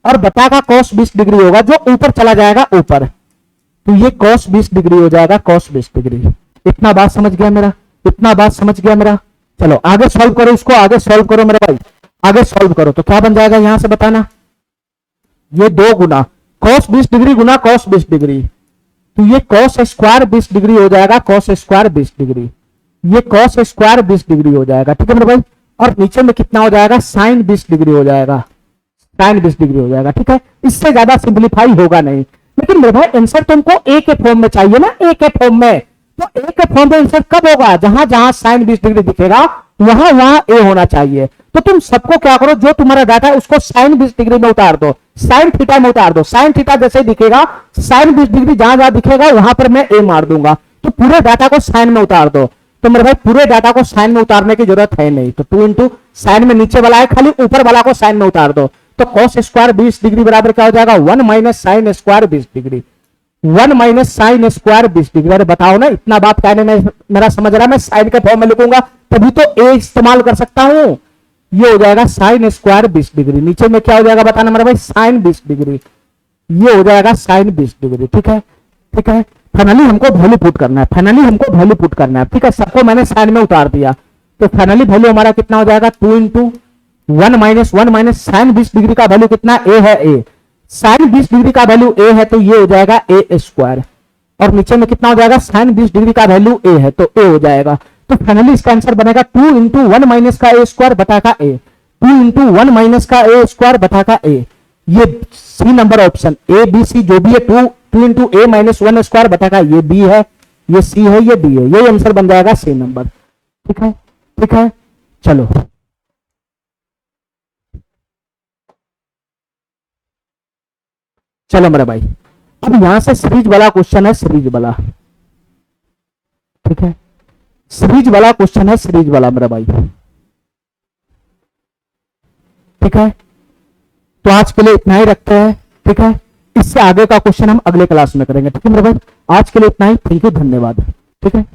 और बटाका cos 20 डिग्री होगा, जो ऊपर चला जाएगा ऊपर, तो ये cos 20 डिग्री हो जाएगा cos 20 डिग्री। इतना बात समझ गया मेरा, इतना बात समझ गया मेरा। चलो आगे सॉल्व करो, इसको आगे सॉल्व करो मेरे भाई, आगे सॉल्व करो तो क्या बन जाएगा यहां से बताना, ये 2 गुना cos 20 डिग्री गुना cos 20 डिग्री, तो ये cos स्क्वायर 20 डिग्री हो जाएगा, cos स्क्वायर 20 डिग्री, ये cos स्क्वायर 20 डिग्री हो जाएगा। ठीक है मेरे भाई, और नीचे में कितना हो जाएगा, sin 20 डिग्री हो जाएगा, sin 20 डिग्री हो जाएगा। ठीक है, इससे ज्यादा सिंप्लीफाई होगा नहीं, लेकिन मेरे भाई आंसर तुमको ए के फॉर्म में चाहिए ना, ए के फॉर्म में, तो ए के फॉर्म में आंसर कब होगा, जहां जहां sin 20 डिग्री दिखेगा वहां वहां ए होना चाहिए। तो तुम सबको क्या करो, जो तुम्हारा डाटा है उसको sin 20 डिग्री में उतार दो, sin थीटा में उतार दो, sin थीटा जैसे दिखेगा sin 20 डिग्री जहां जहां दिखेगा वहां पर मैं ए मार दूंगा, तो पूरे डाटा को sin में उतार दो। तो मेरे भाई पूरे डाटा को sin में उतारने की जरूरत है नहीं, तो 2 इंटू साइन में नीचे वाला है, खाली ऊपर वाला को sin में उतार दो, तो cos स्क्वायर 20 डिग्री बराबर क्या हो जाएगा, 1 minus sin square 20 degree, 1 minus sin square 20 degree. अरे बताओ ना, इतना बात कहने में मेरा समझ रहा है, मैं साइन के फॉर्म में लिखूंगा तभी तो ए इस्तेमाल कर सकता हूं, ये हो जाएगा साइन स्क्वायर 20 डिग्री। नीचे में क्या हो जाएगा बताना मेरा भाई, साइन 20 डिग्री, ये हो जाएगा साइन 20 डिग्री। ठीक है, ठीक है। फाइनली हमको वैल्यू पुट करना है, फाइनली हमको वैल्यू पुट करना है। ठीक है, सबको मैंने साइन में उतार दिया, तो फाइनली वैल्यू हमारा कितना हो जाएगा, 2 into 1 minus 1 minus sine 20 degree का वैल्यू कितना, ए है, ए साइन 20 डिग्री का वैल्यू ए है, तो ये हो जाएगा ए स्क्वायर। और नीचे में कितना हो जाएगा, साइन 20 डिग्री का वैल्यू ए है, तो ए हो जाएगा। तो फाइनली इसका आंसर बनेगा 2 इंटू 1 माइनस का ए स्क्वायर बटा का ए, 2 इंटू 1 माइनस का ए स्क्वायर बटा का ए। ये C number option, A B C जो भी है, 2 इंटू ए माइनस 1 स्क्वायर बटा का, ये बी है, ये सी है, ये डी है, यही आंसर बन जाएगा सी नंबर। ठीक है, ठीक है। चलो चलो मेरा भाई, अब यहां से सीरीज वाला क्वेश्चन है, सीरीज वाला। ठीक है, सीरीज वाला क्वेश्चन है, सीरीज वाला मेरा भाई। ठीक है, तो आज के लिए इतना ही रखते हैं। ठीक है, इससे आगे का क्वेश्चन हम अगले क्लास में करेंगे। ठीक है मेरे भाई, आज के लिए इतना ही। थैंक यू, धन्यवाद। ठीक है।